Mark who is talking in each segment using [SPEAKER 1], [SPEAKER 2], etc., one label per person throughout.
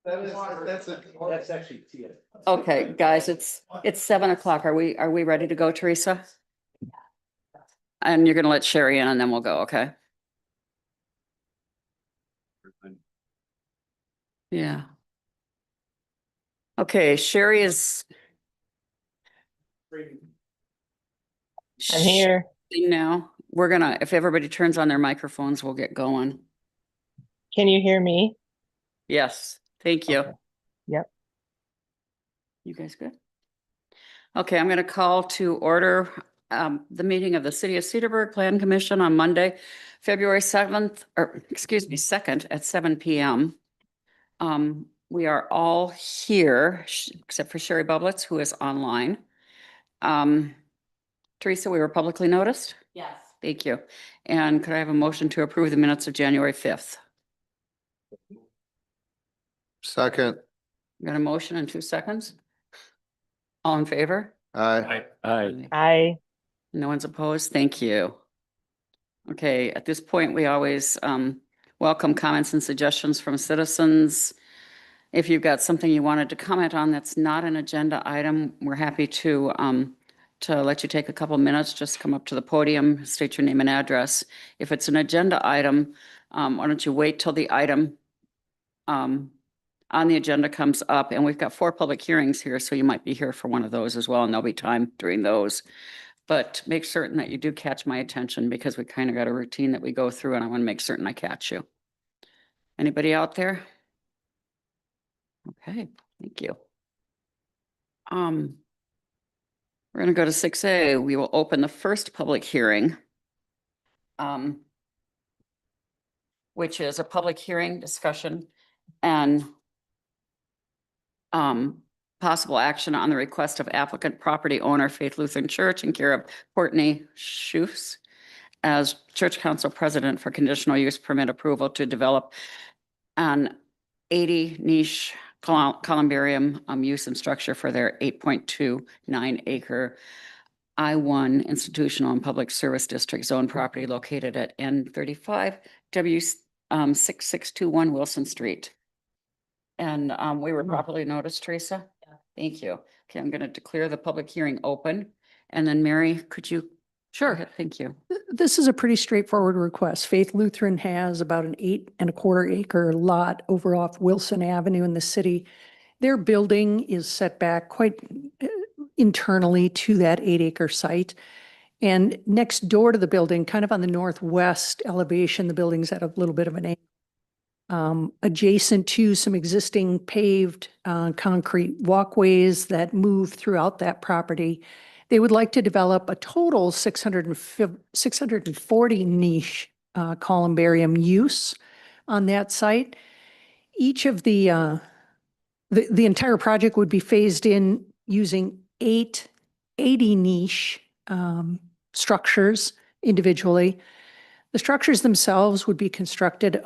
[SPEAKER 1] That's actually Tia.
[SPEAKER 2] Okay, guys, it's 7 o'clock. Are we ready to go, Teresa? And you're gonna let Sherry in and then we'll go, okay? Yeah. Okay, Sherry is.
[SPEAKER 3] I'm here.
[SPEAKER 2] Now, we're gonna, if everybody turns on their microphones, we'll get going.
[SPEAKER 3] Can you hear me?
[SPEAKER 2] Yes, thank you.
[SPEAKER 3] Okay. Yep.
[SPEAKER 2] You guys good? Okay, I'm gonna call to order the meeting of the City of Cedarburg Plan Commission on Monday, February 7th, or excuse me, 2nd at 7 p.m. We are all here except for Sherry Bublitz, who is online. Teresa, we were publicly noticed?
[SPEAKER 4] Yes.
[SPEAKER 2] Thank you. And could I have a motion to approve the minutes of January 5th?
[SPEAKER 5] Second.
[SPEAKER 2] Got a motion in 2 seconds? All in favor?
[SPEAKER 5] Aye.
[SPEAKER 3] I
[SPEAKER 2] No one's opposed? Thank you. Okay, at this point, we always welcome comments and suggestions from citizens. If you've got something you wanted to comment on that's not an agenda item, we're happy to let you take a couple minutes, just come up to the podium, state your name and address. If it's an agenda item, why don't you wait till the item on the agenda comes up, and we've got 4 public hearings here, so you might be here for one of those as well, and there'll be time during those. But make certain that you do catch my attention because we kind of got a routine that we go through, and I want to make certain I catch you. Anybody out there? Okay, thank you. We're going to go to 6A. We will open the first public hearing, which is a public hearing discussion and possible action on the request of applicant property owner Faith Lutheran Church in care of Courtney Schuss as church council president for conditional use permit approval to develop an 80 niche columbarium use and structure for their 8.29 acre I-1 institutional and public service district zone property located at N35 W 6621 Wilson Street. And we were properly noticed, Teresa?
[SPEAKER 4] Yeah.
[SPEAKER 2] Thank you. Okay, I'm going to declare the public hearing open. And then Mary, could you? Sure. Thank you.
[SPEAKER 6] This is a pretty straightforward request. Faith Lutheran has about an 8.25 acre lot over off Wilson Avenue in the city. Their building is set back quite internally to that 8 acre site. And next door to the building, kind of on the northwest elevation, the building's at a little bit of an angle. Adjacent to some existing paved concrete walkways that move throughout that property. They would like to develop a total 640 niche columbarium use on that site. Each of the entire project would be phased in using 8 80 niche structures individually. The structures themselves would be constructed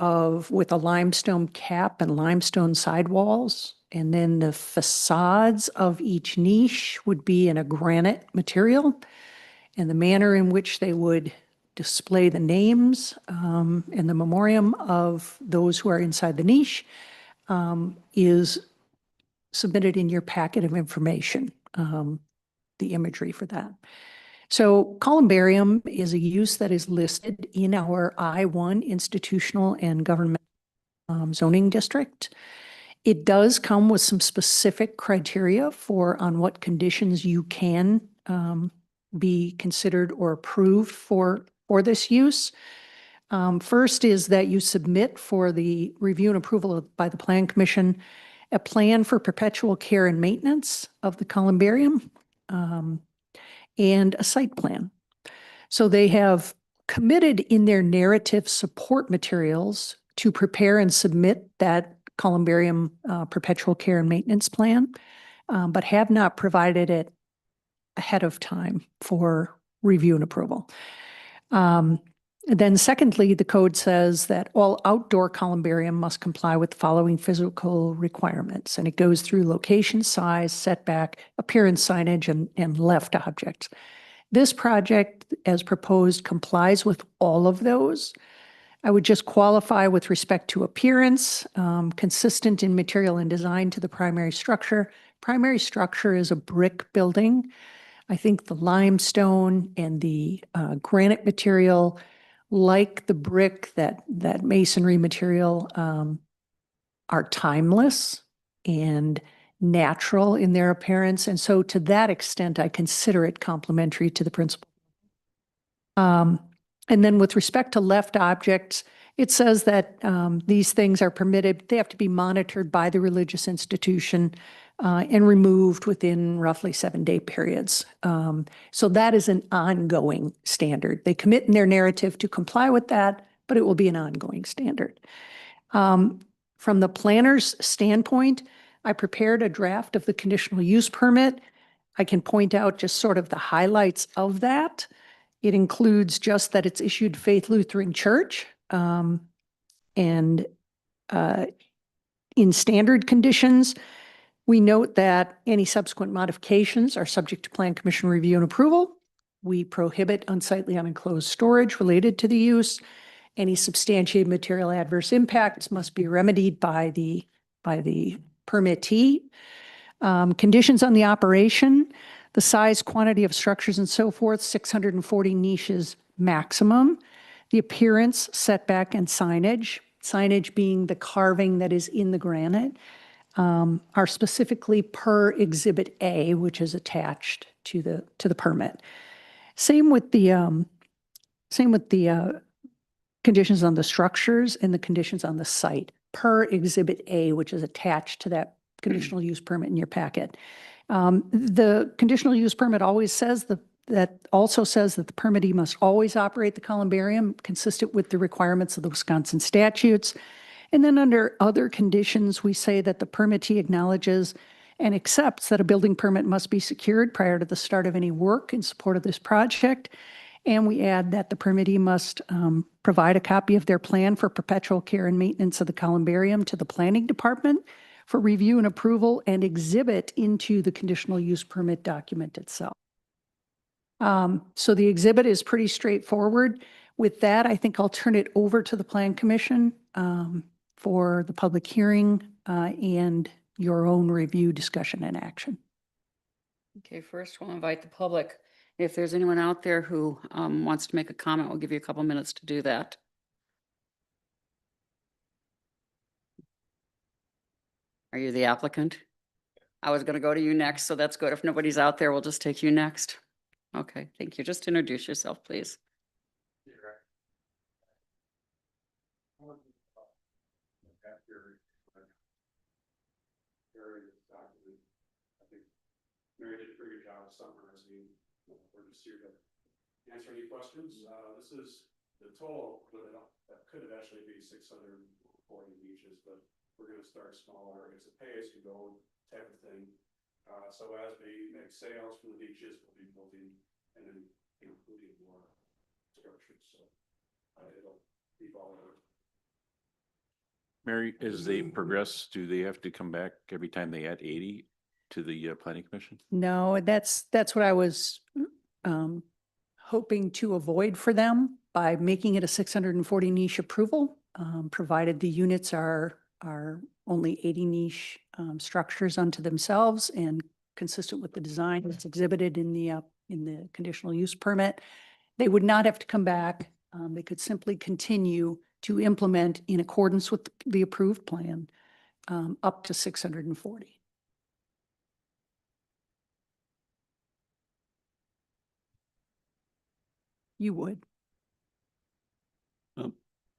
[SPEAKER 6] with a limestone cap and limestone sidewalls. And then the facades of each niche would be in a granite material. And the manner in which they would display the names and the memoriam of those who are inside the niche is submitted in your packet of information, the imagery for that. So columbarium is a use that is listed in our I-1 institutional and government zoning district. It does come with some specific criteria for on what conditions you can be considered or approved for this use. First is that you submit for the review and approval by the Plan Commission a plan for perpetual care and maintenance of the columbarium and a site plan. So they have committed in their narrative support materials to prepare and submit that columbarium perpetual care and maintenance plan, but have not provided it ahead of time for review and approval. Then secondly, the code says that all outdoor columbarium must comply with the following physical requirements. And it goes through location, size, setback, appearance, signage, and left objects. This project, as proposed, complies with all of those. I would just qualify with respect to appearance, consistent in material and design to the primary structure. Primary structure is a brick building. I think the limestone and the granite material, like the brick, that masonry material, are timeless and natural in their appearance. And so to that extent, I consider it complementary to the principal. And then with respect to left objects, it says that these things are permitted, they have to be monitored by the religious institution and removed within roughly 7-day periods. So that is an ongoing standard. They commit in their narrative to comply with that, but it will be an ongoing standard. From the planner's standpoint, I prepared a draft of the conditional use permit. I can point out just sort of the highlights of that. It includes just that it's issued Faith Lutheran Church, and in standard conditions, we note that any subsequent modifications are subject to Plan Commission review and approval. We prohibit unsightly unenclosed storage related to the use. Any substantiated material adverse impacts must be remedied by the permittee. Conditions on the operation, the size, quantity of structures and so forth, 640 niches maximum. The appearance, setback, and signage being the carving that is in the granite, are specifically per Exhibit A, which is attached to the permit. Same with the conditions on the structures and the conditions on the site per Exhibit A, which is attached to that conditional use permit in your packet. The conditional use permit always says that also says that the permittee must always operate the columbarium consistent with the requirements of the Wisconsin statutes. And then under other conditions, we say that the permittee acknowledges and accepts that a building permit must be secured prior to the start of any work in support of this project. And we add that the permittee must provide a copy of their plan for perpetual care and maintenance of the columbarium to the planning department for review and approval and exhibit into the conditional use permit document itself. So the exhibit is pretty straightforward. With that, I think I'll turn it over to the Plan Commission for the public hearing and your own review, discussion, and action.
[SPEAKER 2] Okay, first we'll invite the public. If there's anyone out there who wants to make a comment, we'll give you a couple minutes to do that. Are you the applicant? I was going to go to you next, so that's good. If nobody's out there, we'll just take you next. Okay, thank you. Just introduce yourself, please.
[SPEAKER 1] Mary did a pretty good job of summarizing. We're just here to answer any questions. This is the total, that could eventually be 640 niches, but we're going to start smaller. It's a pay-as-you-go type of thing. So as we make sales from the niches, we'll be building and then including more structures. So it'll evolve.
[SPEAKER 4] Mary, as they progress, do they have to come back every time they add 80 to the planning commission?
[SPEAKER 6] No, that's what I was hoping to avoid for them by making it a 640 niche approval, provided the units are only 80 niche structures unto themselves and consistent with the design that's exhibited in the conditional use permit. They would not have to come back. They could simply continue to implement in accordance with the approved plan up to 640. You would.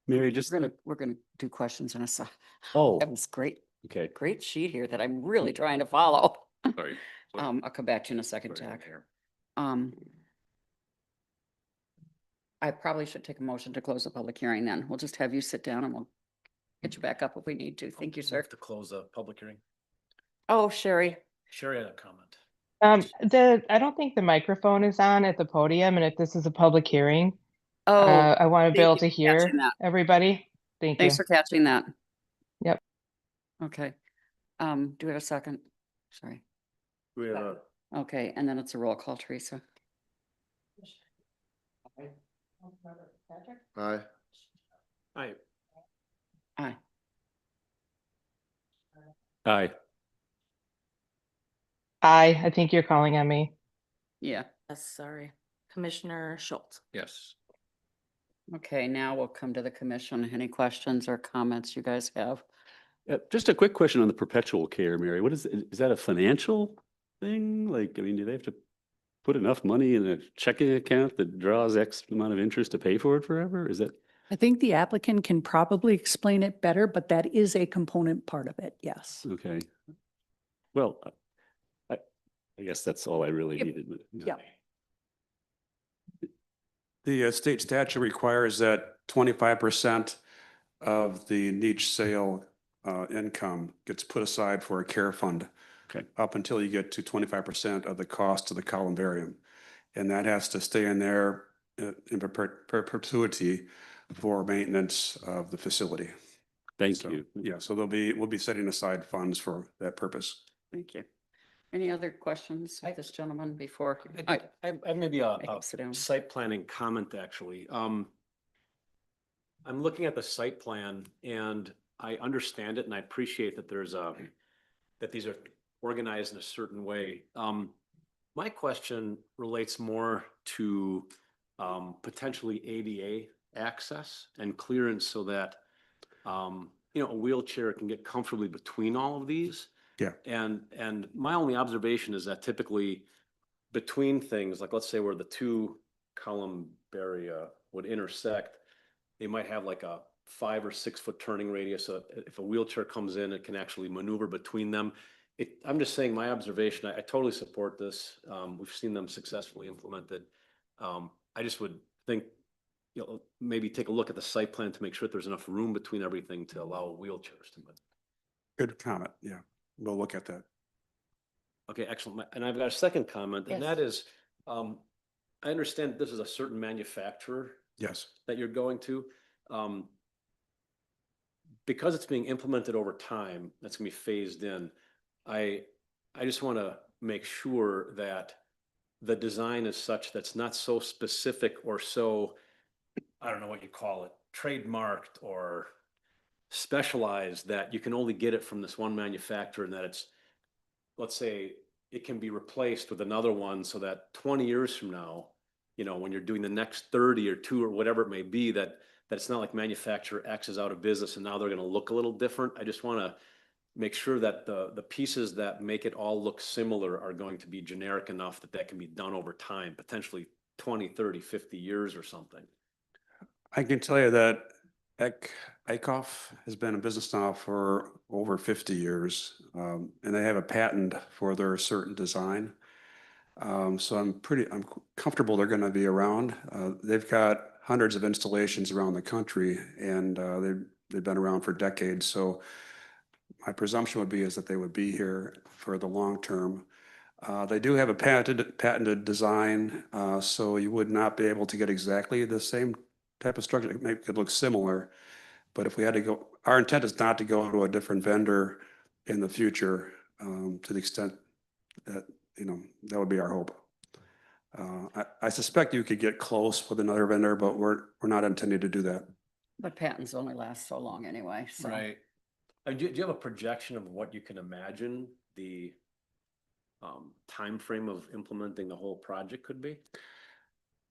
[SPEAKER 4] Mary, just,
[SPEAKER 2] We're gonna do questions in a sec.
[SPEAKER 4] oh,
[SPEAKER 2] That was great,
[SPEAKER 4] okay.
[SPEAKER 2] great sheet here that I'm really trying to follow.
[SPEAKER 4] Sorry.
[SPEAKER 2] I'll come back to you in a second, Jack. I probably should take a motion to close the public hearing then. We'll just have you sit down and we'll get you back up if we need to. Thank you, sir.
[SPEAKER 5] To close the public hearing.
[SPEAKER 2] Oh, Sherry.
[SPEAKER 5] Sherry had a comment.
[SPEAKER 3] I don't think the microphone is on at the podium, and if this is a public hearing,
[SPEAKER 2] Oh,
[SPEAKER 3] I want to be
[SPEAKER 2] thank
[SPEAKER 3] able
[SPEAKER 2] you
[SPEAKER 3] to
[SPEAKER 2] for
[SPEAKER 3] hear
[SPEAKER 2] catching that.
[SPEAKER 3] everybody. Thank you.
[SPEAKER 2] Thanks for catching that.
[SPEAKER 3] Yep.
[SPEAKER 2] Okay. Do we have a second? Sorry.
[SPEAKER 4] We have
[SPEAKER 2] Okay, and then it's a roll call, Teresa.
[SPEAKER 4] Aye.
[SPEAKER 5] Aye.
[SPEAKER 2] Aye.
[SPEAKER 4] Aye.
[SPEAKER 3] I think you're calling on me.
[SPEAKER 2] Yeah.
[SPEAKER 7] Yes, sorry. Commissioner Schultz.
[SPEAKER 4] Yes.
[SPEAKER 2] Okay, now we'll come to the commission. Any questions or comments you guys have?
[SPEAKER 8] Just a quick question on the perpetual care, Mary. What is that a financial thing? Like, I mean, do they have to put enough money in a checking account that draws X amount of interest to pay for it forever? Is that,
[SPEAKER 6] I think the applicant can probably explain it better, but that is a component part of it, yes.
[SPEAKER 8] okay? Well, I guess that's all I really
[SPEAKER 6] Yep.
[SPEAKER 8] needed. but,
[SPEAKER 6] Yeah.
[SPEAKER 1] The state statute requires that 25% of the niche sale income gets put aside for a care fund.
[SPEAKER 8] Okay.
[SPEAKER 1] Up until you get to 25% of the cost of the columbarium. And that has to stay in there in perpetuity for maintenance of the facility.
[SPEAKER 8] Thank
[SPEAKER 1] So,
[SPEAKER 8] you.
[SPEAKER 1] yeah, so we'll be setting aside funds for that purpose.
[SPEAKER 2] Thank you. Any other questions of this gentleman before?
[SPEAKER 5] I have maybe a
[SPEAKER 2] Make him sit down.
[SPEAKER 5] site planning comment, actually. I'm looking at the site plan and I understand it and I appreciate that that these are organized in a certain way. My question relates more to potentially ADA access and clearance so that a wheelchair can get comfortably between all of these.
[SPEAKER 1] Yeah.
[SPEAKER 5] And my only observation is that typically between things, like let's say where the two columbaria would intersect, they might have like a 5 or 6 foot turning radius. So if a wheelchair comes in, it can actually maneuver between them. I'm just saying my observation, I totally support this. We've seen them successfully implemented. I just would think, maybe take a look at the site plan to make sure that there's enough room between everything to allow wheelchairs to move.
[SPEAKER 1] Good comment. Yeah, we'll look at that.
[SPEAKER 5] Okay, excellent. And I've got a second comment, and
[SPEAKER 2] Yes.
[SPEAKER 5] that is, I understand this is a certain manufacturer
[SPEAKER 1] Yes.
[SPEAKER 5] that you're going to. Because it's being implemented over time, that's gonna be phased in. I just want to make sure that the design is such that's not so specific or so, I don't know what you call it, trademarked or specialized that you can only get it from this one manufacturer and that it's, let's say, it can be replaced with another one so that 20 years from now, when you're doing the next 30 or 2 or whatever it may be, that it's not like manufacturer X is out of business and now they're going to look a little different. I just want to make sure that the pieces that make it all look similar are going to be generic enough that can be done over time, potentially 20, 30, 50 years or something.
[SPEAKER 1] I can tell you that Eichhoff has been in business now for over 50 years, and they have a patent for their certain design. So I'm comfortable they're going to be around. They've got hundreds of installations around the country, and they've been around for decades. So my presumption would be is that they would be here for the long term. They do have a patented design, so you would not be able to get exactly the same type of structure. It could look similar, but if we had to go, our intent is not to go to a different vendor in the future, to the extent that, that would be our hope. I suspect you could get close with another vendor, but we're not intending to do that.
[SPEAKER 2] But patents only last so long anyway, so.
[SPEAKER 5] Right. Do you have a projection of what you can imagine the time frame of implementing the whole project could be?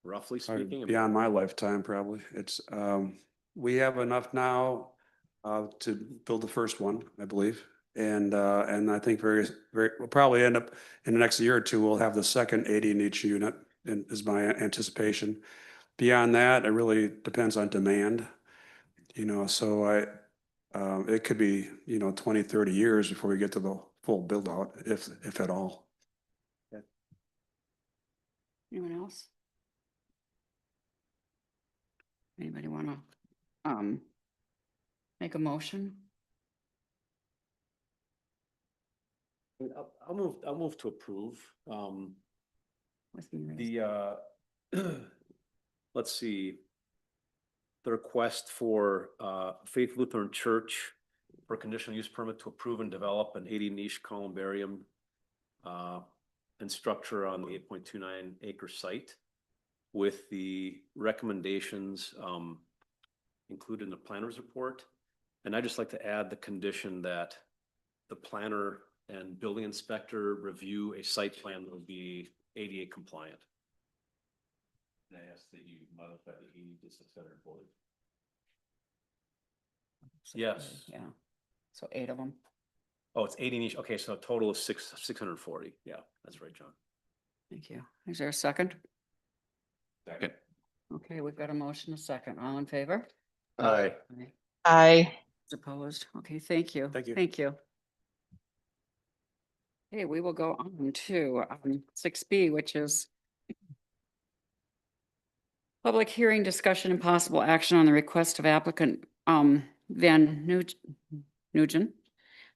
[SPEAKER 5] Roughly speaking?
[SPEAKER 1] Beyond my lifetime, probably. It's, we have enough now to build the first one, I believe. And I think we'll probably end up in the next year or two, we'll have the second 80 in each unit, is my anticipation. Beyond that, it really depends on demand. So it could be, 20, 30 years before we get to the full build out, if at all.
[SPEAKER 2] Anyone else? Anybody want to make a motion?
[SPEAKER 5] I'll move to approve.
[SPEAKER 2] With me raised?
[SPEAKER 5] Let's see. The request for Faith Lutheran Church for a conditional use permit to approve and develop an 80 niche columbarium and structure on the 8.29 acre site with the recommendations included in the planner's report. And I'd just like to add the condition that the planner and building inspector review a site plan that will be ADA compliant.
[SPEAKER 4] And I ask that you modify the 80 to 640.
[SPEAKER 5] Yes.
[SPEAKER 2] Yeah. So 8 of them.
[SPEAKER 5] Oh, it's 80 each. Okay, so a total of 640. Yeah, that's right, John.
[SPEAKER 2] Thank you. Is there a second?
[SPEAKER 4] Second.
[SPEAKER 2] Okay, we've got a motion, a second. All in favor?
[SPEAKER 5] Aye.
[SPEAKER 2] Aye.
[SPEAKER 3] Aye.
[SPEAKER 2] Opposed? Okay, thank you.
[SPEAKER 5] Thank you.
[SPEAKER 2] Thank you. Okay, we will go on to 6B, which is public hearing, discussion, and possible action on the request of applicant Van Nugent,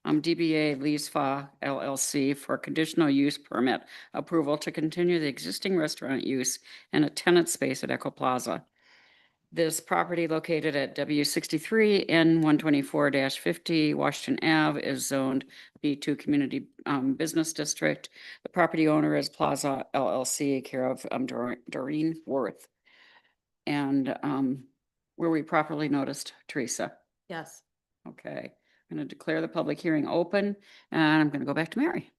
[SPEAKER 2] DBA Leesfa LLC for conditional use permit approval to continue the existing restaurant use and a tenant space at Echo Plaza. This property located at W63 N 124-50 Washington Ave is zoned B2 Community Business District. The property owner is Plaza LLC, care of Doreen Worth. And were we properly noticed, Teresa?
[SPEAKER 7] Yes.
[SPEAKER 2] Okay, I'm going to declare the public hearing open, and I'm going to go back to Mary.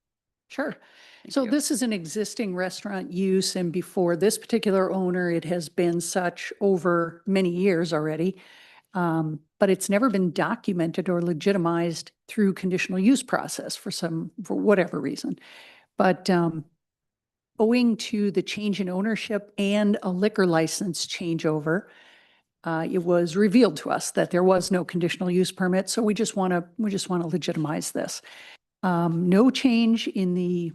[SPEAKER 6] Sure.
[SPEAKER 2] Thank
[SPEAKER 6] So
[SPEAKER 2] you.
[SPEAKER 6] this is an existing restaurant use, and before this particular owner, it has been such over many years already. But it's never been documented or legitimized through conditional use process for whatever reason. But owing to the change in ownership and a liquor license changeover, it was revealed to us that there was no conditional use permit. So we just want to legitimize this. No change in the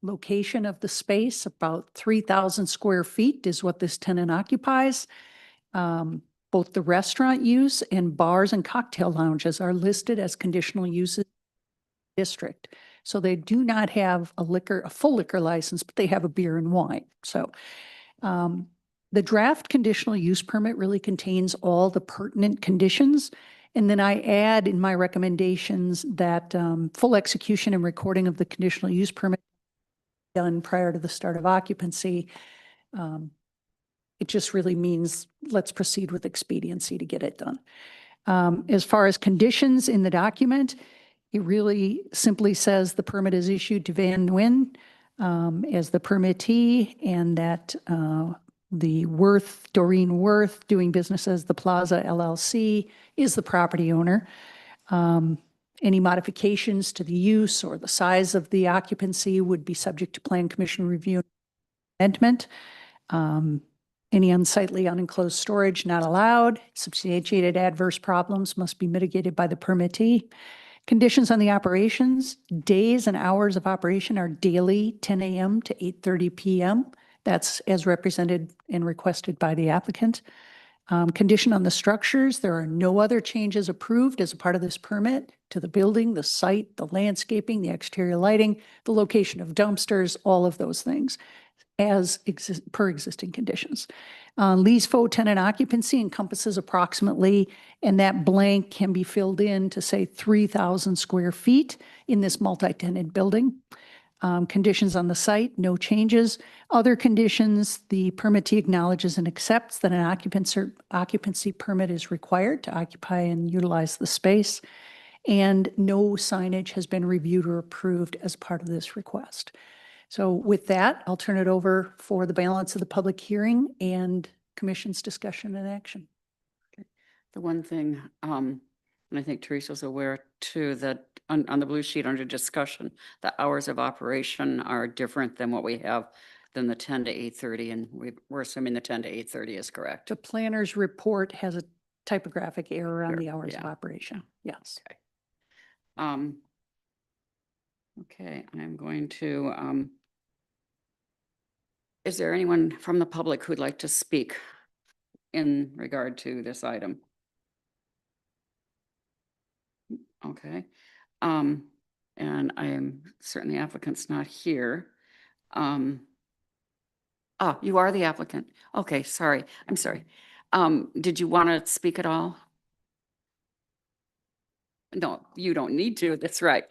[SPEAKER 6] location of the space. About 3,000 square feet is what this tenant occupies. Both the restaurant use and bars and cocktail lounges are listed as conditional uses district. So they do not have a full liquor license, but they have a beer and wine. So the draft conditional use permit really contains all the pertinent conditions. And then I add in my recommendations that full execution and recording of the conditional use permit done prior to the start of occupancy. It just really means let's proceed with expediency to get it done. As far as conditions in the document, it really simply says the permit is issued to Van Nguyen as the permittee, and that Doreen Worth, doing business as the Plaza LLC, is the property owner. Any modifications to the use or the size of the occupancy would be subject to Plan Commission review and amendment. Any unsightly unenclosed storage not allowed. Substantiated adverse problems must be mitigated by the permittee. Conditions on the operations, days and hours of operation are daily 10 a.m. to 8:30 p.m. That's as represented and requested by the applicant. Condition on the structures, there are no other changes approved as a part of this permit to the building, the site, the landscaping, the exterior lighting, the location of dumpsters, all of those things as per existing conditions. Lease faux tenant occupancy encompasses approximately, and that blank can be filled in to say 3,000 square feet in this multi-tenant building. Conditions on the site, no changes. Other conditions, the permittee acknowledges and accepts that an occupancy permit is required to occupy and utilize the space, and no signage has been reviewed or approved as part of this request. So with that, I'll turn it over for the balance of the public hearing and commission's discussion and action.
[SPEAKER 2] The one thing, and I think Teresa's aware too, that on the blue sheet under discussion, the hours of operation are different than what we have than the 10 to 8:30, and we're assuming the 10 to 8:30 is correct.
[SPEAKER 6] The planner's report has a typographic error on
[SPEAKER 2] Sure,
[SPEAKER 6] the hours of
[SPEAKER 2] yeah.
[SPEAKER 6] operation. Yes.
[SPEAKER 2] Okay, I'm going to, is there anyone from the public who'd like to speak in regard to this item? Okay, and I am certain the applicant's not here. You are the applicant. Okay, sorry, I'm sorry. Did you want to speak at all? No, you don't need to, that's right.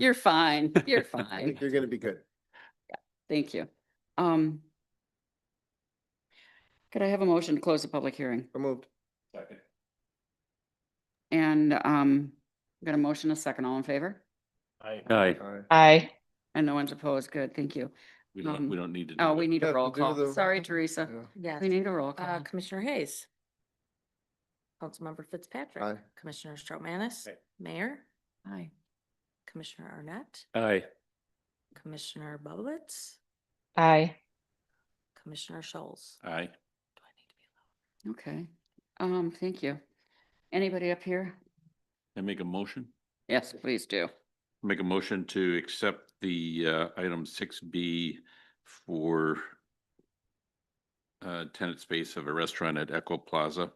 [SPEAKER 2] You're fine, you're
[SPEAKER 9] I
[SPEAKER 2] fine.
[SPEAKER 9] think you're gonna be good.
[SPEAKER 2] Thank you. Could I have a motion to close the public hearing?
[SPEAKER 9] Removed.
[SPEAKER 4] Second.
[SPEAKER 2] And got a motion, a second, all in favor?
[SPEAKER 8] Aye.
[SPEAKER 3] Aye.
[SPEAKER 2] And no one's opposed. Good, thank you.
[SPEAKER 4] We don't need to. do
[SPEAKER 2] Oh, we
[SPEAKER 4] it.
[SPEAKER 2] need a
[SPEAKER 9] Yeah,
[SPEAKER 2] roll
[SPEAKER 9] to do
[SPEAKER 2] call.
[SPEAKER 9] the-
[SPEAKER 2] Sorry, Teresa.
[SPEAKER 7] Yes.
[SPEAKER 2] We need a roll call.
[SPEAKER 7] Commissioner Hayes. Councilmember Fitzpatrick.
[SPEAKER 9] Aye.
[SPEAKER 7] Commissioner Stroutmanis.
[SPEAKER 5] Aye.
[SPEAKER 7] Mayor.
[SPEAKER 2] Aye.
[SPEAKER 7] Commissioner Arnett.
[SPEAKER 8] Aye.
[SPEAKER 7] Commissioner Bublitz.
[SPEAKER 3] Aye.
[SPEAKER 7] Commissioner Schultz.
[SPEAKER 4] Aye.
[SPEAKER 7] Do I need to be
[SPEAKER 2] Okay, thank you. Anybody up here?
[SPEAKER 4] I make a motion?
[SPEAKER 2] Yes, please do.
[SPEAKER 4] Make a motion to accept the item 6B for tenant space of a restaurant at Echo Plaza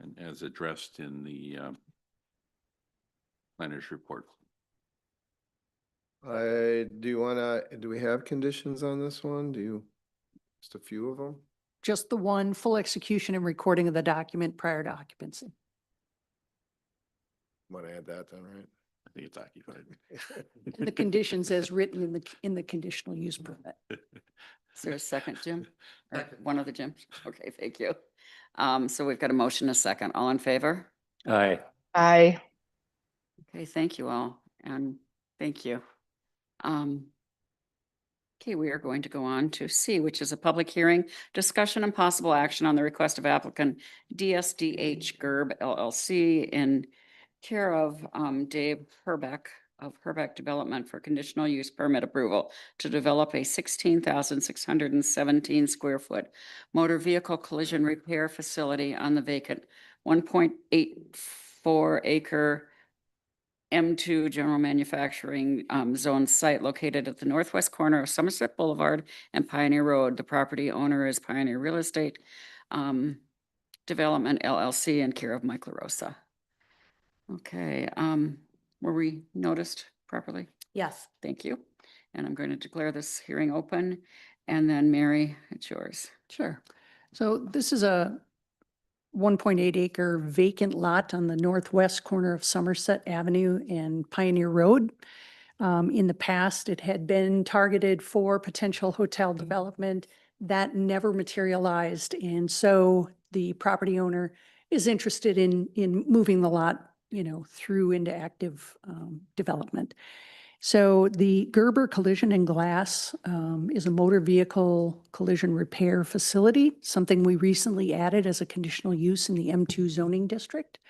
[SPEAKER 4] and as addressed in the planner's report.
[SPEAKER 9] do we have conditions on this one? Just a few of them?
[SPEAKER 6] Just the one, full execution and recording of the document prior to occupancy.
[SPEAKER 9] Want to add that then, right?
[SPEAKER 4] I think it's occupied.
[SPEAKER 6] And the conditions as written in the conditional use permit.
[SPEAKER 2] Is there a second, Jim? Or one of the Jims? Okay, thank you. So we've got a motion, a second. All in favor?
[SPEAKER 8] Aye.
[SPEAKER 3] Aye.
[SPEAKER 2] Okay, thank you all, and thank you. Okay, we are going to go on to C, which is a public hearing, discussion and possible action on the request of applicant DSDH Gerb LLC in care of Dave Herbeck of Herbeck Development for conditional use permit approval to develop a 16,617 square foot motor vehicle collision repair facility on the vacant 1.84 acre M2 General Manufacturing Zone site located at the northwest corner of Somerset Boulevard and Pioneer Road. The property owner is Pioneer Real Estate Development LLC in care of Mike LaRosa. Okay, were we noticed properly?
[SPEAKER 7] Yes.
[SPEAKER 2] Thank you. And I'm going to declare this hearing open. And then Mary, it's yours.
[SPEAKER 6] Sure. So this is a 1.8 acre vacant lot on the northwest corner of Somerset Avenue and Pioneer Road. In the past, it had been targeted for potential hotel development. That never materialized. And so the property owner is interested in moving the lot, through into active development. So the Gerber Collision and Glass is a motor vehicle collision repair facility, something we recently added as a conditional use in the M2 zoning district.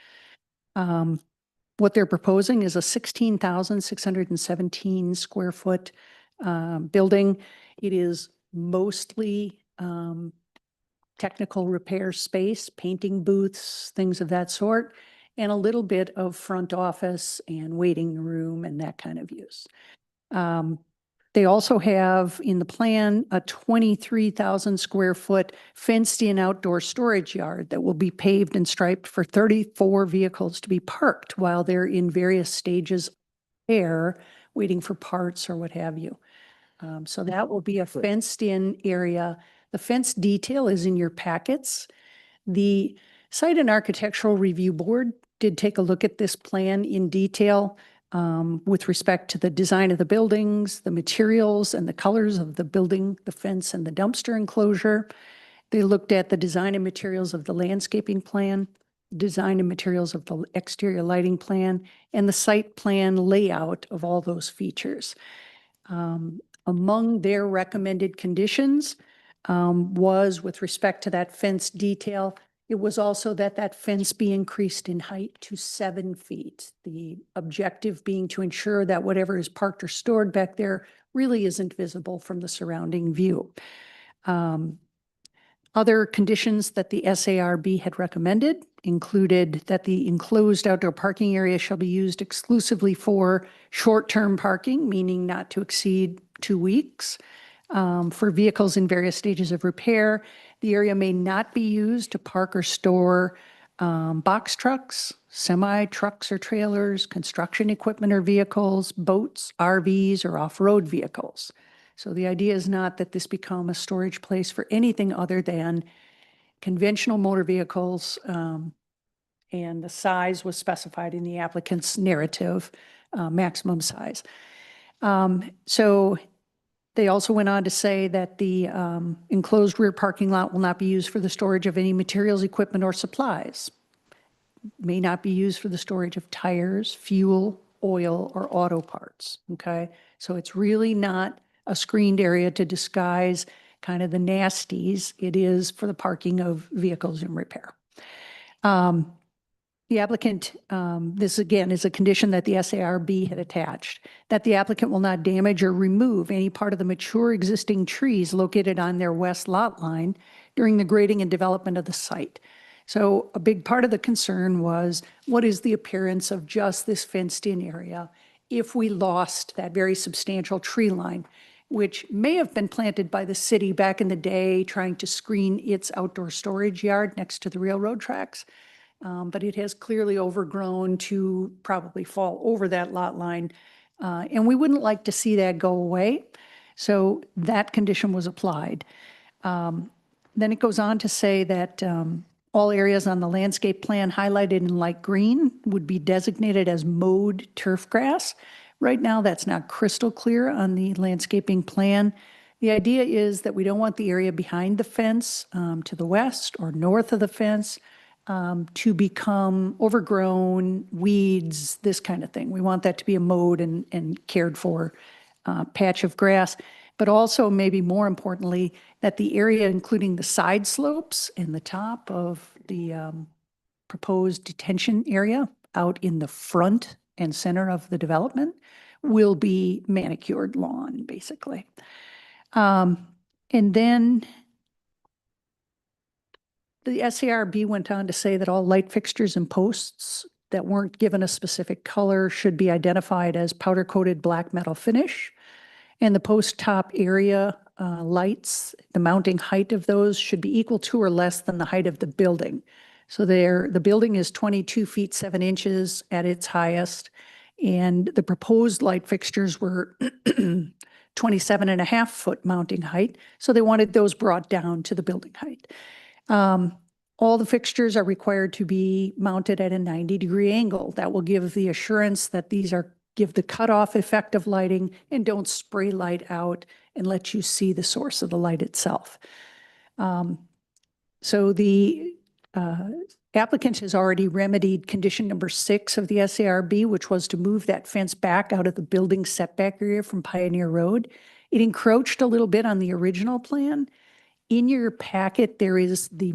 [SPEAKER 6] What they're proposing is a 16,617 square foot building. It is mostly technical repair space, painting booths, things of that sort, and a little bit of front office and waiting room and that kind of use. They also have in the plan a 23,000 square foot fenced-in outdoor storage yard that will be paved and striped for 34 vehicles to be parked while they're in various stages of repair, waiting for parts or what have you. So that will be a fenced-in area. The fence detail is in your packets. The Site and Architectural Review Board did take a look at this plan in detail with respect to the design of the buildings, the materials and the colors of the building, the fence and the dumpster enclosure. They looked at the design and materials of the landscaping plan, design and materials of the exterior lighting plan, and the site plan layout of all those features. Among their recommended conditions was with respect to that fence detail, it was also that that fence be increased in height to 7 feet. The objective being to ensure that whatever is parked or stored back there really isn't visible from the surrounding view. Other conditions that the SARB had recommended included that the enclosed outdoor parking area shall be used exclusively for short-term parking, meaning not to exceed 2 weeks. For vehicles in various stages of repair, the area may not be used to park or store box trucks, semi-trucks or trailers, construction equipment or vehicles, boats, RVs, or off-road vehicles. So the idea is not that this become a storage place for anything other than conventional motor vehicles, and the size was specified in the applicant's narrative, maximum size. So they also went on to say that the enclosed rear parking lot will not be used for the storage of any materials, equipment, or supplies. may not be used for the storage of tires, fuel, oil, or auto parts, okay? So it's really not a screened area to disguise kind of the nasties. It is for the parking of vehicles in repair. The applicant, this again is a condition that the SARB had attached, that the applicant will not damage or remove any part of the mature existing trees located on their west lot line during the grading and development of the site. So a big part of the concern was, what is the appearance of just this fenced-in area if we lost that very substantial tree line, which may have been planted by the city back in the day trying to screen its outdoor storage yard next to the railroad tracks. But it has clearly overgrown to probably fall over that lot line. And we wouldn't like to see that go away. So that condition was applied. Then it goes on to say that all areas on the landscape plan highlighted in light green would be designated as mowed turf grass. Right now, that's not crystal clear on the landscaping plan. The idea is that we don't want the area behind the fence to the west or north of the fence to become overgrown, weeds, this kind of thing. We want that to be a mowed and cared for patch of grass, but also maybe more importantly, that the area, including the side slopes and the top of the proposed detention area out in the front and center of the development, will be manicured lawn, basically. And then the SARB went on to say that all light fixtures and posts that weren't given a specific color should be identified as powder-coated black metal finish. And the post top area lights, the mounting height of those should be equal to or less than the height of the building. So the building is 22 feet 7 inches at its highest, and the proposed light fixtures were 27.5-foot mounting height. So they wanted those brought down to the building height. All the fixtures are required to be mounted at a 90-degree angle. That will give the assurance that these give the cutoff effect of lighting and don't spray light out and let you see the source of the light itself. So the applicant has already remedied condition number 6 of the SARB, which was to move that fence back out of the building setback area from Pioneer Road. It encroached a little bit on the original plan. In your packet, there is the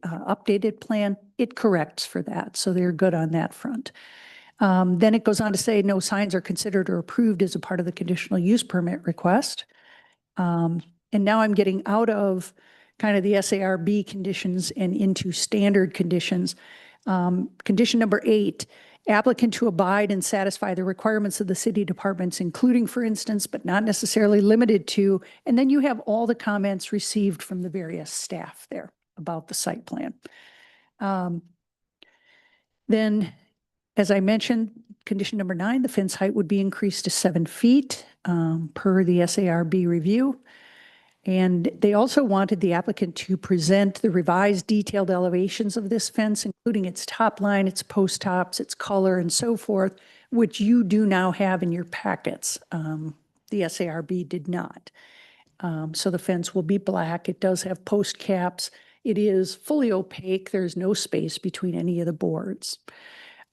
[SPEAKER 6] updated plan. It corrects for that, so they're good on that front. Then it goes on to say no signs are considered or approved as a part of the conditional use permit request. And now I'm getting out of kind of the SARB conditions and into standard conditions. Condition number 8, applicant to abide and satisfy the requirements of the city departments, including, for instance, but not necessarily limited to, and then you have all the comments received from the various staff there about the site plan. Then, as I mentioned, condition number 9, the fence height would be increased to 7 feet per the SARB review. And they also wanted the applicant to present the revised detailed elevations of this fence, including its top line, its post tops, its color, and so forth, which you do now have in your packets. The SARB did not. So the fence will be black. It does have post caps. It is fully opaque. There's no space between any of the boards.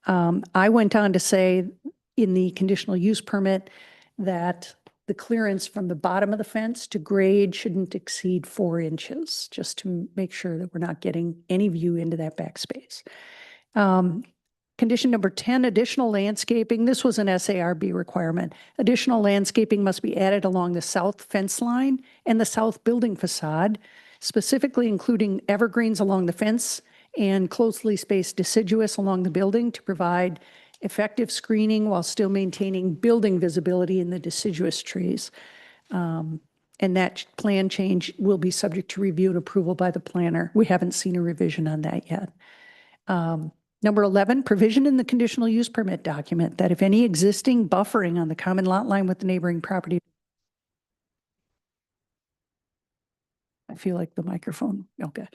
[SPEAKER 6] I went on to say in the conditional use permit that the clearance from the bottom of the fence to grade shouldn't exceed 4 inches, just to make sure that we're not getting any view into that backspace. Condition number 10, additional landscaping. This was an SARB requirement. Additional landscaping must be added along the south fence line and the south building facade, specifically including evergreens along the fence and closely spaced deciduous along the building to provide effective screening while still maintaining building visibility in the deciduous trees. And that plan change will be subject to review and approval by the planner. We haven't seen a revision on that yet. Number 11, provision in the conditional use permit document that if any existing buffering on the common lot line with the neighboring property. I feel like the microphone, okay.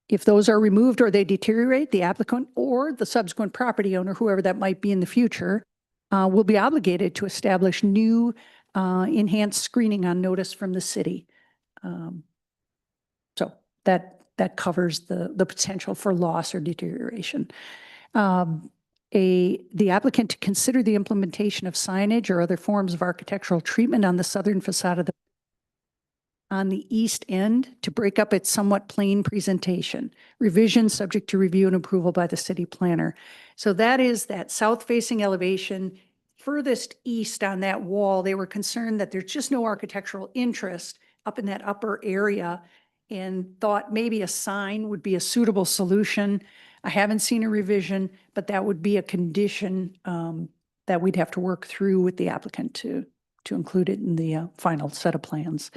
[SPEAKER 6] If those are removed or they deteriorate, the applicant or the subsequent property owner, whoever that might be in the future, will be obligated to establish new enhanced screening on notice from the city. So that that covers the potential for loss or deterioration. The applicant to consider the implementation of signage or other forms of architectural treatment on the southern facade of the on the east end to break up its somewhat plain presentation. Revision subject to review and approval by the city planner. So that is that south-facing elevation furthest east on that wall. They were concerned that there's just no architectural interest up in that upper area and thought maybe a sign would be a suitable solution. I haven't seen a revision, but that would be a condition that we'd have to work through with the applicant to include it in the final set of plans.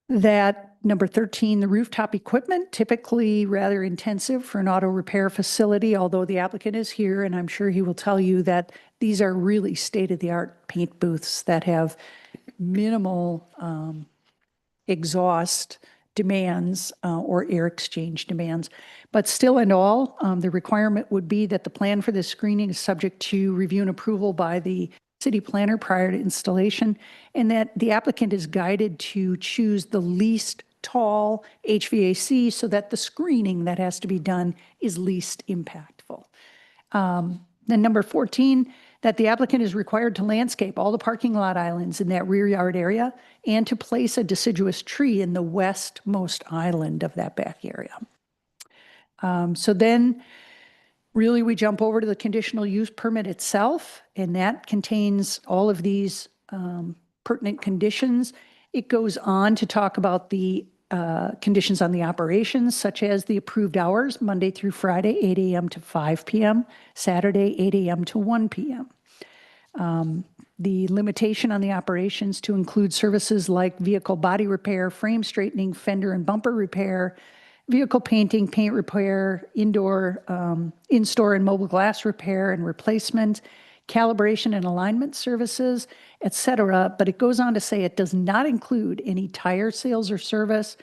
[SPEAKER 6] That number 13, the rooftop equipment, typically rather intensive for an auto repair facility, although the applicant is here and I'm sure he will tell you that these are really state-of-the-art paint booths that have minimal exhaust demands or air exchange demands. But still in all, the requirement would be that the plan for this screening is subject to review and approval by the city planner prior to installation, and that the applicant is guided to choose the least tall HVAC so that the screening that has to be done is least impactful. Then number 14, that the applicant is required to landscape all the parking lot islands in that rear yard area and to place a deciduous tree in the westmost island of that back area. So then really we jump over to the conditional use permit itself, and that contains all of these pertinent conditions. It goes on to talk about the conditions on the operations, such as the approved hours, Monday through Friday, 8 a.m. to 5 p.m., Saturday, 8 a.m. to 1 p.m. The limitation on the operations to include services like vehicle body repair, frame straightening, fender and bumper repair, vehicle painting, paint repair, in-store and mobile glass repair and replacement, calibration and alignment services, et cetera. But it goes on to say it does not include any tire sales or service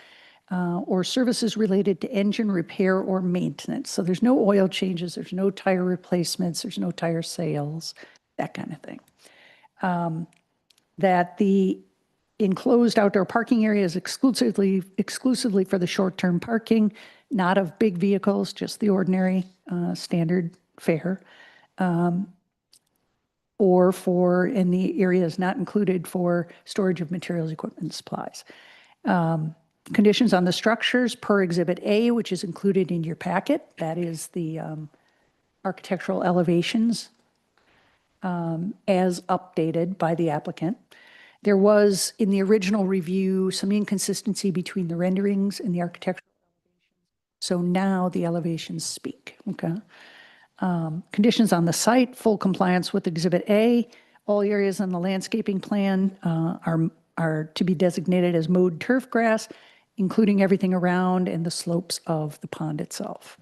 [SPEAKER 6] or services related to engine repair or maintenance. So there's no oil changes, there's no tire replacements, there's no tire sales, that kind of thing. That the enclosed outdoor parking area is exclusively for the short-term parking, not of big vehicles, just the ordinary standard fare. Or for, and the area is not included for storage of materials, equipment, and supplies. Conditions on the structures per Exhibit A, which is included in your packet. That is the architectural elevations as updated by the applicant. There was, in the original review, some inconsistency between the renderings and the architectural elevations. So now the elevations speak, okay? Conditions on the site, full compliance with Exhibit A. All areas on the landscaping plan are to be designated as mowed turf grass, including everything around and the slopes of the pond itself.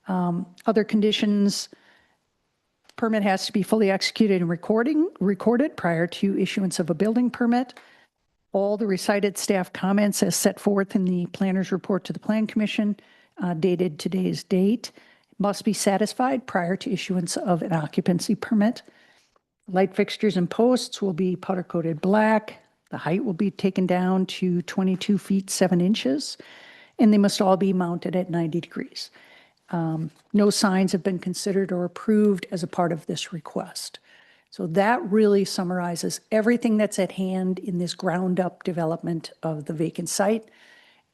[SPEAKER 6] Other conditions, permit has to be fully executed and recorded prior to issuance of a building permit. All the recited staff comments as set forth in the planner's report to the Plan Commission dated today's date must be satisfied prior to issuance of an occupancy permit. Light fixtures and posts will be powder coated black. The height will be taken down to 22 feet 7 inches, and they must all be mounted at 90 degrees. No signs have been considered or approved as a part of this request. So that really summarizes everything that's at hand in this ground-up development of the vacant site.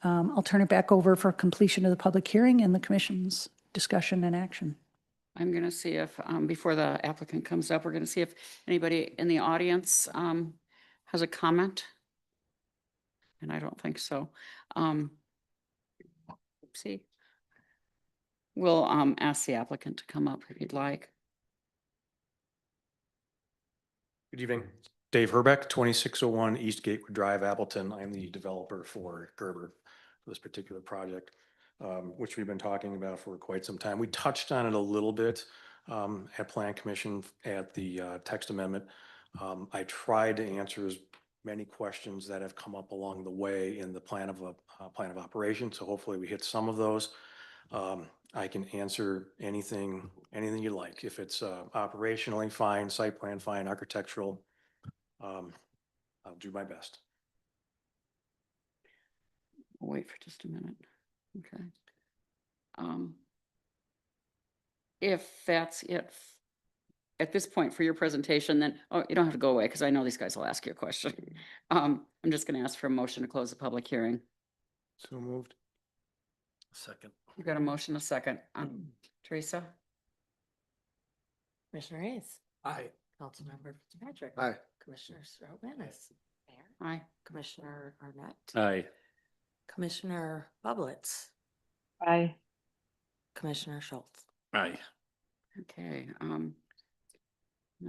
[SPEAKER 6] I'll turn it back over for completion of the public hearing and the commission's discussion and action.
[SPEAKER 2] I'm going to see if, before the applicant comes up, we're going to see if anybody in the audience has a comment. And I don't think so. See. We'll ask the applicant to come up if you'd like.
[SPEAKER 10] Good evening. Dave Herbeck, 2601 East Gatewood Drive, Appleton. I'm the developer for Gerber for this particular project, which we've been talking about for quite some time. We touched on it a little bit at Plan Commission at the text amendment. I tried to answer as many questions that have come up along the way in the plan of operation. So hopefully we hit some of those. I can answer anything you like. If it's operationally fine, site plan fine, architectural, I'll do my best.
[SPEAKER 2] We'll wait for just a minute. Okay. If that's it at this point for your presentation, then, oh, you don't have to go away because I know these guys will ask you a question. I'm just going to ask for a motion to close the public hearing.
[SPEAKER 9] So moved.
[SPEAKER 5] Second.
[SPEAKER 2] You got a motion, a second. Teresa?
[SPEAKER 7] Commissioner Hayes.
[SPEAKER 5] Aye.
[SPEAKER 7] Councilmember Fitzpatrick.
[SPEAKER 9] Aye.
[SPEAKER 7] Commissioner Strovenis. Mayor.
[SPEAKER 2] Aye.
[SPEAKER 7] Commissioner Arnett.
[SPEAKER 8] Aye.
[SPEAKER 7] Commissioner Bublitz.
[SPEAKER 3] Aye.
[SPEAKER 7] Commissioner Schultz.
[SPEAKER 4] Aye.
[SPEAKER 2] Okay.
[SPEAKER 6] I'm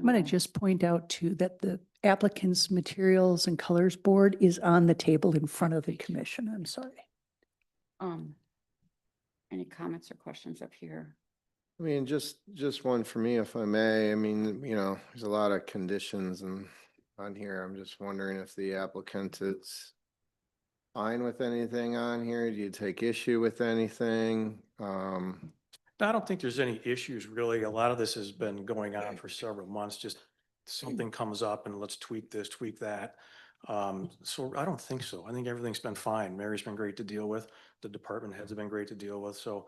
[SPEAKER 6] going to just point out too that the applicant's materials and colors board is on the table in front of the commission. I'm sorry.
[SPEAKER 2] Any comments or questions up here?
[SPEAKER 9] I mean, just one for me, if I may. I mean, there's a lot of conditions on here. I'm just wondering if the applicant is fine with anything on here. Do you take issue with anything?
[SPEAKER 10] I don't think there's any issues really. A lot of this has been going on for several months, just something comes up and let's tweak this, tweak that. So I don't think so. I think everything's been fine. Mary's been great to deal with. The department heads have been great to deal with. So,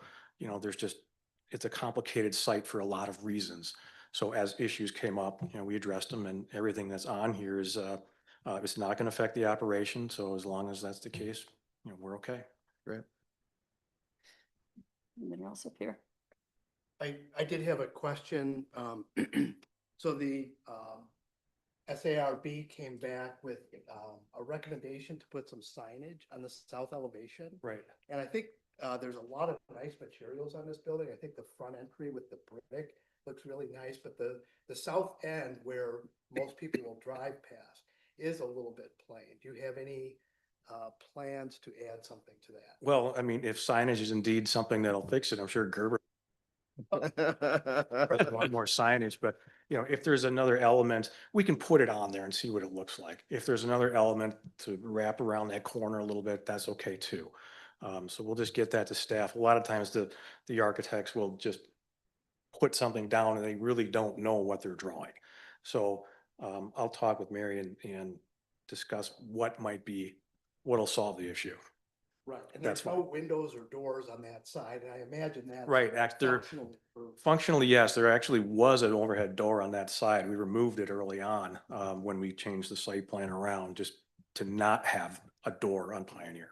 [SPEAKER 10] it's a complicated site for a lot of reasons. So as issues came up, we addressed them, and everything that's on here is, it's not going to affect the operation. So as long as that's the case, we're okay.
[SPEAKER 9] Great.
[SPEAKER 2] Anybody else up here?
[SPEAKER 11] I did have a question. So the SARB came back with a recommendation to put some signage on the south elevation.
[SPEAKER 10] Right.
[SPEAKER 11] And I think there's a lot of nice materials on this building. I think the front entry with the brick looks really nice, but the south end where most people will drive past is a little bit plain. Do you have any plans to add something to that?
[SPEAKER 10] Well, I mean, if signage is indeed something that'll fix it, I'm sure Gerber want more signage, but if there's another element, we can put it on there and see what it looks like. If there's another element to wrap around that corner a little bit, that's okay too. So we'll just get that to staff. A lot of times the architects will just put something down and they really don't know what they're drawing. So I'll talk with Mary and discuss what'll solve the issue.
[SPEAKER 11] Right. And
[SPEAKER 10] That's
[SPEAKER 11] there's no windows or doors on that side. And I imagine that's
[SPEAKER 10] Right. Functionally, yes, there actually was an overhead door on that side. We removed it early on when we changed the site plan around just to not have a door on Pioneer.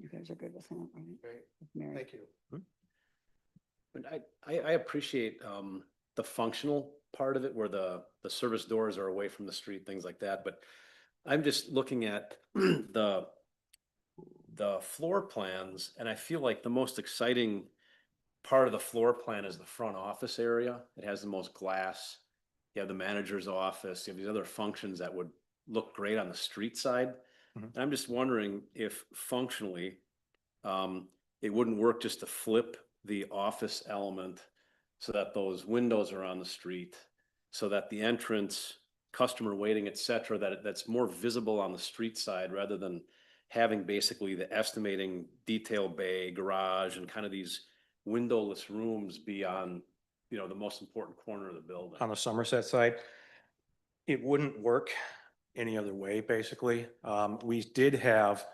[SPEAKER 2] You guys are good with that, right?
[SPEAKER 11] Great.
[SPEAKER 2] With Mary?
[SPEAKER 11] Thank you.
[SPEAKER 5] But I appreciate the functional part of it where the service doors are away from the street, things like that. But I'm just looking at the floor plans, and I feel like the most exciting part of the floor plan is the front office area. It has the most glass. You have the manager's office. You have these other functions that would look great on the street side.
[SPEAKER 10] Mhm.
[SPEAKER 5] And I'm just wondering if functionally, it wouldn't work just to flip the office element so that those windows are on the street, so that the entrance, customer waiting, et cetera, that's more visible on the street side rather than having basically the estimating detail bay, garage, and kind of these windowless rooms be on, the most important corner of the building.
[SPEAKER 10] On the Somerset side, it wouldn't work any other way, basically. We did have,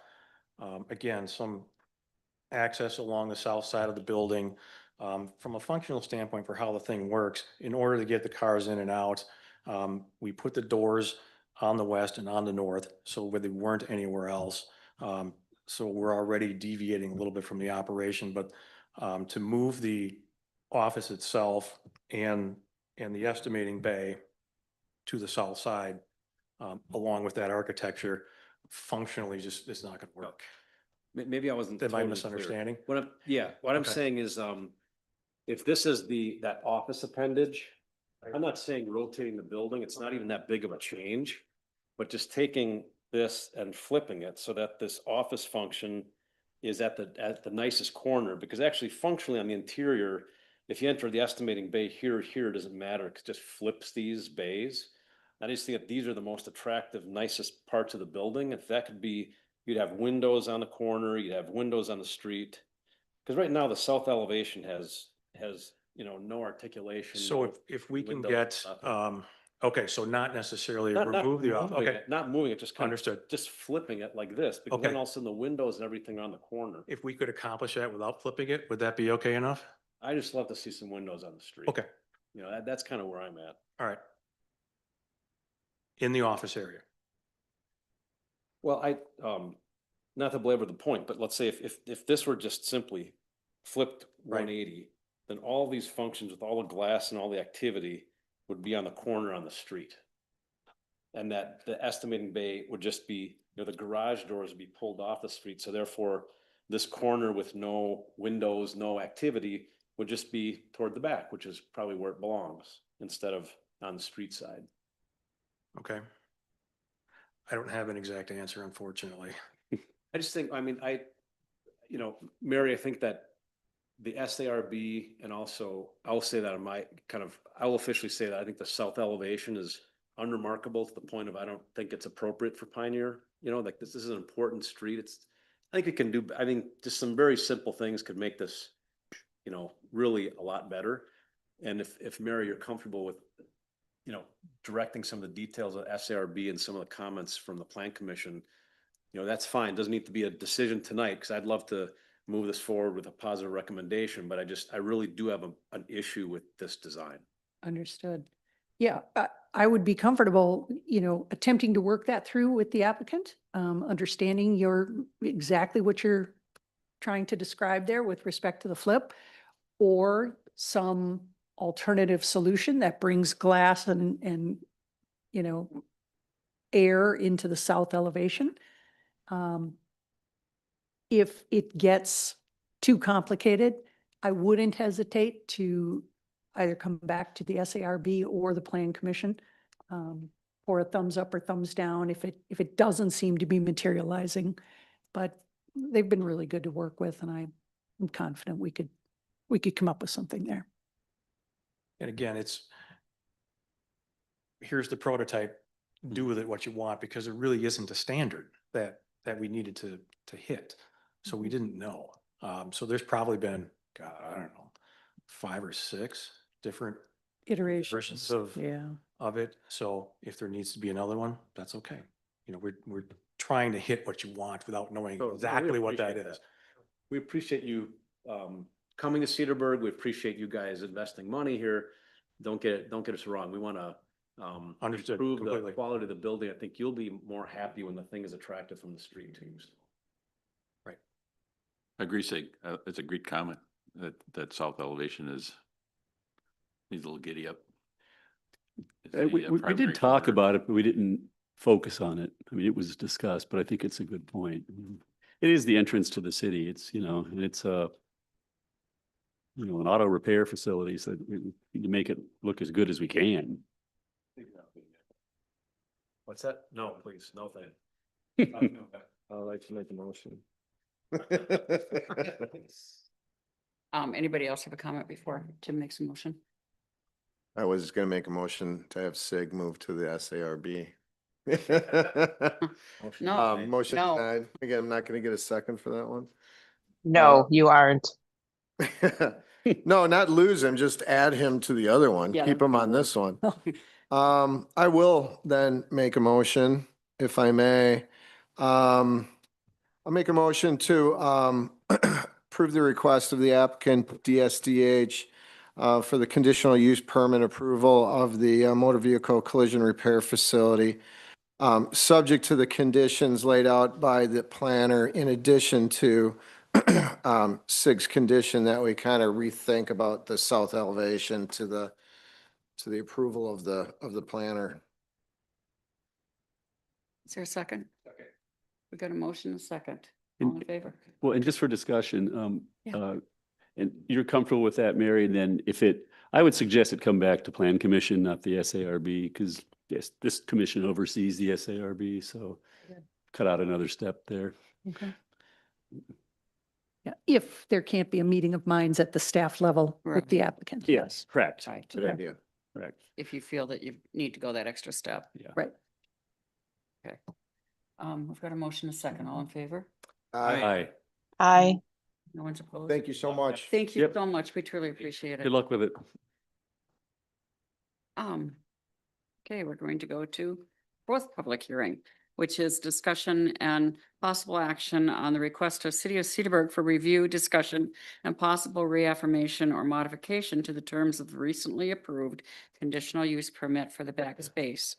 [SPEAKER 10] again, some access along the south side of the building. From a functional standpoint for how the thing works, in order to get the cars in and out, we put the doors on the west and on the north, so where they weren't anywhere else. So we're already deviating a little bit from the operation, but to move the office itself and the estimating bay to the south side, along with that architecture, functionally just, it's not gonna work.
[SPEAKER 5] Maybe I wasn't.
[SPEAKER 10] Am I
[SPEAKER 5] totally clear.
[SPEAKER 10] misunderstanding?
[SPEAKER 5] What I'm
[SPEAKER 10] Okay.
[SPEAKER 5] saying is, if this is that office appendage, I'm not saying rotating the building, it's not even that big of a change. But just taking this and flipping it so that this office function is at the nicest corner, because actually functionally on the interior, if you enter the estimating bay here, it doesn't matter, it just flips these bays. I just think that these are the most attractive, nicest parts of the building. If that could be, you'd have windows on the corner, you'd have windows on the street. Because right now the south elevation has no articulation.
[SPEAKER 10] So
[SPEAKER 5] no
[SPEAKER 10] if we can
[SPEAKER 5] windows,
[SPEAKER 10] get,
[SPEAKER 5] nothing.
[SPEAKER 10] Okay, so not necessarily
[SPEAKER 5] Not
[SPEAKER 10] remove the,
[SPEAKER 5] moving
[SPEAKER 10] okay,
[SPEAKER 5] it, not moving it, just kind of,
[SPEAKER 10] understood.
[SPEAKER 5] just flipping it like this, because then
[SPEAKER 10] Okay.
[SPEAKER 5] all of a sudden the windows and everything are on the corner.
[SPEAKER 10] If we could accomplish that without flipping it, would that be okay enough?
[SPEAKER 5] I just love to see some windows on the street.
[SPEAKER 10] Okay,
[SPEAKER 5] You know, that's kind of where I'm at.
[SPEAKER 10] all right. In the office area.
[SPEAKER 5] Well, not to belabor the point, but let's say if this were just simply flipped
[SPEAKER 10] Right.
[SPEAKER 5] 180, then all these functions with all the glass and all the activity would be on the corner on the street. And that the estimating bay would just be, you know, the garage doors would be pulled off the street. So therefore, this corner with no windows, no activity would just be toward the back, which is probably where it belongs, instead of on the street side.
[SPEAKER 10] Okay. I don't have an exact answer, unfortunately.
[SPEAKER 5] I just think, I mean, you know, Mary, I think that the SARB and also, I'll say that on my I will officially say that I think the south elevation is unremarkable to the point of, I don't think it's appropriate for Pioneer. You know, like this is an important street. I think it can do, I think just some very simple things could make this, you know, really a lot better. And if Mary, you're comfortable with, you know, directing some of the details of SARB and some of the comments from the Plan Commission, you know, that's fine. Doesn't need to be a decision tonight, because I'd love to move this forward with a positive recommendation, but I really do have an issue with this design.
[SPEAKER 6] Understood. Yeah, I would be comfortable, you know, attempting to work that through with the applicant, understanding exactly what you're trying to describe there with respect to the flip, or some alternative solution that brings glass and, you know, air into the south elevation. If it gets too complicated, I wouldn't hesitate to either come back to the SARB or the Plan Commission for a thumbs up or thumbs down if it doesn't seem to be materializing. But they've been really good to work with, and I'm confident we could come up with something there.
[SPEAKER 10] And again, here's the prototype, do with it what you want, because there really isn't a standard that we needed to hit. So we didn't know. So there's probably been, God, I don't know, 5 or 6 different
[SPEAKER 6] Iterations.
[SPEAKER 10] versions
[SPEAKER 6] Yeah.
[SPEAKER 10] of it. So if there needs to be another one, that's okay. You know, we're trying to hit what you want without knowing
[SPEAKER 5] So, we
[SPEAKER 10] exactly what that
[SPEAKER 5] appreciate
[SPEAKER 10] is.
[SPEAKER 5] We appreciate you coming to Cedarburg. We appreciate you guys investing money here. Don't get us wrong. We want to
[SPEAKER 10] Understood
[SPEAKER 5] improve the
[SPEAKER 10] completely.
[SPEAKER 5] quality of the building. I think you'll be more happy when the thing is attractive from the street too.
[SPEAKER 4] I agree, Sig. It's a great comment that south elevation needs a little giddy up. It's
[SPEAKER 8] We
[SPEAKER 4] the,
[SPEAKER 8] we
[SPEAKER 4] primary
[SPEAKER 8] did talk
[SPEAKER 4] corner.
[SPEAKER 8] about it, but we didn't focus on it. I mean, it was discussed, but I think it's a good point. I mean, it is the entrance to the city. It's, you know, and it's an auto repair facility, so we need to make it look as good as we can.
[SPEAKER 5] What's that? No, please, no thing.
[SPEAKER 9] I'd like to make a motion.
[SPEAKER 2] Anybody else have a comment before Tim makes a motion?
[SPEAKER 9] I was just gonna make a motion to have SIG move to the SARB.
[SPEAKER 2] No,
[SPEAKER 9] Motion
[SPEAKER 2] no.
[SPEAKER 9] denied. Again, I'm not gonna get a second for that one.
[SPEAKER 3] No, you aren't.
[SPEAKER 9] No, not lose him, just add him to the other one.
[SPEAKER 2] Yeah,
[SPEAKER 9] Keep
[SPEAKER 2] that's
[SPEAKER 9] him on this one. I will then make a motion, if I may. I'll make a motion to approve the request of the applicant DSDH for the conditional use permit approval of the motor vehicle collision repair facility, subject to the conditions laid out by the planner, in addition to SIG's condition that we kind of rethink about the south elevation to the approval of the planner.
[SPEAKER 2] Is there a second? We got a motion, a second.
[SPEAKER 8] And-
[SPEAKER 2] All in favor?
[SPEAKER 8] Well, and just for discussion,
[SPEAKER 2] Yeah.
[SPEAKER 8] and you're comfortable with that, Mary, and then I would suggest it come back to Plan Commission, not the SARB, because yes, this commission oversees the SARB, so
[SPEAKER 6] Good.
[SPEAKER 8] cut out another step there.
[SPEAKER 6] Okay. Yeah, if there can't be a meeting of minds at the staff level with
[SPEAKER 2] Right.
[SPEAKER 6] the applicant.
[SPEAKER 8] Yes, correct.
[SPEAKER 2] Right.
[SPEAKER 9] Good idea.
[SPEAKER 8] Correct.
[SPEAKER 2] If you feel that you need to go that extra step.
[SPEAKER 8] Yeah.
[SPEAKER 6] Right.
[SPEAKER 2] Okay. We've got a motion, a second. All in favor?
[SPEAKER 8] Aye.
[SPEAKER 3] Aye.
[SPEAKER 2] No one's opposed?
[SPEAKER 9] Thank you so much.
[SPEAKER 2] Thank you
[SPEAKER 8] Yep.
[SPEAKER 2] so much. We truly appreciate it.
[SPEAKER 8] Good luck with it.
[SPEAKER 2] Okay, we're going to go to fourth public hearing, which is discussion and possible action on the request of City of Cedarburg for review, discussion, and possible reaffirmation or modification to the terms of the recently approved conditional use permit for the back space,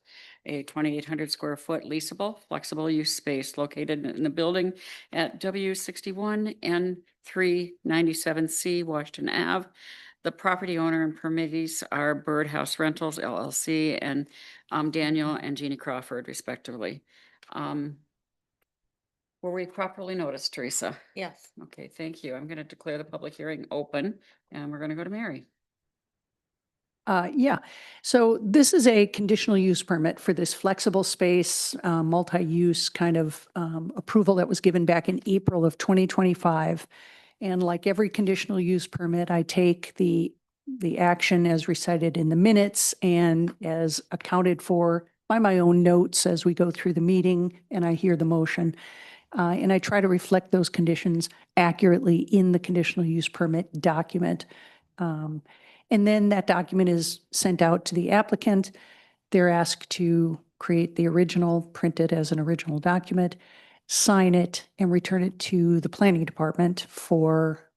[SPEAKER 2] a 2,800 square foot leasable, flexible use space located in the building at W 61 and 397C Washington Ave. The property owner and permittees are Birdhouse Rentals LLC and Daniel and Jeannie Crawford respectively. Were we properly noticed, Teresa?
[SPEAKER 7] Yes.
[SPEAKER 2] Okay, thank you. I'm going to declare the public hearing open and we're going to go to Mary.
[SPEAKER 6] Yeah, so this is a conditional use permit for this flexible space, multi-use kind of approval that was given back in April of 2025. And like every conditional use permit, I take the action as recited in the minutes and as accounted for by my own notes as we go through the meeting and I hear the motion. And I try to reflect those conditions accurately in the conditional use permit document. And then that document is sent out to the applicant. They're asked to create the original, print it as an original document, sign it, and return it to the planning department for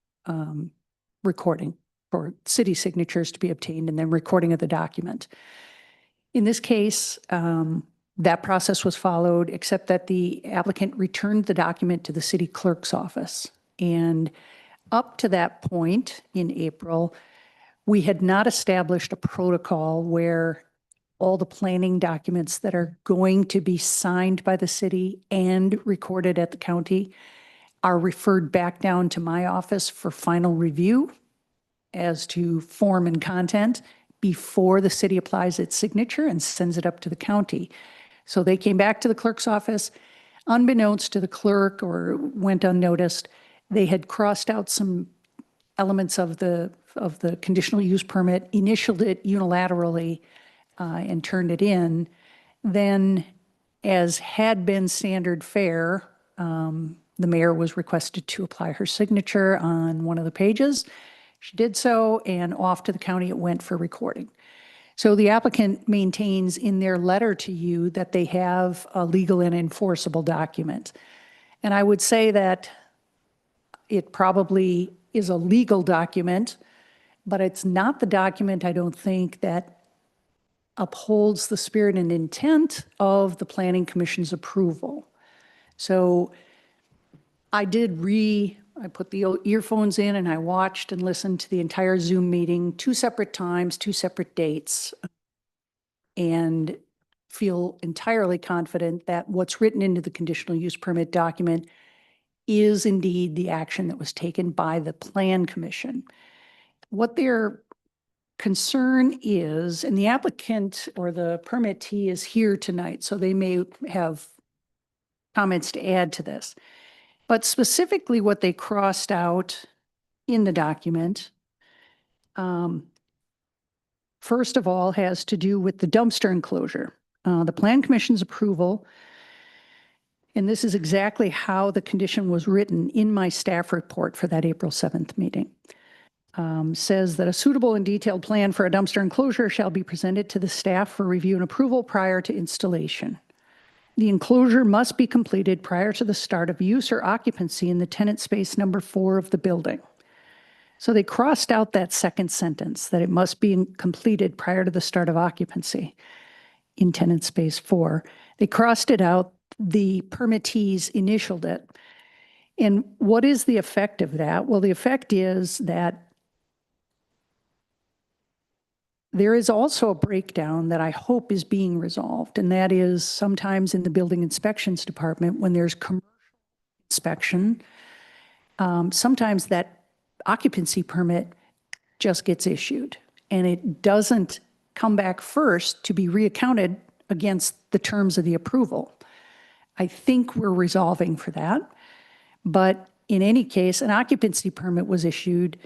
[SPEAKER 6] recording, for city signatures to be obtained, and then recording of the document. In this case, that process was followed, except that the applicant returned the document to the city clerk's office. And up to that point in April, we had not established a protocol where all the planning documents that are going to be signed by the city and recorded at the county are referred back down to my office for final review as to form and content before the city applies its signature and sends it up to the county. So they came back to the clerk's office, unbeknownst to the clerk or went unnoticed. They had crossed out some elements of the conditional use permit, initialed it unilaterally, and turned it in. Then, as had been standard fare, the mayor was requested to apply her signature on one of the pages. She did so, and off to the county it went for recording. So the applicant maintains in their letter to you that they have a legal and enforceable document. And I would say that it probably is a legal document, but it's not the document, I don't think, that upholds the spirit and intent of the Planning Commission's approval. So I put the earphones in and I watched and listened to the entire Zoom meeting, 2 separate times, 2 separate dates, and feel entirely confident that what's written into the conditional use permit document is indeed the action that was taken by the Plan Commission. What their concern is, and the applicant or the permittee is here tonight, so they may have comments to add to this. But specifically what they crossed out in the document, first of all, has to do with the dumpster enclosure. The Plan Commission's approval, and this is exactly how the condition was written in my staff report for that April 7th meeting. Says that a suitable and detailed plan for a dumpster enclosure shall be presented to the staff for review and approval prior to installation. The enclosure must be completed prior to the start of use or occupancy in the tenant space number 4 of the building. So they crossed out that second sentence, that it must be completed prior to the start of occupancy in tenant space 4. They crossed it out, the permittees initialed it. And what is the effect of that? Well, the effect is that there is also a breakdown that I hope is being resolved, and that is sometimes in the building inspections department, when there's commercial inspection, sometimes that occupancy permit just gets issued and it doesn't come back first to be reaccounted against the terms of the approval. I think we're resolving for that. But in any case, an occupancy permit was issued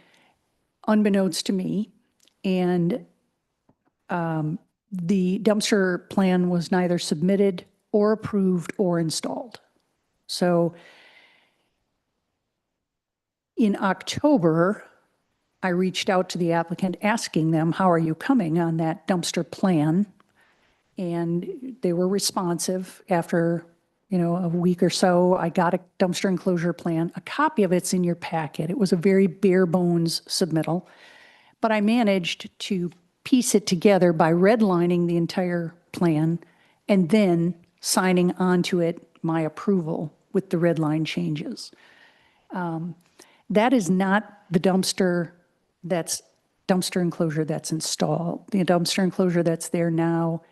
[SPEAKER 6] unbeknownst to me, and the dumpster plan was neither submitted or approved or installed. So in October, I reached out to the applicant asking them, how are you coming on that dumpster plan? and they were responsive. After, a week or so, I got a dumpster enclosure plan. A copy of it's in your packet. It was a very bare bones submittal, but I managed to piece it together by redlining the entire plan and then signing onto it my approval with the red line changes. That is not the dumpster enclosure that's installed. The dumpster enclosure that's there now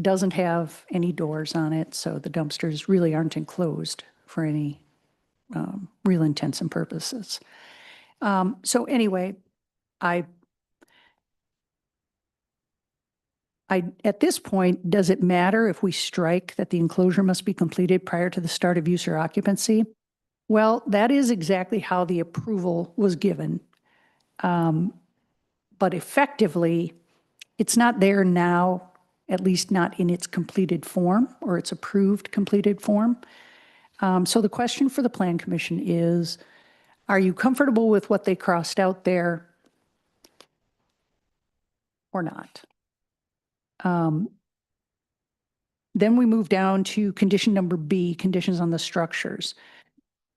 [SPEAKER 6] doesn't have any doors on it, so the dumpsters really aren't enclosed for any real intents and purposes. So anyway, at this point, does it matter if we strike that the enclosure must be completed prior to the start of use or occupancy? Well, that is exactly how the approval was given. But effectively, it's not there now, at least not in its completed form or its approved completed form. So the question for the Plan Commission is, are you comfortable with what they crossed out there or not? Then we move down to condition number B, conditions on the structures.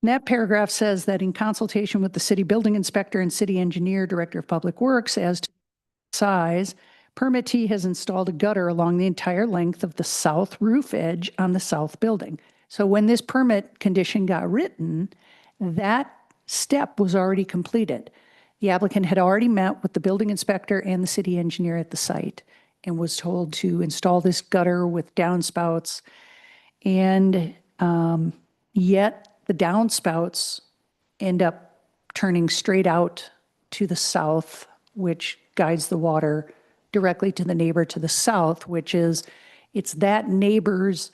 [SPEAKER 6] And that paragraph says that in consultation with the city building inspector and city engineer, director of public works, as to size, permittee has installed a gutter along the entire length of the south roof edge on the south building. So when this permit condition got written, that step was already completed. The applicant had already met with the building inspector and the city engineer at the site and was told to install this gutter with downspouts. And yet the downspouts end up turning straight out to the south, which guides the water directly to the neighbor to the south, which is, it's that neighbor's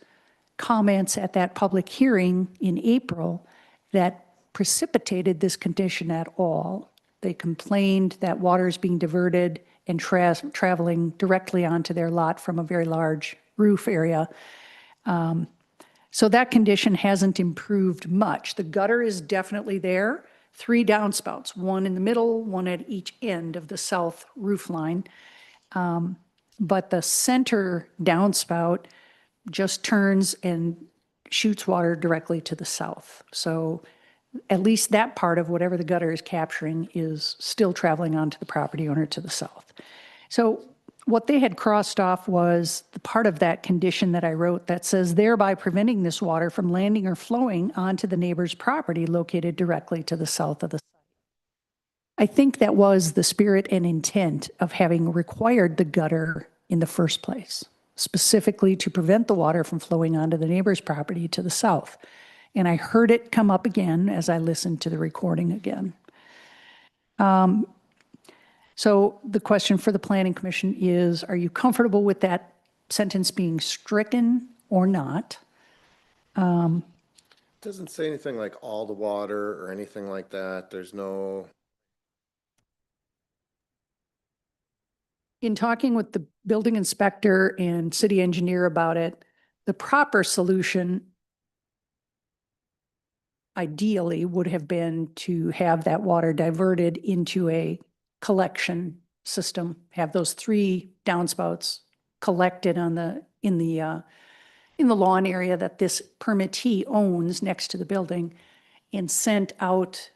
[SPEAKER 6] comments at that public hearing in April that precipitated this condition at all. They complained that water is being diverted and traveling directly onto their lot from a very large roof area. So that condition hasn't improved much. The gutter is definitely there. 3 downspouts, one in the middle, one at each end of the south roof line. But the center downspout just turns and shoots water directly to the south. So at least that part of whatever the gutter is capturing is still traveling onto the property owner to the south. So what they had crossed off was the part of that condition that I wrote that says, thereby preventing this water from landing or flowing onto the neighbor's property located directly to the south of the site. I think that was the spirit and intent of having required the gutter in the first place, specifically to prevent the water from flowing onto the neighbor's property to the south. And I heard it come up again as I listened to the recording again. So the question for the Planning Commission is, are you comfortable with that sentence being stricken or not?
[SPEAKER 9] Doesn't say anything like all the water or anything like that. There's no.
[SPEAKER 6] In talking with the building inspector and city engineer about it, the proper solution ideally would have been to have that water diverted into a collection system, have those 3 downspouts collected in the lawn area that this permittee owns next to the building and sent out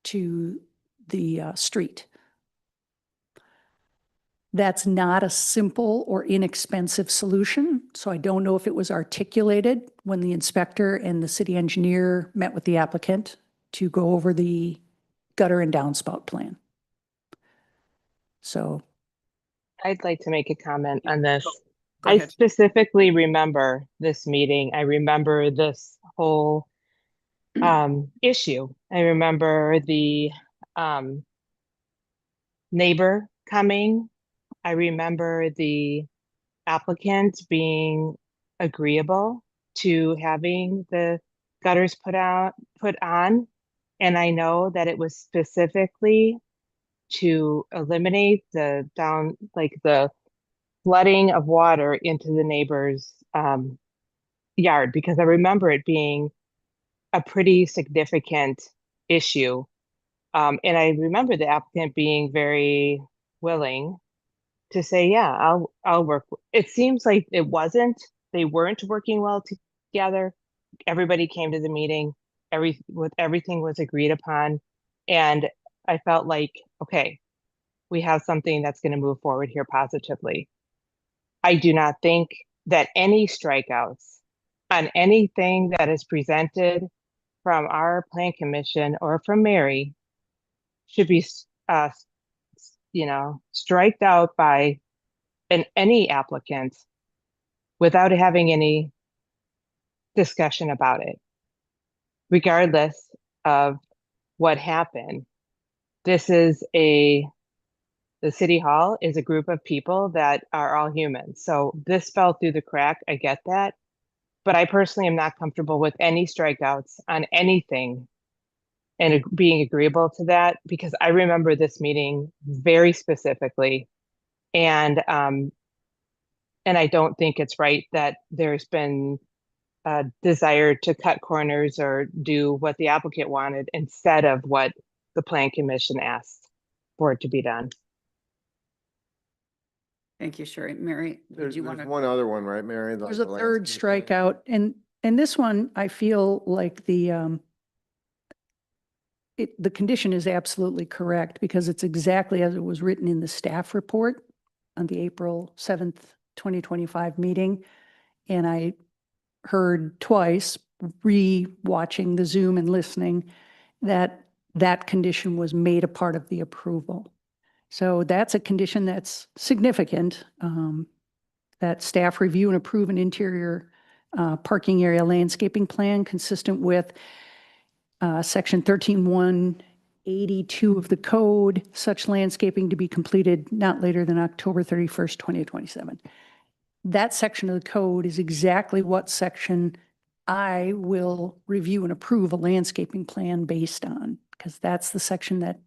[SPEAKER 6] to the street. That's not a simple or inexpensive solution, so I don't know if it was articulated when the inspector and the city engineer met with the applicant to go over the gutter and downspout plan. So
[SPEAKER 3] I'd like to make a comment on this.
[SPEAKER 2] Go
[SPEAKER 3] I
[SPEAKER 2] ahead.
[SPEAKER 3] specifically remember this meeting. I remember this whole issue. I remember the neighbor coming. I remember the applicant being agreeable to having the gutters put on. And I know that it was specifically to eliminate the flooding of water into the neighbor's yard, because I remember it being a pretty significant issue. And I remember the applicant being very willing to say, yeah, I'll work. It seems like they weren't working well together. Everybody came to the meeting, everything was agreed upon. And I felt like, okay, we have something that's going to move forward here positively. I do not think that any strikeouts on anything that is presented from our plan commission or from Mary should be, striked out by any applicant without having any discussion about it, regardless of what happened. The city hall is a group of people that are all humans. So this fell through the crack. I get that. But I personally am not comfortable with any strikeouts on anything and being agreeable to that, because I remember this meeting very specifically. And I don't think it's right that there's been a desire to cut corners or do what the applicant wanted instead of what the plan commission asked for it to be done.
[SPEAKER 2] Thank you, Sherry. Mary, did
[SPEAKER 9] There's
[SPEAKER 2] you want to?
[SPEAKER 9] one other one, right, Mary?
[SPEAKER 6] There's a
[SPEAKER 9] The
[SPEAKER 6] third
[SPEAKER 9] landscape plan?
[SPEAKER 6] strikeout, and this one, I feel like the condition is absolutely correct because it's exactly as it was written in the staff report on the April 7th, 2025 meeting. And I heard twice, re-watching the Zoom and listening, that that condition was made a part of the approval. So that's a condition that's significant, that staff review and approve an interior parking area landscaping plan consistent with section 13-182 of the code, such landscaping to be completed not later than October 31st, 2027. That section of the code is exactly what section I will review and approve a landscaping plan based on, because that's the section that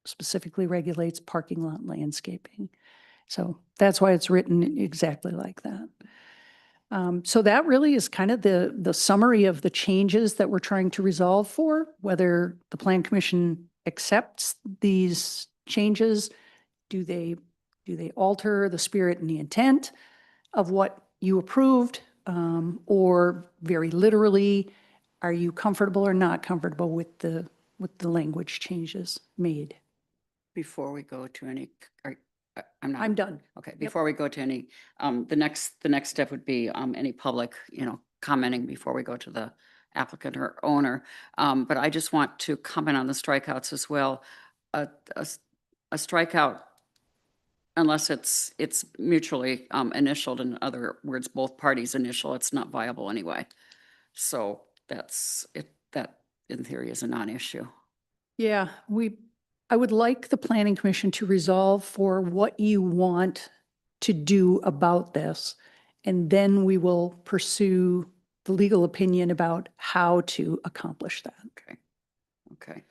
[SPEAKER 6] specifically regulates parking lot landscaping. So that's why it's written exactly like that. So that really is kind of the summary of the changes that we're trying to resolve for, whether the Plan Commission accepts these changes. Do they alter the spirit and the intent of what you approved? Or very literally, are you comfortable or not comfortable with the language changes made?
[SPEAKER 2] Before we go to any, I'm not.
[SPEAKER 6] I'm done.
[SPEAKER 2] Okay, before we go to any, the next step would be any public, commenting before we go to the applicant or owner. But I just want to comment on the strikeouts as well. A strikeout, unless it's mutually initialed, in other words, both parties initial, it's not viable anyway. So that's it. That in theory is a non-issue.
[SPEAKER 6] Yeah, I would like the Planning Commission to resolve for what you want to do about this. And then we will pursue the legal opinion about how to accomplish that.
[SPEAKER 2] Okay.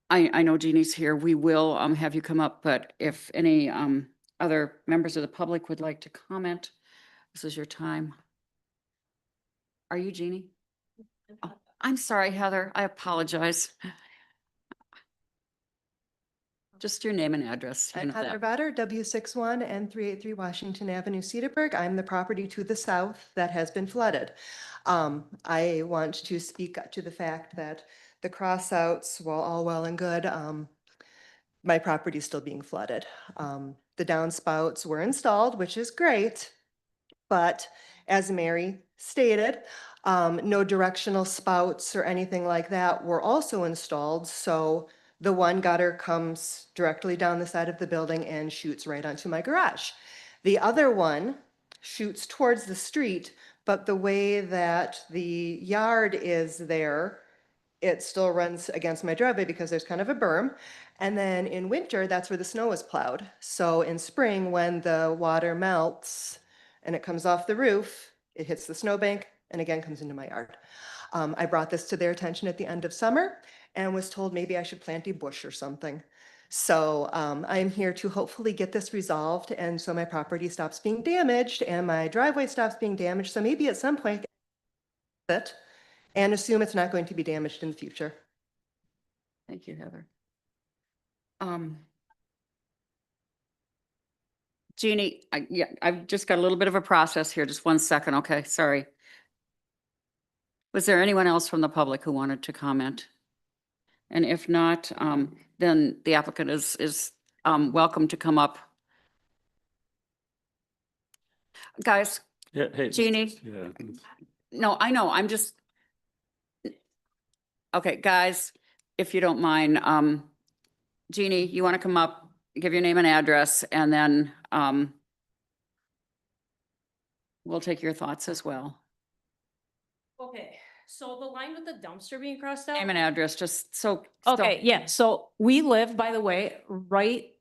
[SPEAKER 2] I know Jeannie's here. We will have you come up, but if any other members of the public would like to comment, this is your time. Are you Jeannie? Oh, I'm sorry, Heather. I apologize. Just your name and address.
[SPEAKER 12] I'm Heather Vetter, W61 and 383 Washington Avenue, Cedarburg. I'm the property to the south that has been flooded. I want to speak to the fact that the crossouts, while all well and good, my property is still being flooded. The downspouts were installed, which is great, but as Mary stated, no directional spouts or anything like that were also installed. So the one gutter comes directly down the side of the building and shoots right onto my garage. The other one shoots towards the street, but the way that the yard is there, it still runs against my driveway because there's kind of a berm. And then in winter, that's where the snow is plowed. So in spring, when the water melts and it comes off the roof, it hits the snowbank and again comes into my yard. I brought this to their attention at the end of summer and was told maybe I should plant a bush or something. So I'm here to hopefully get this resolved, and so my property stops being damaged and my driveway stops being damaged. So maybe at some point, and assume it's not going to be damaged in the future.
[SPEAKER 2] Thank you, Heather. Jeannie, yeah, I've just got a little bit of a process here. Just one second, okay? Sorry. Was there anyone else from the public who wanted to comment? And if not, then the applicant is welcome to come up. Guys,
[SPEAKER 8] Yeah, hey.
[SPEAKER 2] Jeannie?
[SPEAKER 8] Yeah.
[SPEAKER 2] No, I know, I'm just. Okay, guys, if you don't mind, Jeannie, you want to come up, give your name and address, and then we'll take your thoughts as well.
[SPEAKER 13] Okay, so the line with the dumpster being crossed out.
[SPEAKER 2] Name and address, just so.
[SPEAKER 13] Okay, yeah, so we live, by the way, right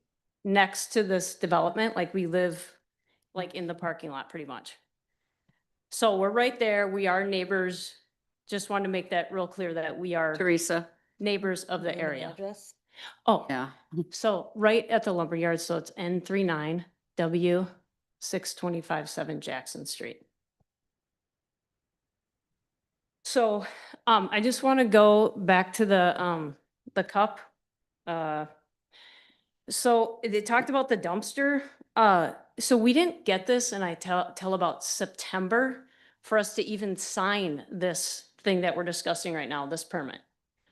[SPEAKER 13] next to this development, like we live like in the parking lot pretty much. So we're right there, we are neighbors. Just wanted to make that real clear that we are
[SPEAKER 2] Teresa,
[SPEAKER 13] neighbors of the
[SPEAKER 7] Name and
[SPEAKER 13] area.
[SPEAKER 7] Address?
[SPEAKER 13] Oh,
[SPEAKER 2] yeah.
[SPEAKER 13] so right at the lumberyard, so it's N39 W 625 Jackson Street. So, I just want to go back to the cup. So they talked about the dumpster. So we didn't get this, and I tell about September for us to even sign this thing that we're discussing right now, this permit.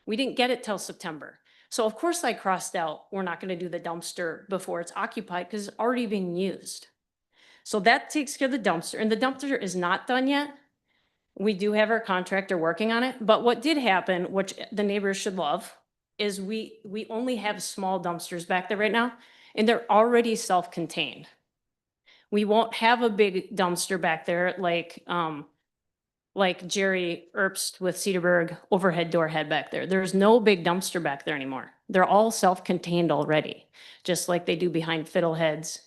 [SPEAKER 13] We didn't get it till September. So of course I crossed out, we're not going to do the dumpster before it's occupied because it's already being used. So that takes care of the dumpster, and the dumpster is not done yet. We do have our contractor working on it, but what did happen, which the neighbors should love, is we only have small dumpsters back there right now, and they're already self-contained. We won't have a big dumpster back there like Jerry Erbst with Cedarburg overhead door had back there. There's no big dumpster back there anymore. They're all self-contained already, just like they do behind Fiddleheads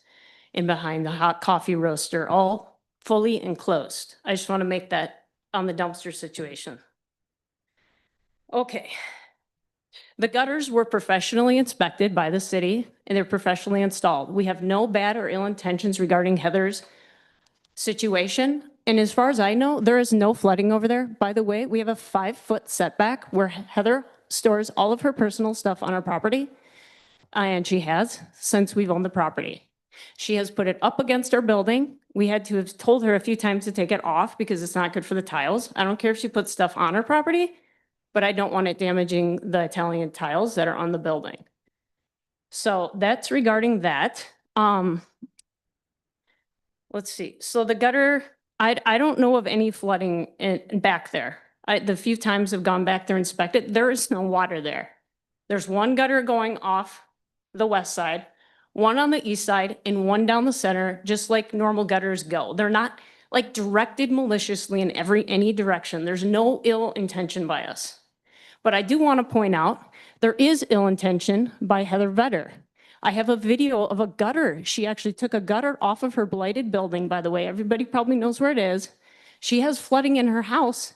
[SPEAKER 13] and behind the hot coffee roaster, all fully enclosed. I just want to make that on the dumpster situation. Okay. The gutters were professionally inspected by the city and they're professionally installed. We have no bad or ill intentions regarding Heather's situation. And as far as I know, there is no flooding over there. By the way, we have a 5-foot setback where Heather stores all of her personal stuff on our property. And she has since we've owned the property. She has put it up against our building. We had to have told her a few times to take it off because it's not good for the tiles. I don't care if she puts stuff on her property, but I don't want it damaging the Italian tiles that are on the building. So that's regarding that. Let's see. So the gutter, I don't know of any flooding back there. The few times I've gone back there and inspected, there is no water there. There's one gutter going off the west side, one on the east side, and one down the center, just like normal gutters go. They're not like directed maliciously in any direction. There's no ill intention by us. But I do want to point out, there is ill intention by Heather Vedder. I have a video of a gutter. She actually took a gutter off of her blighted building, by the way. Everybody probably knows where it is. She has flooding in her house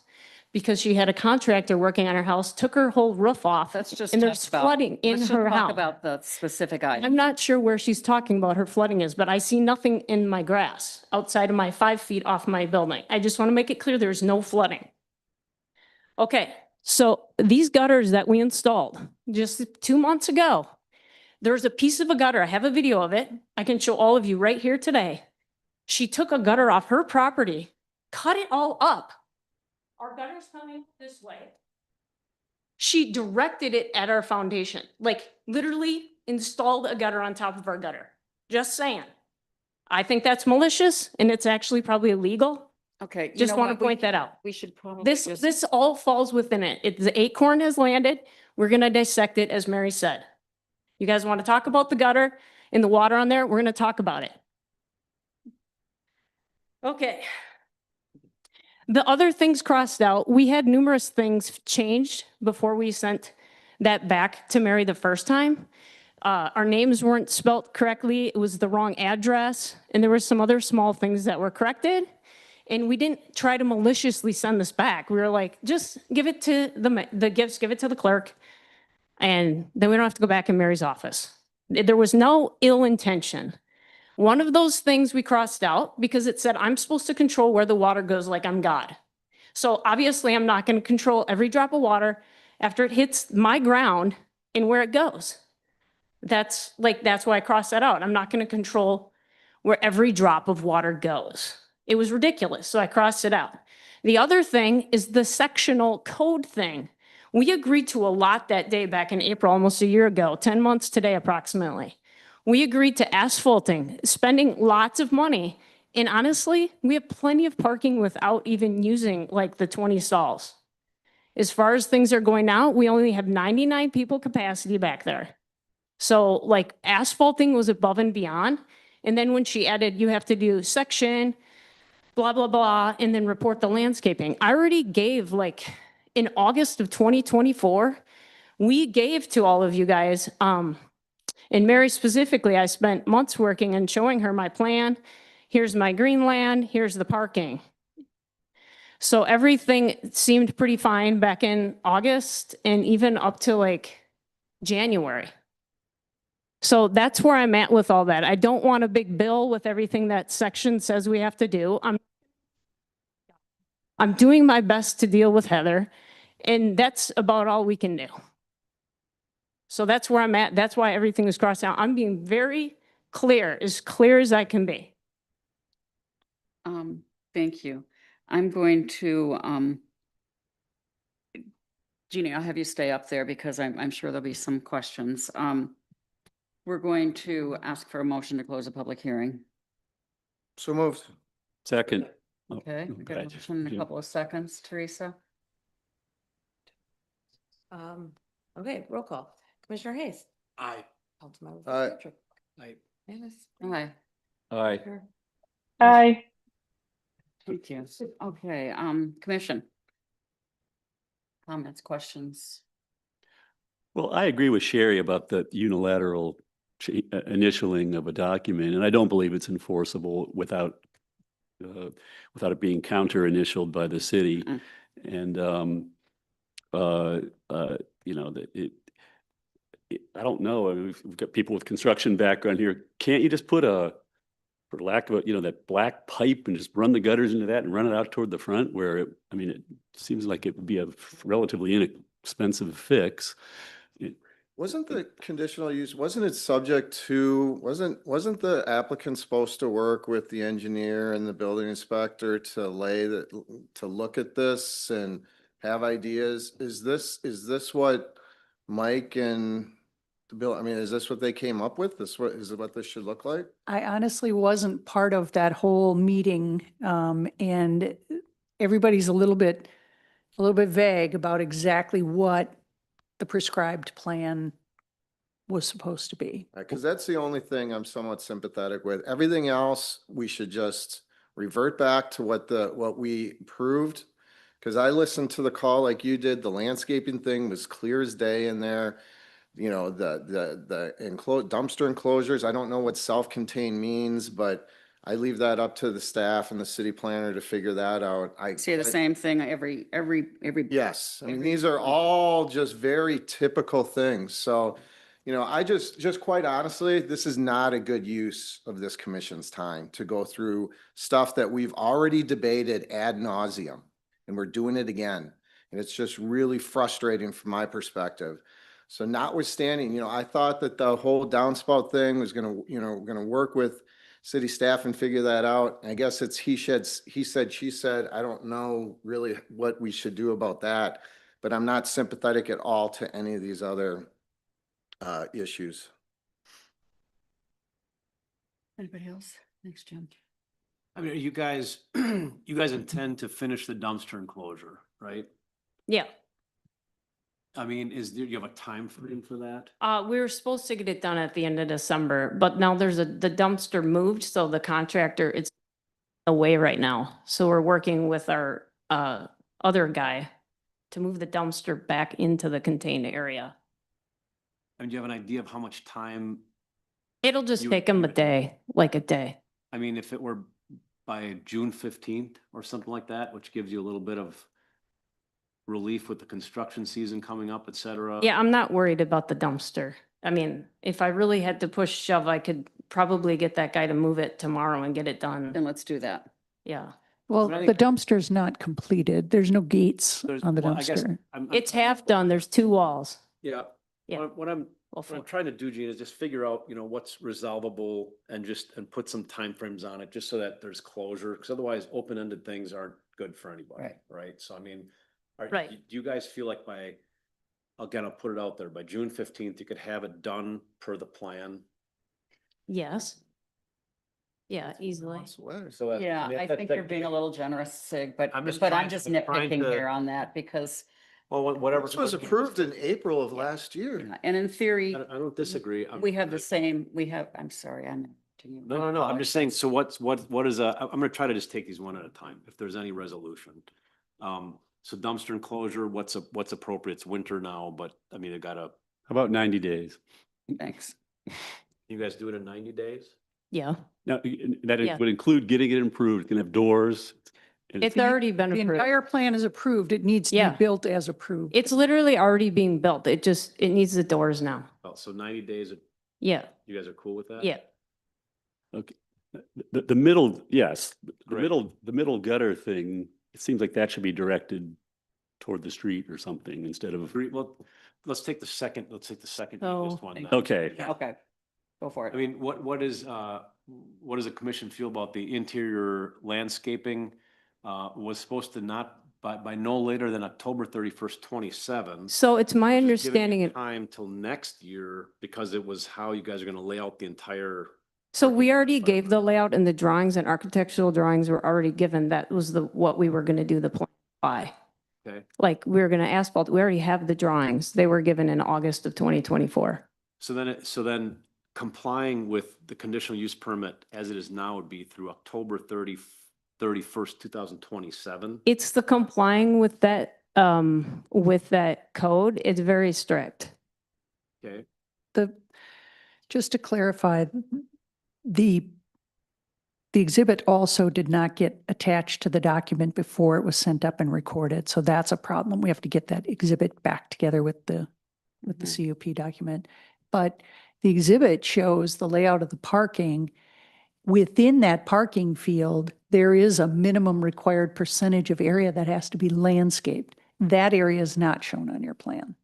[SPEAKER 13] because she had a contractor working on her house, took her whole roof off.
[SPEAKER 2] Let's just
[SPEAKER 13] and
[SPEAKER 2] talk
[SPEAKER 13] there's
[SPEAKER 2] about-
[SPEAKER 13] flooding in
[SPEAKER 2] let's just
[SPEAKER 13] her
[SPEAKER 2] talk
[SPEAKER 13] house.
[SPEAKER 2] about the specific item.
[SPEAKER 13] I'm not sure where she's talking about her flooding is, but I see nothing in my grass outside of my 5 feet off my building. I just want to make it clear there's no flooding. Okay, so these gutters that we installed just 2 months ago, there's a piece of a gutter. I have a video of it. I can show all of you right here today. She took a gutter off her property, cut it all up. Our gutter's coming this way. She directed it at our foundation, like literally installed a gutter on top of our gutter. Just saying. I think that's malicious and it's actually probably illegal.
[SPEAKER 2] Okay. you
[SPEAKER 13] Just
[SPEAKER 2] know
[SPEAKER 13] want to
[SPEAKER 2] what? We-
[SPEAKER 13] point that out.
[SPEAKER 2] We should probably.
[SPEAKER 13] This all falls within it. The acorn has landed. We're going to dissect it, as Mary said. You guys want to talk about the gutter and the water on there? We're going to talk about it. Okay. The other things crossed out, we had numerous things changed before we sent that back to Mary the first time. Our names weren't spelt correctly. It was the wrong address. And there were some other small things that were corrected. And we didn't try to maliciously send this back. We were like, just give it to the gifts, give it to the clerk. And then we don't have to go back in Mary's office. There was no ill intention. One of those things we crossed out because it said, I'm supposed to control where the water goes like I'm God. So obviously I'm not going to control every drop of water after it hits my ground and where it goes. That's why I crossed that out. I'm not going to control where every drop of water goes. It was ridiculous, so I crossed it out. The other thing is the sectional code thing. We agreed to a lot that day back in April, almost a year ago, 10 months today approximately. We agreed to asphalting, spending lots of money. And honestly, we have plenty of parking without even using like the 20 stalls. As far as things are going now, we only have 99 people capacity back there. So like asphalting was above and beyond. And then when she added, you have to do section, blah, blah, blah, and then report the landscaping. I already gave like in August of 2024, we gave to all of you guys, and Mary specifically, I spent months working and showing her my plan. Here's my green land, here's the parking. So everything seemed pretty fine back in August and even up to like January. So that's where I'm at with all that. I don't want a big bill with everything that section says we have to do. I'm doing my best to deal with Heather, and that's about all we can do. So that's where I'm at. That's why everything is crossed out. I'm being very clear as I can be.
[SPEAKER 2] Thank you. I'm going to, Jeannie, I'll have you stay up there because I'm sure there'll be some questions. We're going to ask for a motion to close a public hearing.
[SPEAKER 9] So moved.
[SPEAKER 8] Second. Oh,
[SPEAKER 2] Okay, we got a
[SPEAKER 8] okay.
[SPEAKER 2] motion in a couple of seconds. Teresa?
[SPEAKER 7] Okay, roll call. Commissioner Hayes.
[SPEAKER 10] Aye.
[SPEAKER 7] Councilmember
[SPEAKER 9] Aye.
[SPEAKER 7] Fitzpatrick.
[SPEAKER 10] Aye.
[SPEAKER 7] Dennis.
[SPEAKER 2] Aye.
[SPEAKER 8] Aye.
[SPEAKER 3] Aye.
[SPEAKER 2] Thank you. Okay, commission. Comments, questions?
[SPEAKER 8] Well, I agree with Sherry about the unilateral initialing of a document, and I don't believe it's enforceable without it being counter-initialed by the city.
[SPEAKER 2] Mm.
[SPEAKER 8] And, you know, I don't know, I mean, we've got people with construction background here. Can't you just put for lack of a, you know, that black pipe and just run the gutters into that and run it out toward the front where I mean, it seems like it would be a relatively inexpensive fix.
[SPEAKER 9] Wasn't the conditional use, wasn't it subject to, wasn't the applicant supposed to work with the engineer and the building inspector to look at this and have ideas? Is this what Mike and the bill, I mean, is this what they came up with? Is it what this should look like?
[SPEAKER 6] I honestly wasn't part of that whole meeting, and everybody's a little bit vague about exactly what the prescribed plan was supposed to be.
[SPEAKER 9] Because that's the only thing I'm somewhat sympathetic with. Everything else, we should just revert back to what we approved. Because I listened to the call like you did. The landscaping thing was clear as day in there. You know, the dumpster enclosures, I don't know what self-contained means, but I leave that up to the staff and the city planner to figure that out. I
[SPEAKER 2] See the same thing every.
[SPEAKER 9] Yes, I mean, these are all just very typical things. So, you know, I just quite honestly, this is not a good use of this commission's time to go through stuff that we've already debated ad nauseum, and we're doing it again. And it's just really frustrating from my perspective. So notwithstanding, you know, I thought that the whole downspout thing was gonna work with city staff and figure that out. I guess it's he said, she said. I don't know really what we should do about that, but I'm not sympathetic at all to any of these other issues.
[SPEAKER 2] Anybody else? Thanks, Jim.
[SPEAKER 5] I mean, you guys intend to finish the dumpster enclosure, right?
[SPEAKER 13] Yeah.
[SPEAKER 5] I mean, do you have a time frame for that?
[SPEAKER 13] We were supposed to get it done at the end of December, but now the dumpster moved, so the contractor, it's away right now. So we're working with our other guy to move the dumpster back into the contained area.
[SPEAKER 5] And do you have an idea of how much time?
[SPEAKER 13] It'll just
[SPEAKER 5] You-
[SPEAKER 13] take them a day, like a day.
[SPEAKER 5] I mean, if it were by June 15th or something like that, which gives you a little bit of relief with the construction season coming up, et cetera.
[SPEAKER 13] Yeah, I'm not worried about the dumpster. I mean, if I really had to push shove, I could probably get that guy to move it tomorrow and get it done.
[SPEAKER 2] Then let's do that.
[SPEAKER 13] Yeah.
[SPEAKER 6] Well,
[SPEAKER 5] But I
[SPEAKER 6] the
[SPEAKER 5] think-
[SPEAKER 6] dumpster's not completed. There's no gates
[SPEAKER 5] There's-
[SPEAKER 6] on the
[SPEAKER 5] well, I guess
[SPEAKER 6] dumpster.
[SPEAKER 5] I'm-
[SPEAKER 13] It's half done. There's 2 walls.
[SPEAKER 5] Yeah.
[SPEAKER 13] Yeah.
[SPEAKER 5] What I'm
[SPEAKER 13] Well,
[SPEAKER 5] What I'm trying to do, Gene, is just figure out, what's resolvable and put some timeframes on it, just so that there's closure, because otherwise open-ended things aren't good for anybody,
[SPEAKER 2] Right.
[SPEAKER 5] right? So I mean,
[SPEAKER 13] Right.
[SPEAKER 5] do you guys feel like again, I'll put it out there, by June 15th, you could have it done per the plan?
[SPEAKER 13] yes. Yeah, easily.
[SPEAKER 5] So
[SPEAKER 2] Yeah, I think you're being a little generous, Sig, but,
[SPEAKER 5] I'm just
[SPEAKER 2] but I'm
[SPEAKER 5] trying-
[SPEAKER 2] just
[SPEAKER 5] I'm trying
[SPEAKER 2] nitpicking
[SPEAKER 5] to-
[SPEAKER 2] here on that because,
[SPEAKER 5] Well, whatever.
[SPEAKER 9] This was approved in April of last year.
[SPEAKER 2] and in theory,
[SPEAKER 5] I don't disagree.
[SPEAKER 2] we have the same, I'm sorry, I'm. interrupting you.
[SPEAKER 5] No, I'm just saying, so what is I'm gonna try to just take these one at a time, if there's any resolution. So dumpster enclosure, what's appropriate? It's winter now, but I mean, it
[SPEAKER 8] How about 90 days?
[SPEAKER 2] Thanks.
[SPEAKER 5] you guys do it in 90 days?
[SPEAKER 13] Yeah,
[SPEAKER 8] Now, that
[SPEAKER 13] Yeah.
[SPEAKER 8] would include getting it improved. It's gonna have doors. and
[SPEAKER 13] it's already been
[SPEAKER 6] The
[SPEAKER 13] approved.
[SPEAKER 6] entire plan is approved. It needs to
[SPEAKER 13] Yeah.
[SPEAKER 6] be built as approved.
[SPEAKER 13] It's literally already being built. It needs the doors now.
[SPEAKER 5] Oh, so 90 days,
[SPEAKER 13] Yeah,
[SPEAKER 5] you guys are cool with that?
[SPEAKER 13] yeah.
[SPEAKER 8] Okay. The middle, yes,
[SPEAKER 5] Great.
[SPEAKER 8] the middle gutter thing, it seems like that should be directed toward the street or something instead of,
[SPEAKER 5] Well, let's take the second easiest
[SPEAKER 13] So-
[SPEAKER 5] one. then.
[SPEAKER 8] okay.
[SPEAKER 2] Okay, go for
[SPEAKER 5] I
[SPEAKER 2] it.
[SPEAKER 5] mean, what does the commission feel about the interior landscaping? Was supposed to not, by no later than October 31st, 27.
[SPEAKER 13] So it's my
[SPEAKER 5] Just giving you
[SPEAKER 13] understanding,
[SPEAKER 5] time till next year, because it was how you guys are gonna lay out the entire.
[SPEAKER 13] so we
[SPEAKER 5] parking
[SPEAKER 13] already
[SPEAKER 5] lot.
[SPEAKER 13] gave the layout and the drawings and architectural drawings were already given. That was what we were gonna do the plan by.
[SPEAKER 5] Okay,
[SPEAKER 13] Like, we were gonna asphalt, we already have the drawings. They were given in August of 2024.
[SPEAKER 5] so then complying with the conditional use permit as it is now would be through October 31st, 2027.
[SPEAKER 13] It's the complying with that code. It's very strict.
[SPEAKER 5] Okay,
[SPEAKER 6] Just to clarify, the exhibit also did not get attached to the document before it was sent up and recorded. So that's a problem. We have to get that exhibit back together with the CUP document. But the exhibit shows the layout of the parking. Within that parking field, there is a minimum required percentage of area that has to be landscaped. That area is not shown on your plan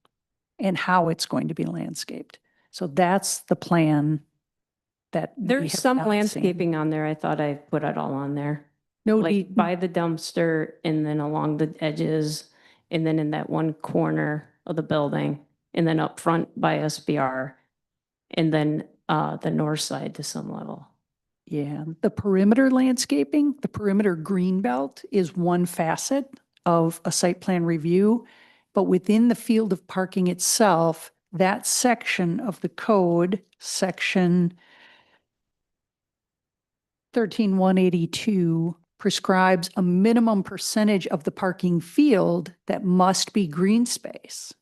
[SPEAKER 6] and how it's going to be landscaped. So that's the plan that. we
[SPEAKER 13] There's
[SPEAKER 6] have
[SPEAKER 13] some
[SPEAKER 6] not seen.
[SPEAKER 13] landscaping on there. I thought I put it all on there.
[SPEAKER 6] No
[SPEAKER 13] Like
[SPEAKER 6] need,
[SPEAKER 13] by the dumpster and then along the edges and then in that one corner of the building and then up front by SBR and then the north side to some level.
[SPEAKER 6] yeah, the perimeter landscaping, the perimeter green belt is one facet of a site plan review. But within the field of parking itself, that section of the code, section 13182, prescribes a minimum percentage of the parking field that must be green space.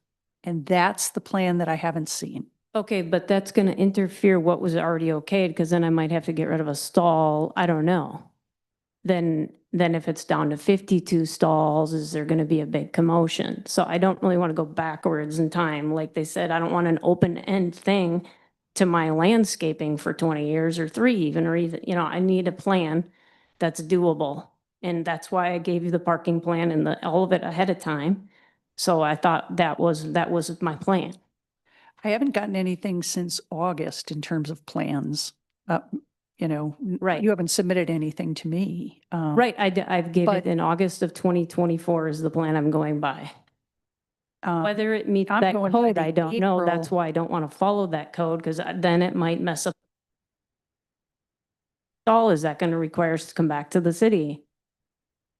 [SPEAKER 6] And that's the plan that I haven't seen.
[SPEAKER 13] Okay, but that's going to interfere what was already okayed because then I might have to get rid of a stall. I don't know. Then if it's down to 52 stalls, is there going to be a big commotion? So I don't really want to go backwards in time. Like they said, I don't want an open end thing to my landscaping for 20 years or 3 even, or even, I need a plan that's doable. And that's why I gave you the parking plan and all of it ahead of time. So I thought that was my plan.
[SPEAKER 6] I haven't gotten anything since August in terms of plans.
[SPEAKER 13] Right.
[SPEAKER 6] You haven't submitted anything to me.
[SPEAKER 13] Right, I've gave
[SPEAKER 6] but-
[SPEAKER 13] it in August of 2024 is the plan I'm going by. Whether it meets
[SPEAKER 6] I'm
[SPEAKER 13] that
[SPEAKER 6] going by
[SPEAKER 13] code,
[SPEAKER 6] the
[SPEAKER 13] I don't know. That's
[SPEAKER 6] April-
[SPEAKER 13] why I don't want to follow that code because then it might mess up. All, is that going to require us to come back to the city?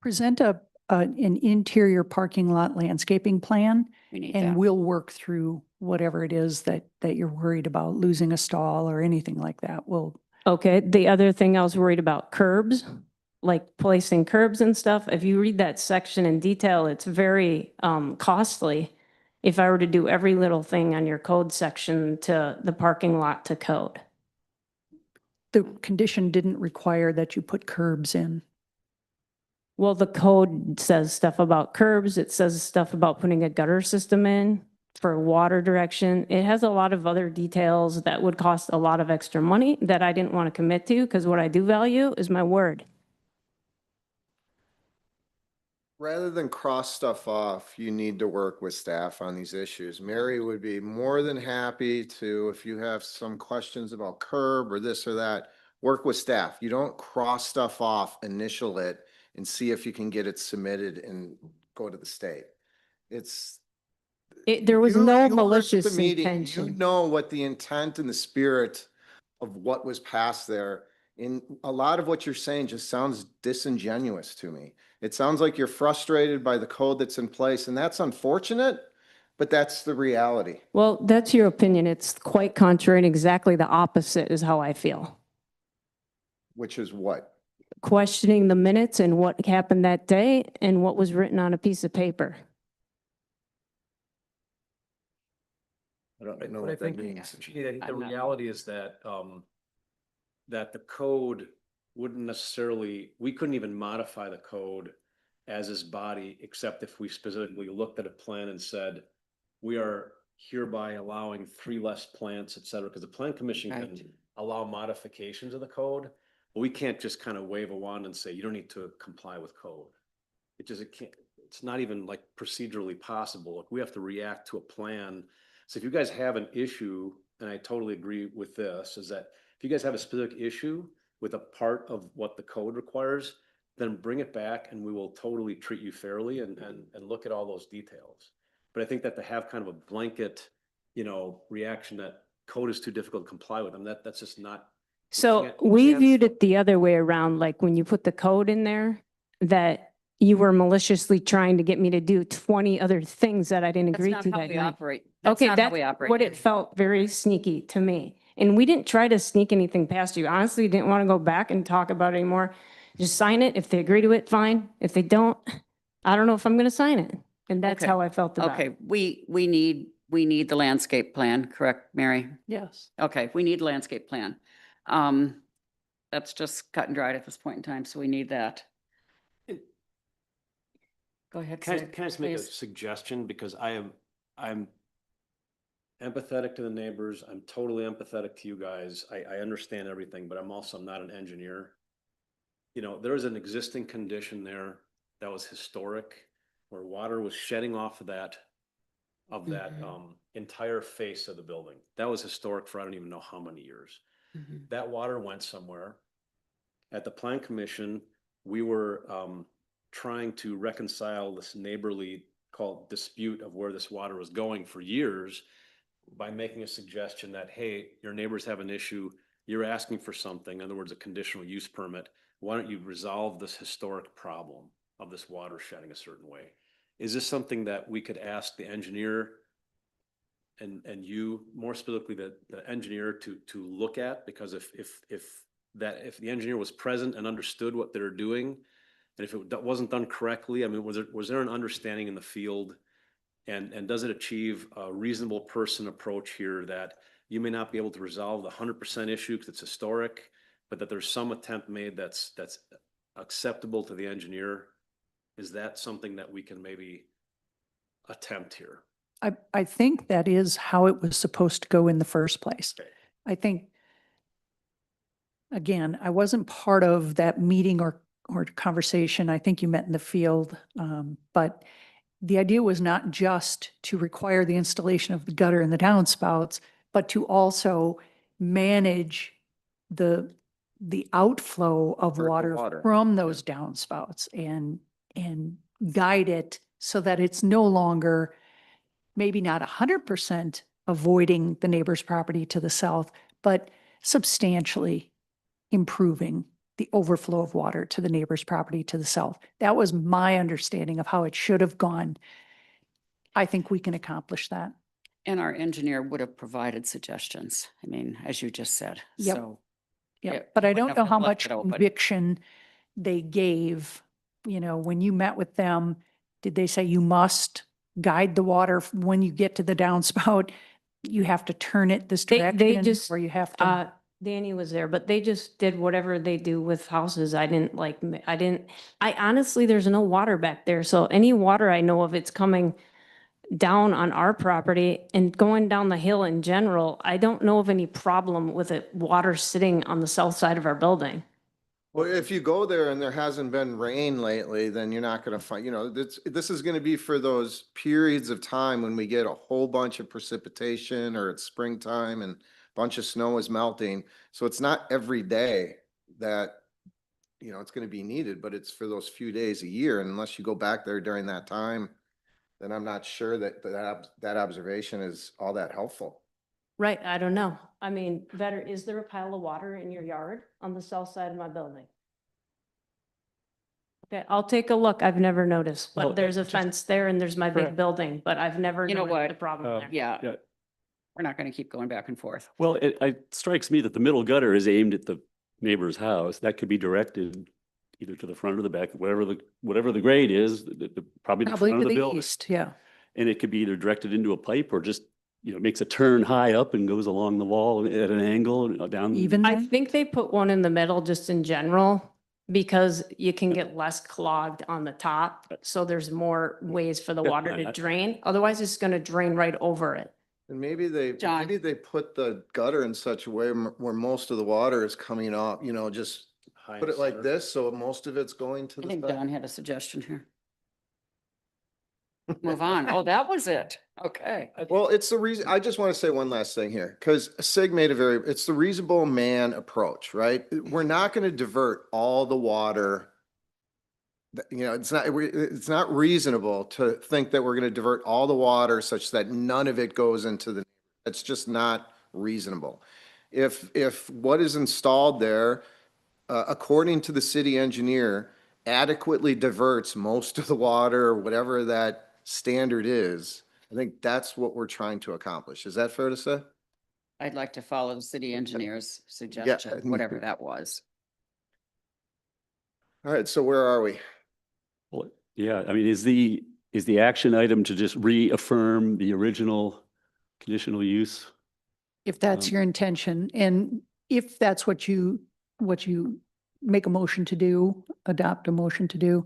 [SPEAKER 6] Present an interior parking lot landscaping plan,
[SPEAKER 2] We need
[SPEAKER 6] and
[SPEAKER 2] that.
[SPEAKER 6] we'll work through whatever it is that you're worried about, losing a stall or anything like that.
[SPEAKER 13] Okay, the other thing I was worried about, curbs, like placing curbs and stuff. If you read that section in detail, it's very costly. If I were to do every little thing on your code section to the parking lot to code.
[SPEAKER 6] The condition didn't require that you put curbs in.
[SPEAKER 13] Well, the code says stuff about curbs. It says stuff about putting a gutter system in for water direction. It has a lot of other details that would cost a lot of extra money that I didn't want to commit to because what I do value is my word.
[SPEAKER 9] rather than cross stuff off, you need to work with staff on these issues. Mary would be more than happy to, if you have some questions about curb or this or that, work with staff. You don't cross stuff off, initial it, and see if you can get it submitted and go to the state. It's.
[SPEAKER 13] There was
[SPEAKER 9] you-
[SPEAKER 13] no
[SPEAKER 9] you were at the
[SPEAKER 13] malicious
[SPEAKER 9] meeting, You
[SPEAKER 13] intention.
[SPEAKER 9] know what the intent and the spirit of what was passed there. And a lot of what you're saying just sounds disingenuous to me. It sounds like you're frustrated by the code that's in place, and that's unfortunate, but that's the reality.
[SPEAKER 13] Well, that's your opinion. It's quite contrary and exactly the opposite is how I feel.
[SPEAKER 9] Which is what?
[SPEAKER 13] Questioning the minutes and what happened that day and what was written on a piece of paper.
[SPEAKER 5] I don't know
[SPEAKER 9] know
[SPEAKER 5] what
[SPEAKER 9] what
[SPEAKER 5] that
[SPEAKER 9] that
[SPEAKER 5] means.
[SPEAKER 9] means.
[SPEAKER 5] The
[SPEAKER 2] I'm not-
[SPEAKER 5] reality is that, that the code wouldn't necessarily, we couldn't even modify the code as this body, except if we specifically looked at a plan and said, we are hereby allowing 3 less plants, et cetera, because the plan commission can
[SPEAKER 2] Right.
[SPEAKER 5] allow modifications of the code, but we can't just kind of wave a wand and say, you don't need to comply with code. It can't, it's not even like procedurally possible. Like, we have to react to a plan. So if you guys have an issue, and I totally agree with this, is that if you guys have a specific issue with a part of what the code requires, then bring it back and we will totally treat you fairly and look at all those details. But I think that to have kind of a blanket, reaction that code is too difficult to comply with, that's just not.
[SPEAKER 13] So
[SPEAKER 5] can't-
[SPEAKER 13] we
[SPEAKER 5] can't-
[SPEAKER 13] viewed it the other way around, like when you put the code in there, that you were maliciously trying to get me to do 20 other things that I didn't
[SPEAKER 2] That's
[SPEAKER 13] agree
[SPEAKER 2] not
[SPEAKER 13] to
[SPEAKER 2] how
[SPEAKER 13] that
[SPEAKER 2] we
[SPEAKER 13] night.
[SPEAKER 2] operate. That's
[SPEAKER 13] Okay,
[SPEAKER 2] not how
[SPEAKER 13] that's
[SPEAKER 2] we operate.
[SPEAKER 13] what it felt very sneaky to me. And we didn't try to sneak anything past you. Honestly, didn't want to go back and talk about it anymore. Just sign it. If they agree to it, fine. If they don't, I don't know if I'm going to sign it. And that's
[SPEAKER 2] Okay.
[SPEAKER 13] how I felt about it.
[SPEAKER 2] Okay, we need the landscape plan, correct, Mary?
[SPEAKER 6] Yes.
[SPEAKER 2] Okay, we need landscape plan. That's just cut and dried at this point in time, so we need that. Go ahead.
[SPEAKER 5] Can I,
[SPEAKER 2] Sid,
[SPEAKER 5] can I just make a
[SPEAKER 2] please.
[SPEAKER 5] suggestion? Because I'm empathetic to the neighbors. I'm totally empathetic to you guys. I understand everything, but I'm also not an engineer. There is an existing condition there that was historic, where water was shedding off of that entire face of the building. That was historic for I don't even know how many years.
[SPEAKER 2] Mhm.
[SPEAKER 5] That water went somewhere. At the plan commission, we were trying to reconcile this neighborly called dispute of where this water was going for years by making a suggestion that, hey, your neighbors have an issue, you're asking for something, in other words, a conditional use permit. Why don't you resolve this historic problem of this water shedding a certain way? Is this something that we could ask the engineer and you, more specifically the engineer, to look at? Because if the engineer was present and understood what they're doing, and if it wasn't done correctly, I mean, was there an understanding in the field? And does it achieve a reasonable person approach here that you may not be able to resolve the 100% issue because it's historic, but that there's some attempt made that's acceptable to the engineer? Is that something that we can maybe attempt here?
[SPEAKER 6] I think that is how it was supposed to go in the first place.
[SPEAKER 5] Okay.
[SPEAKER 6] I think, again, I wasn't part of that meeting or conversation. I think you met in the field. But the idea was not just to require the installation of the gutter and the downspouts, but to also manage the outflow of
[SPEAKER 9] Vertical
[SPEAKER 6] water
[SPEAKER 9] water.
[SPEAKER 6] from those downspouts and guide it so that it's no longer, maybe not 100% avoiding the neighbor's property to the south, but substantially improving the overflow of water to the neighbor's property to the south. That was my understanding of how it should have gone. I think we can accomplish that.
[SPEAKER 2] And our engineer would have provided suggestions. I mean, as you just said,
[SPEAKER 6] Yep.
[SPEAKER 2] so.
[SPEAKER 6] Yeah,
[SPEAKER 2] it
[SPEAKER 6] but I
[SPEAKER 2] would
[SPEAKER 6] don't
[SPEAKER 2] have
[SPEAKER 6] know how
[SPEAKER 2] left
[SPEAKER 6] much
[SPEAKER 2] it open.
[SPEAKER 6] conviction they gave. When you met with them, did they say you must guide the water when you get to the downspout? You have to turn it this
[SPEAKER 13] They
[SPEAKER 6] direction,
[SPEAKER 13] just,
[SPEAKER 6] or you have to.
[SPEAKER 13] Danny was there, but they just did whatever they do with houses. I honestly, there's no water back there. So any water I know of, it's coming down on our property and going down the hill in general. I don't know of any problem with it, water sitting on the south side of our building.
[SPEAKER 9] Well, if you go there and there hasn't been rain lately, then you're not gonna find, you know, this is gonna be for those periods of time when we get a whole bunch of precipitation or it's springtime and a bunch of snow is melting. So it's not every day that, you know, it's gonna be needed, but it's for those few days a year. And unless you go back there during that time, then I'm not sure that observation is all that helpful.
[SPEAKER 13] Right, I don't know. I mean, better, is there a pile of water in your yard on the south side of my building? Okay, I'll take a look. I've never noticed,
[SPEAKER 8] Well,
[SPEAKER 13] but there's a
[SPEAKER 8] just-
[SPEAKER 13] fence there and there's my big
[SPEAKER 8] Correct.
[SPEAKER 13] building, but I've never
[SPEAKER 2] You know
[SPEAKER 13] noticed
[SPEAKER 2] what?
[SPEAKER 13] the problem there.
[SPEAKER 2] Yeah,
[SPEAKER 8] Yeah.
[SPEAKER 2] we're not going to keep going back and forth.
[SPEAKER 8] Well, it strikes me that the middle gutter is aimed at the neighbor's house. That could be directed either to the front or the back, whatever the grade is, probably the
[SPEAKER 6] Probably
[SPEAKER 8] front
[SPEAKER 6] to
[SPEAKER 8] of the
[SPEAKER 6] the
[SPEAKER 8] building.
[SPEAKER 6] east, yeah.
[SPEAKER 8] And it could be either directed into a pipe or just, you know, makes a turn high up and goes along the wall at an angle down.
[SPEAKER 6] Even
[SPEAKER 13] I
[SPEAKER 6] then?
[SPEAKER 13] think they put one in the middle just in general because you can get less clogged on the top. So there's more ways for the
[SPEAKER 8] Yeah,
[SPEAKER 13] water to drain. Otherwise, it's going to drain right over it.
[SPEAKER 9] And maybe
[SPEAKER 2] John.
[SPEAKER 9] maybe they put the gutter in such a way where most of the water is coming off, you know, just
[SPEAKER 5] High
[SPEAKER 9] put
[SPEAKER 5] in
[SPEAKER 9] it like
[SPEAKER 5] center.
[SPEAKER 9] this, so most of it's going to
[SPEAKER 2] I
[SPEAKER 9] the
[SPEAKER 2] think
[SPEAKER 9] side.
[SPEAKER 2] Don had a suggestion here. Move on. Oh, that was it. Okay.
[SPEAKER 9] Well, it's the reason, I just want to say one last thing here, because Sig made it's the reasonable man approach, right? We're not going to divert all the water. You know, it's not reasonable to think that we're going to divert all the water such that none of it goes into the, it's just not reasonable. If what is installed there, according to the city engineer, adequately diverts most of the water or whatever that standard is, I think that's what we're trying to accomplish. Is that fair to say?
[SPEAKER 2] I'd like to follow the city engineer's suggestion, whatever that was.
[SPEAKER 9] All right, so where are we?
[SPEAKER 8] Well, yeah, I mean, is the action item to just reaffirm the original conditional use?
[SPEAKER 6] If that's your intention, and if that's what you make a motion to do, adopt a motion to do,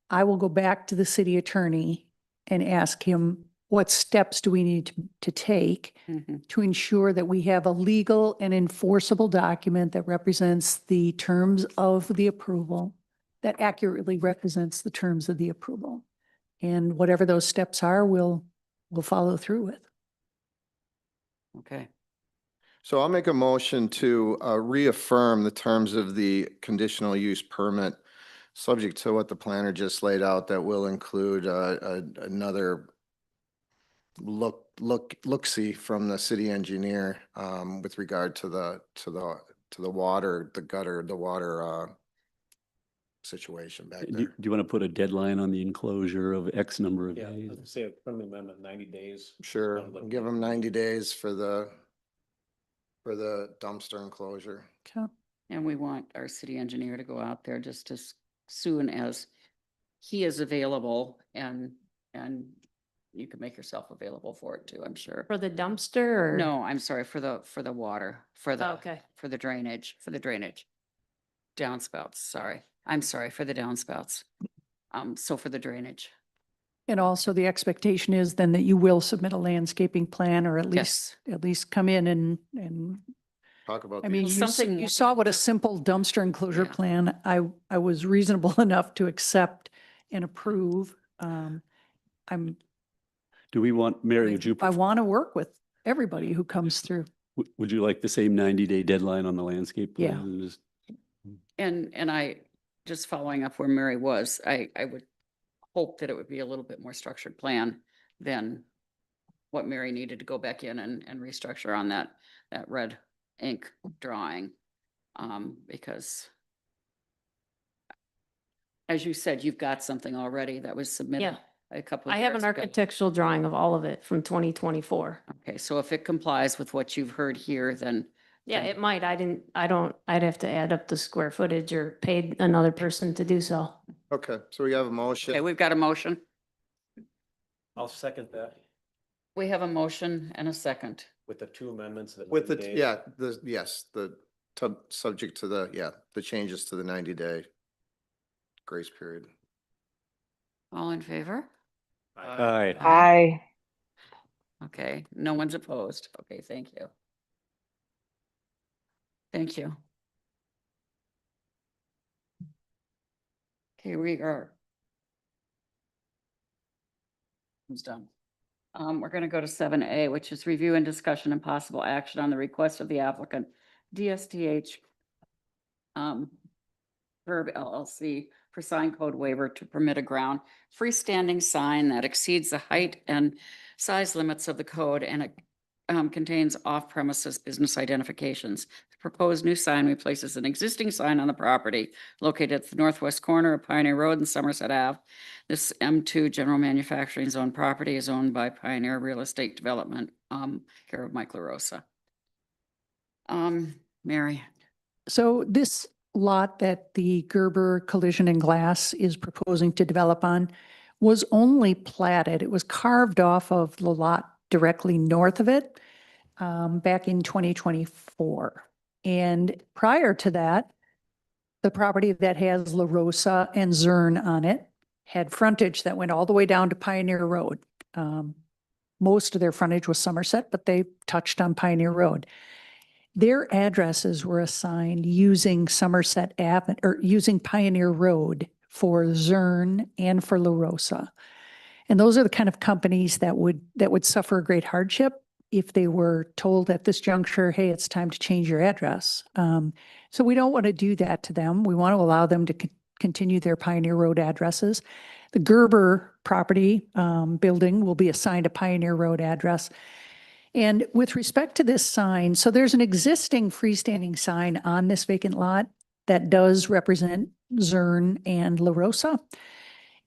[SPEAKER 6] I will go back to the city attorney and ask him, what steps do we need to take
[SPEAKER 2] Mhm.
[SPEAKER 6] to ensure that we have a legal and enforceable document that represents the terms of the approval, that accurately represents the terms of the approval. And whatever those steps are, we'll follow through with.
[SPEAKER 2] Okay.
[SPEAKER 9] So I'll make a motion to reaffirm the terms of the conditional use permit, subject to what the planner just laid out, that will include another look-see from the city engineer with regard to the water, the gutter, the water situation back
[SPEAKER 8] Do
[SPEAKER 9] there.
[SPEAKER 8] you want to put a deadline on the enclosure of X number of
[SPEAKER 5] Yeah, I
[SPEAKER 8] days?
[SPEAKER 5] was gonna say a friendly amendment, 90 days.
[SPEAKER 9] Sure,
[SPEAKER 5] Sounds like-
[SPEAKER 9] give them 90 days for the dumpster enclosure.
[SPEAKER 6] Okay.
[SPEAKER 2] And we want our city engineer to go out there just as soon as he is available and you can make yourself available for it too, I'm sure.
[SPEAKER 13] For the dumpster or?
[SPEAKER 2] No, I'm sorry, for the water, for the,
[SPEAKER 13] Okay.
[SPEAKER 2] for the drainage. Downspouts, sorry. I'm sorry, for the downspouts. So for the drainage.
[SPEAKER 6] And also the expectation is then that you will submit a landscaping plan, or
[SPEAKER 2] Yes.
[SPEAKER 6] at least come in and,
[SPEAKER 9] Talk about
[SPEAKER 6] I mean,
[SPEAKER 9] these.
[SPEAKER 2] something
[SPEAKER 6] you
[SPEAKER 2] like
[SPEAKER 6] saw what a
[SPEAKER 2] that.
[SPEAKER 6] simple dumpster enclosure
[SPEAKER 2] Yeah.
[SPEAKER 6] plan I was reasonable enough to accept and approve.
[SPEAKER 8] Do we want, Mary, would you,
[SPEAKER 6] I want to work with everybody who comes through.
[SPEAKER 8] would you like the same 90-day deadline on the landscape
[SPEAKER 6] Yeah.
[SPEAKER 8] plan? And just-
[SPEAKER 2] And I, just following up where Mary was, I would hope that it would be a little bit more structured plan than what Mary needed to go back in and restructure on that red ink drawing. Because as you said, you've got something already that was submitted
[SPEAKER 13] Yeah.
[SPEAKER 2] a couple of
[SPEAKER 13] I have
[SPEAKER 2] years
[SPEAKER 13] an
[SPEAKER 2] ago.
[SPEAKER 13] architectural drawing of all of it from 2024.
[SPEAKER 2] Okay, so if it complies with what you've heard here, then
[SPEAKER 13] Yeah,
[SPEAKER 2] Okay.
[SPEAKER 13] it might. I'd have to add up the square footage or paid another person to do so.
[SPEAKER 9] Okay, so we have a motion.
[SPEAKER 2] okay, we've got a motion.
[SPEAKER 5] I'll second that
[SPEAKER 2] We have a motion and a second.
[SPEAKER 5] with the two amendments. that
[SPEAKER 9] With
[SPEAKER 5] 90
[SPEAKER 9] the,
[SPEAKER 5] days.
[SPEAKER 9] yeah, subject to the changes to the 90-day grace period.
[SPEAKER 2] All in favor?
[SPEAKER 8] Aye.
[SPEAKER 3] Aye.
[SPEAKER 2] Okay, no one's opposed. Okay, thank you. Thank you. Okay, we are. Who's done? We're gonna go to 7A, which is review and discussion and possible action on the request of the applicant, DSTH Verb LLC for sign code waiver to permit a ground freestanding sign that exceeds the height and size limits of the code, and it contains off-premises business identifications. The proposed new sign replaces an existing sign on the property located at the northwest corner of Pioneer Road and Somerset Ave. This M2 General Manufacturing Zone property is owned by Pioneer Real Estate Development, care of Mike LaRosa. Mary.
[SPEAKER 6] So this lot that the Gerber Collision and Glass is proposing to develop on was only platted. It was carved off of the lot directly north of it back in 2024. And prior to that, the property that has La Rosa and Zern on it had frontage that went all the way down to Pioneer Road. Most of their frontage was Somerset, but they touched on Pioneer Road. Their addresses were assigned using Somerset Avenue or using Pioneer Road for Zern and for La Rosa. And those are the kind of companies that would suffer a great hardship if they were told at this juncture, hey, it's time to change your address. So we don't want to do that to them. We want to allow them to continue their Pioneer Road addresses. The Gerber property building will be assigned a Pioneer Road address. And with respect to this sign, so there's an existing freestanding sign on this vacant lot that does represent Zern and La Rosa.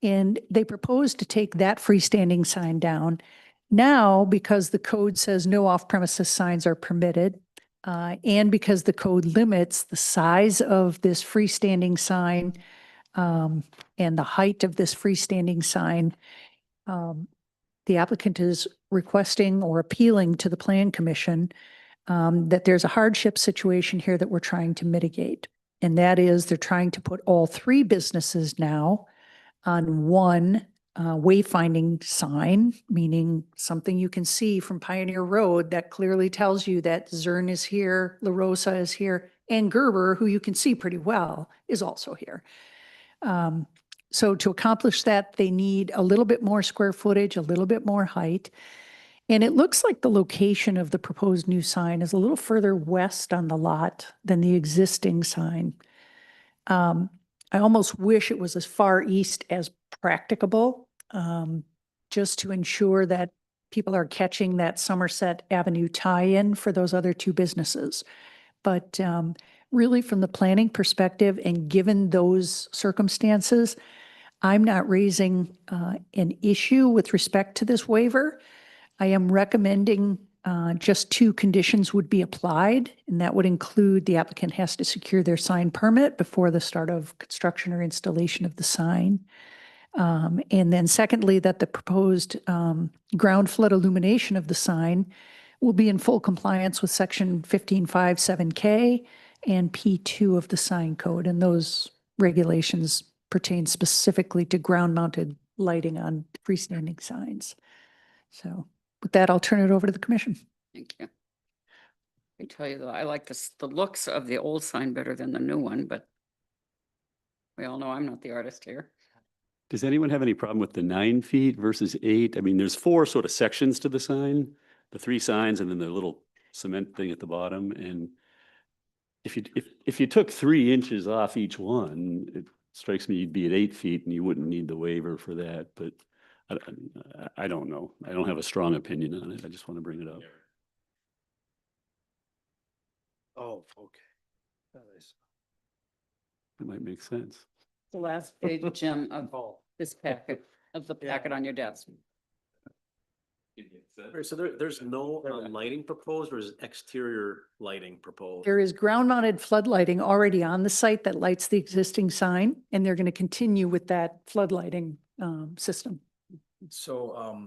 [SPEAKER 6] And they propose to take that freestanding sign down. Now, because the code says no off-premises signs are permitted, and because the code limits the size of this freestanding sign and the height of this freestanding sign, the applicant is requesting or appealing to the Plan Commission that there's a hardship situation here that we're trying to mitigate. And that is they're trying to put all three businesses now on one wayfinding sign, meaning something you can see from Pioneer Road that clearly tells you that Zern is here, La Rosa is here, and Gerber, who you can see pretty well, is also here. So to accomplish that, they need a little bit more square footage, a little bit more height. And it looks like the location of the proposed new sign is a little further west on the lot than the existing sign. I almost wish it was as far east as practicable, just to ensure that people are catching that Somerset Avenue tie-in for those other two businesses. But really, from the planning perspective and given those circumstances, I'm not raising an issue with respect to this waiver. I am recommending just two conditions would be applied, and that would include the applicant has to secure their sign permit before the start of construction or installation of the sign. And then secondly, that the proposed ground flood illumination of the sign will be in full compliance with section 1557K and P2 of the sign code. And those regulations pertain specifically to ground mounted lighting on freestanding signs. So with that, I'll turn it over to the commission.
[SPEAKER 2] Thank you. I tell you though, I like the looks of the old sign better than the new one, but we all know I'm not the artist here.
[SPEAKER 8] Does anyone have any problem with the 9 feet versus 8? I mean, there's 4 sort of sections to the sign, the 3 signs and then the little cement thing at the bottom. And if you took 3 inches off each one, it strikes me you'd be at 8 feet and you wouldn't need the waiver for that. But I don't know. I don't have a strong opinion on it. I just want to bring it up.
[SPEAKER 5] Oh, okay.
[SPEAKER 8] It might make sense.
[SPEAKER 2] The last page, Jim, of this packet, of the packet on your desk.
[SPEAKER 5] So there's no lighting proposed, or is exterior lighting proposed?
[SPEAKER 6] There is ground mounted flood lighting already on the site that lights the existing sign, and they're going to continue with that flood lighting system.
[SPEAKER 5] So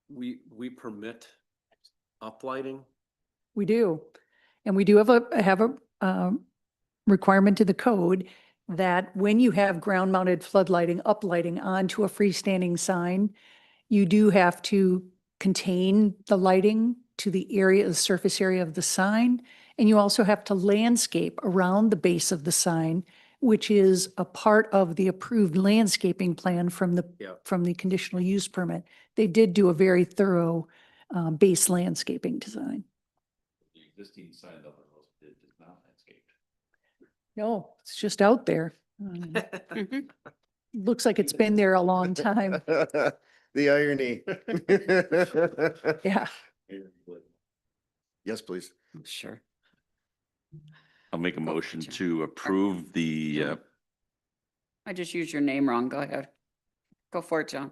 [SPEAKER 5] we permit uplighting?
[SPEAKER 6] We do. And we do have a requirement to the code that when you have ground mounted floodlighting, uplighting onto a freestanding sign, you do have to contain the lighting to the area, the surface area of the sign. And you also have to landscape around the base of the sign which is a part of the approved landscaping plan from
[SPEAKER 5] Yeah.
[SPEAKER 6] the conditional use permit. They did do a very thorough base landscaping design.
[SPEAKER 4] The existing sign that was is not landscaped.
[SPEAKER 6] No, it's just out there. Looks like it's been there a long time.
[SPEAKER 9] The irony.
[SPEAKER 6] Yeah.
[SPEAKER 9] Yes, please.
[SPEAKER 2] Sure.
[SPEAKER 4] I'll make a
[SPEAKER 2] Go,
[SPEAKER 4] motion
[SPEAKER 2] John.
[SPEAKER 4] to approve the,
[SPEAKER 2] I just used your name wrong. Go ahead. Go for it, John.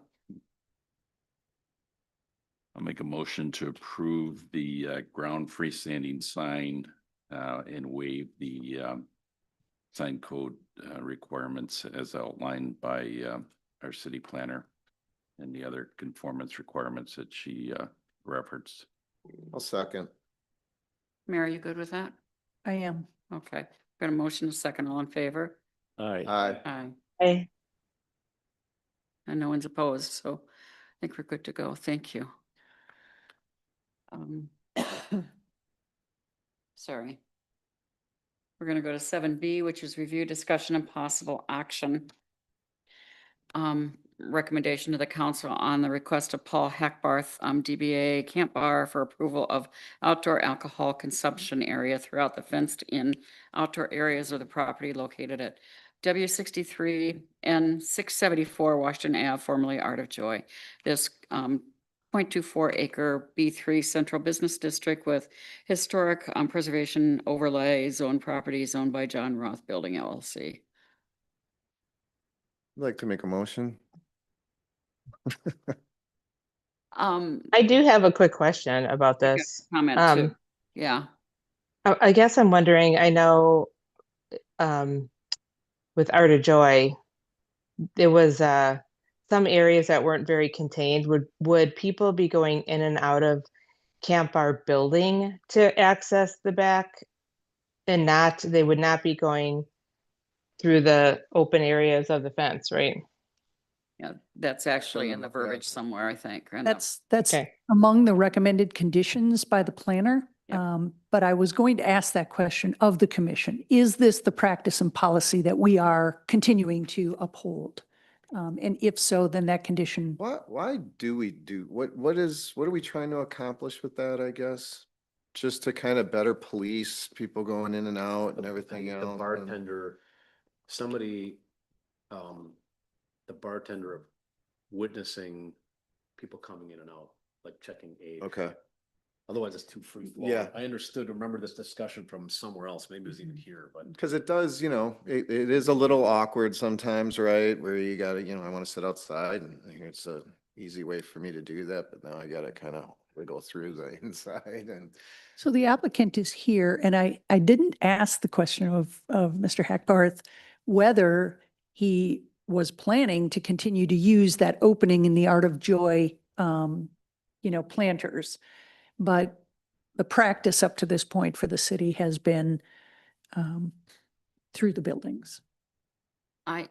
[SPEAKER 4] I'll make a motion to approve the ground freestanding sign and waive the sign code requirements as outlined by our city planner and the other conformance requirements that she referenced.
[SPEAKER 9] I'll second.
[SPEAKER 2] Mary, you good with that?
[SPEAKER 6] I am.
[SPEAKER 2] Okay. Got a motion, a second, all in favor?
[SPEAKER 8] Aye.
[SPEAKER 9] Aye.
[SPEAKER 2] Aye.
[SPEAKER 3] Hey,
[SPEAKER 2] And no one's opposed, so I think we're good to go. Thank you. Sorry. We're gonna go to 7B, which is review, discussion, and possible action. Recommendation to the council on the request of Paul Hackbarth, DBA Camp Bar for approval of outdoor alcohol consumption area throughout the fenced-in outdoor areas of the property located at W63 and 674 Washington Ave, formerly Art of Joy. This 0.24 acre B3 Central Business District with historic preservation overlay zone properties owned by John Roth Building LLC.
[SPEAKER 9] I'd like to make a motion.
[SPEAKER 3] I do have a quick question about this.
[SPEAKER 2] Comment too. Yeah.
[SPEAKER 3] I guess I'm wondering, I know with Art of Joy, there was some areas that weren't very contained. Would people be going in and out of Camp Bar building to access the back? And they would not be going through the open areas of the fence, right?
[SPEAKER 2] Yeah, that's actually in the verbiage somewhere, I think. or in the-
[SPEAKER 6] That's
[SPEAKER 3] Okay.
[SPEAKER 6] among the recommended conditions by the planner.
[SPEAKER 2] Yep.
[SPEAKER 6] But I was going to ask that question of the commission. Is this the practice and policy that we are continuing to uphold? And if so, then that condition,
[SPEAKER 9] Why do we do, what are we trying to accomplish with that, I guess? Just to kind of better police people going in and out and everything else.
[SPEAKER 5] The
[SPEAKER 9] and-
[SPEAKER 5] bartender, somebody, the bartender witnessing people coming in and out, like checking age.
[SPEAKER 9] Okay,
[SPEAKER 5] Otherwise, it's too free flow.
[SPEAKER 9] Yeah.
[SPEAKER 5] I remember this discussion from somewhere else. Maybe it was even here, but.
[SPEAKER 9] because it does, it is a little awkward sometimes, right? Where you gotta, I want to sit outside and it's a easy way for me to do that, but now I gotta kind of wiggle through the inside and.
[SPEAKER 6] so the applicant is here, and I didn't ask the question of Mr. Hackbarth whether he was planning to continue to use that opening in the Art of Joy, planters. But the practice up to this point for the city has been through the buildings.
[SPEAKER 2] I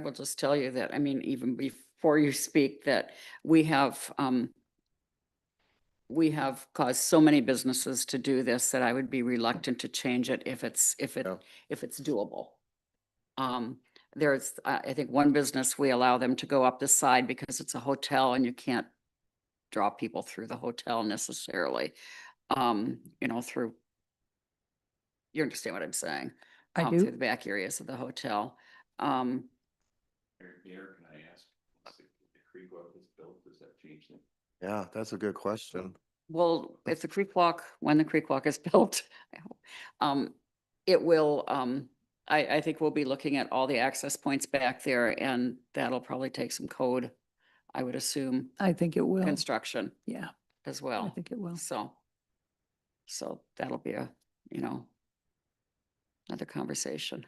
[SPEAKER 2] will just tell you that, I mean, even before you speak, that we have caused so many businesses to do this that I would be reluctant to change it if it's doable. There's, I think one business, we allow them to go up the side because it's a hotel and you can't draw people through the hotel necessarily. Through, you understand what I'm saying?
[SPEAKER 6] I
[SPEAKER 2] Through
[SPEAKER 6] do.
[SPEAKER 2] the back areas of the hotel.
[SPEAKER 4] Mayor, can I ask, if the creek walk is built, does that change things?
[SPEAKER 9] Yeah, that's a good question.
[SPEAKER 2] Well, if the creek walk, when the creek walk is built, I hope, it will, I think we'll be looking at all the access points back there, and that'll probably take some code, I would assume,
[SPEAKER 6] I think it will.
[SPEAKER 2] construction
[SPEAKER 6] Yeah,
[SPEAKER 2] as
[SPEAKER 6] I
[SPEAKER 2] well.
[SPEAKER 6] think it will.
[SPEAKER 2] So that'll be a, another conversation.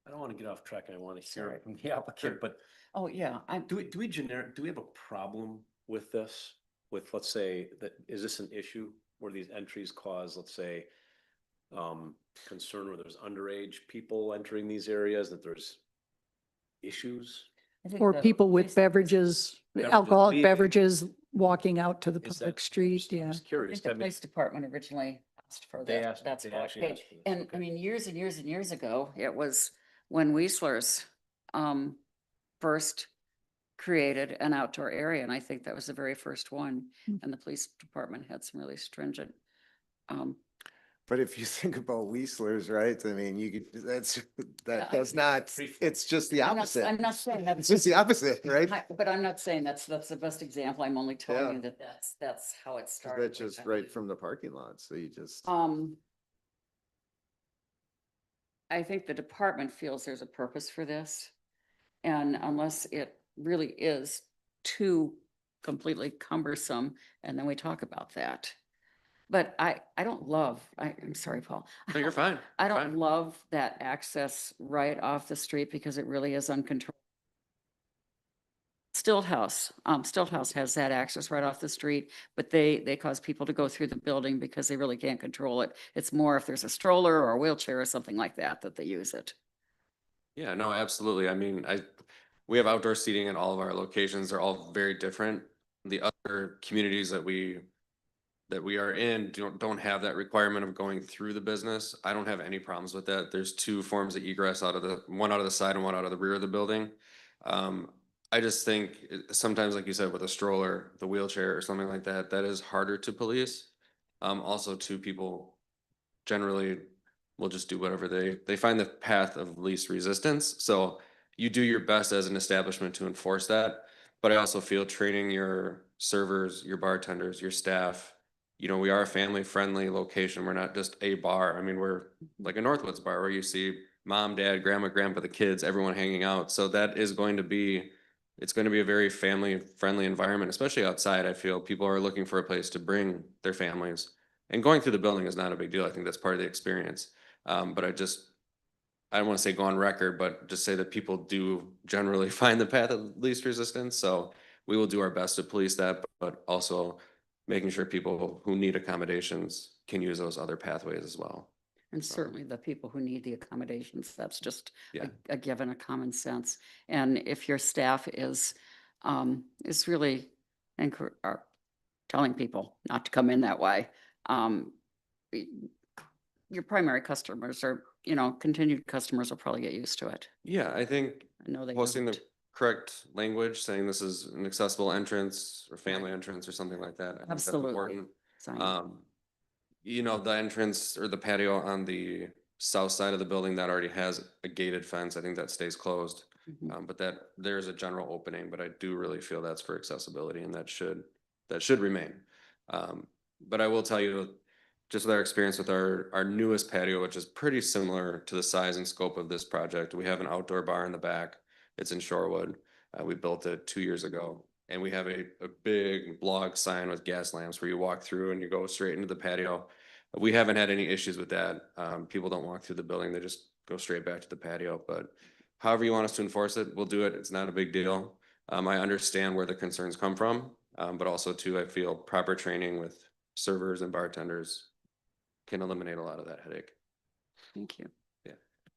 [SPEAKER 5] I don't want to get off track and I want to hear
[SPEAKER 2] Sorry.
[SPEAKER 5] it from the applicant, but
[SPEAKER 2] Oh, yeah,
[SPEAKER 5] do we have a problem with this? With, let's say, is this an issue where these entries cause, let's say, concern where there's underage people entering these areas, that there's issues?
[SPEAKER 6] Or people with beverages,
[SPEAKER 5] Beverages
[SPEAKER 6] alcoholic
[SPEAKER 5] leaving.
[SPEAKER 6] beverages walking out to the
[SPEAKER 5] Is
[SPEAKER 6] public
[SPEAKER 5] that-
[SPEAKER 6] street,
[SPEAKER 5] I'm
[SPEAKER 6] yeah.
[SPEAKER 5] just
[SPEAKER 2] I
[SPEAKER 5] curious.
[SPEAKER 2] think the police department originally asked for
[SPEAKER 5] They
[SPEAKER 2] that.
[SPEAKER 5] asked-
[SPEAKER 2] That's
[SPEAKER 5] they
[SPEAKER 2] what I
[SPEAKER 5] actually
[SPEAKER 2] paid.
[SPEAKER 5] asked for this,
[SPEAKER 2] And I
[SPEAKER 5] okay.
[SPEAKER 2] mean, years and years and years ago, it was when Weisler's first created an outdoor area, and I think that was the very first one. And the police department had some really stringent,
[SPEAKER 9] But if you think about Weisler's, right, I mean, you could, that
[SPEAKER 2] Yeah,
[SPEAKER 9] does not, it's just the
[SPEAKER 2] I'm
[SPEAKER 9] opposite.
[SPEAKER 2] not saying
[SPEAKER 9] It's
[SPEAKER 2] that's,
[SPEAKER 9] just the opposite, right?
[SPEAKER 2] but I'm not saying that's the best example. I'm only
[SPEAKER 9] Yeah.
[SPEAKER 2] telling you that that's how it started.
[SPEAKER 9] That's just right from the parking lot, so you just.
[SPEAKER 2] I think the department feels there's a purpose for this. And unless it really is too completely cumbersome, and then we talk about that. But I don't love, I'm sorry, Paul.
[SPEAKER 14] No, you're fine.
[SPEAKER 2] I don't
[SPEAKER 14] Fine.
[SPEAKER 2] love that access right off the street because it really is uncontrolled. Stillhouse has that access right off the street, but they cause people to go through the building because they really can't control it. It's more if there's a stroller or a wheelchair or something like that, that they use it.
[SPEAKER 14] Yeah, no, absolutely. I mean, we have outdoor seating in all of our locations. They're all very different. The other communities that we are in don't have that requirement of going through the business. I don't have any problems with that. There's two forms of egress one out of the side and one out of the rear of the building. I just think sometimes, like you said, with a stroller, the wheelchair or something like that, that is harder to police. Also two people generally will just do whatever they find the path of least resistance. So you do your best as an establishment to enforce that. But I also feel training your servers, your bartenders, your staff, we are a family friendly location. We're not just a bar. I mean, we're like a Northwoods bar where you see mom, dad, grandma, grandpa, the kids, everyone hanging out. So that is going to be, it's going to be a very family friendly environment, especially outside. I feel people are looking for a place to bring their families, and going through the building is not a big deal. I think that's part of the experience. But I don't want to say go on record, but just say that people do generally find the path of least resistance. So we will do our best to police that, but also making sure people who need accommodations can use those other pathways as well.
[SPEAKER 2] And certainly the people who need the accommodations, that's just
[SPEAKER 14] Yeah.
[SPEAKER 2] a given, a common sense. And if your staff is really telling people not to come in that way, your primary customers are, continued customers will probably get used to it.
[SPEAKER 14] Yeah, I think
[SPEAKER 2] I know they
[SPEAKER 14] posting the
[SPEAKER 2] don't.
[SPEAKER 14] correct language, saying this is an accessible entrance or family entrance or something like that. I think that's
[SPEAKER 2] Absolutely.
[SPEAKER 14] important.
[SPEAKER 2] Sign.
[SPEAKER 14] The entrance or the patio on the south side of the building that already has a gated fence, I think that stays closed.
[SPEAKER 2] Mhm.
[SPEAKER 14] But there's a general opening, but I do really feel that's for accessibility, and that should remain. But I will tell you, just with our experience with our newest patio, which is pretty similar to the size and scope of this project, we have an outdoor bar in the back. It's in Shorewood. We built it 2 years ago, and we have a big blog sign with gas lamps where you walk through and you go straight into the patio. We haven't had any issues with that. People don't walk through the building. They just go straight back to the patio. But however you want us to enforce it, we'll do it. It's not a big deal. I understand where the concerns come from, but also too, I feel proper training with servers and bartenders can eliminate a lot of that headache.
[SPEAKER 2] Thank you.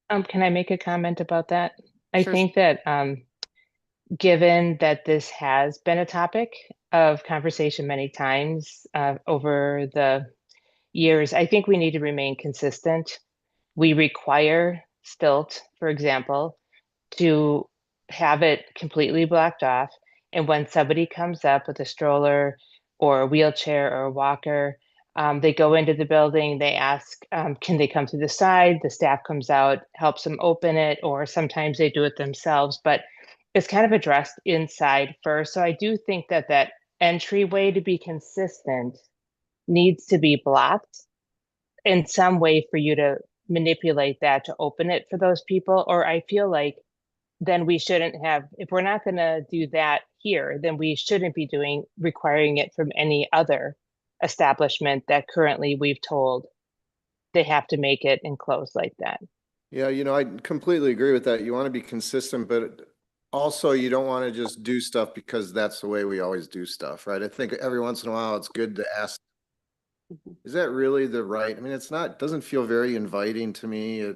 [SPEAKER 3] Can I make a comment about that? I
[SPEAKER 2] Sure.
[SPEAKER 3] think that given that this has been a topic of conversation many times over the years, I think we need to remain consistent. We require Stilt, for example, to have it completely blocked off. And when somebody comes up with a stroller or a wheelchair or a walker, they go into the building, they ask, can they come to the side? The staff comes out, helps them open it, or sometimes they do it themselves, but it's kind of addressed inside first. So I do think that that entryway, to be consistent, needs to be blocked in some way for you to manipulate that to open it for those people. Or I feel like then we shouldn't have, if we're not going to do that here, then we shouldn't be requiring it from any other establishment that currently we've told they have to make it enclosed like that.
[SPEAKER 9] Yeah, I completely agree with that. You want to be consistent, but also you don't want to just do stuff because that's the way we always do stuff, right? I think every once in a while it's good to ask, is that really the right? I mean, doesn't feel very inviting to me.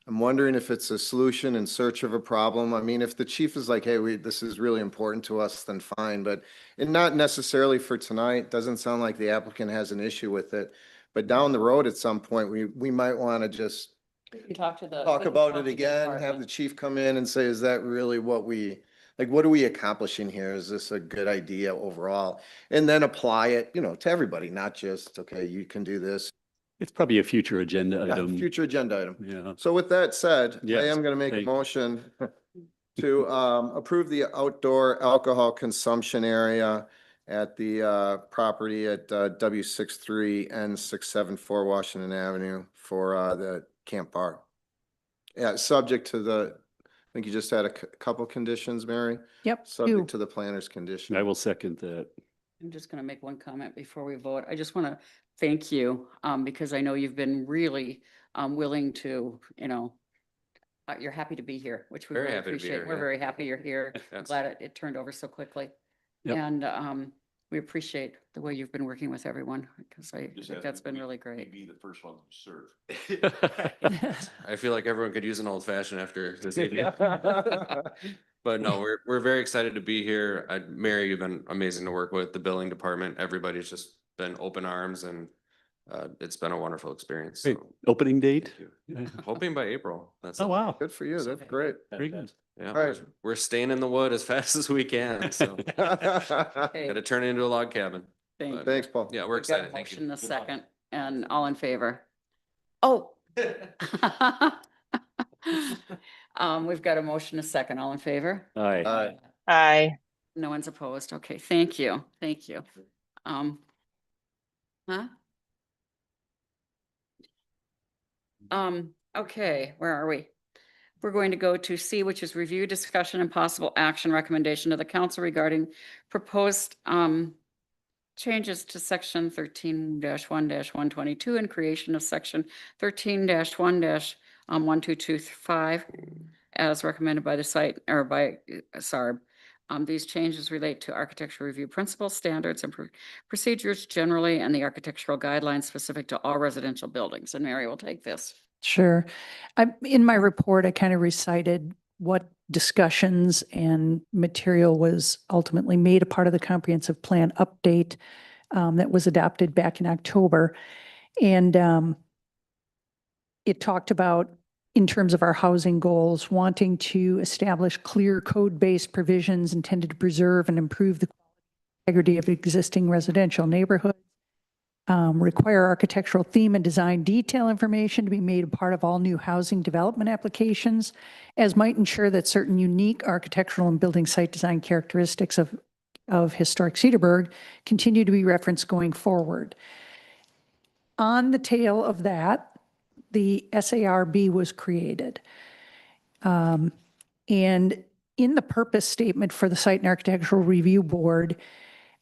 [SPEAKER 9] I'm wondering if it's a solution in search of a problem. I mean, if the chief is like, hey, this is really important to us, then fine, but and not necessarily for tonight. Doesn't sound like the applicant has an issue with it. But down the road at some point, we might want to just
[SPEAKER 2] Talk to the.
[SPEAKER 9] talk about it again, have the chief come in and say, is that really what we, like, what are we accomplishing here? Is this a good idea overall? And then apply it, you know, to everybody, not just, okay, you can do this.
[SPEAKER 8] It's probably a future agenda
[SPEAKER 9] Yeah,
[SPEAKER 8] item.
[SPEAKER 9] future agenda item.
[SPEAKER 8] Yeah.
[SPEAKER 9] So with that said, I
[SPEAKER 8] Yes,
[SPEAKER 9] am gonna make a
[SPEAKER 8] thank-
[SPEAKER 9] motion to approve the outdoor alcohol consumption area at the property at W 63 and 674 Washington Avenue for the camp bar. Yeah, subject to the, I think you just had a couple conditions, Mary,
[SPEAKER 6] Yep.
[SPEAKER 9] subject
[SPEAKER 6] two.
[SPEAKER 9] to the planner's condition.
[SPEAKER 8] I will second that.
[SPEAKER 2] I'm just going to make one comment before we vote. I just want to thank you because I know you've been really willing to, you know, you're happy to be here, which we
[SPEAKER 14] Very
[SPEAKER 2] really
[SPEAKER 14] happy to be
[SPEAKER 2] appreciate.
[SPEAKER 14] here,
[SPEAKER 2] We're
[SPEAKER 14] yeah.
[SPEAKER 2] very happy you're here.
[SPEAKER 14] Yes.
[SPEAKER 2] Glad it turned over so quickly.
[SPEAKER 8] Yep.
[SPEAKER 2] And we appreciate the way you've been working with everyone because I think that's been really great.
[SPEAKER 4] Be the first one to serve.
[SPEAKER 14] I feel like everyone could use an old fashioned after this evening. But no, we're very excited to be here. Mary, you've been amazing to work with, the billing department, everybody's just been open arms and it's been a wonderful experience.
[SPEAKER 8] Great.
[SPEAKER 14] So,
[SPEAKER 8] Opening date?
[SPEAKER 14] hoping by April. That's
[SPEAKER 8] Oh,
[SPEAKER 14] it.
[SPEAKER 8] wow.
[SPEAKER 9] Good for you, that's great.
[SPEAKER 8] Very good.
[SPEAKER 14] Yeah,
[SPEAKER 9] All right.
[SPEAKER 14] we're staying in the wood as fast as we can, so
[SPEAKER 2] Okay,
[SPEAKER 14] gotta turn it into a log cabin.
[SPEAKER 2] thank you.
[SPEAKER 9] Thanks, Paul.
[SPEAKER 14] Yeah, we're
[SPEAKER 2] We've got a
[SPEAKER 14] excited. Thank
[SPEAKER 2] motion
[SPEAKER 14] you.
[SPEAKER 2] in a second and all in favor. Oh. We've got a motion, a second, all in favor?
[SPEAKER 8] Aye.
[SPEAKER 9] Aye.
[SPEAKER 3] Aye.
[SPEAKER 2] No one's opposed. Okay, thank you. Thank you. Huh? Okay, where are we? We're going to go to C, which is review, discussion, and possible action recommendation to the council regarding proposed changes to section 13-1-122 and creation of section 13-1-1225 as recommended by the site or by SARB. These changes relate to architectural review principles, standards, and procedures generally, and the architectural guidelines specific to all residential buildings. And Mary will take this.
[SPEAKER 6] Sure. In my report, I kind of recited what discussions and material was ultimately made a part of the comprehensive plan update that was adopted back in October. And it talked about, in terms of our housing goals, wanting to establish clear code-based provisions intended to preserve and improve the integrity of existing residential neighborhoods. Require architectural theme and design detail information to be made a part of all new housing development applications, as might ensure that certain unique architectural and building site design characteristics of historic Cedarburg continue to be referenced going forward. On the tail of that, the SARB was created. And in the purpose statement for the Site and Architectural Review Board,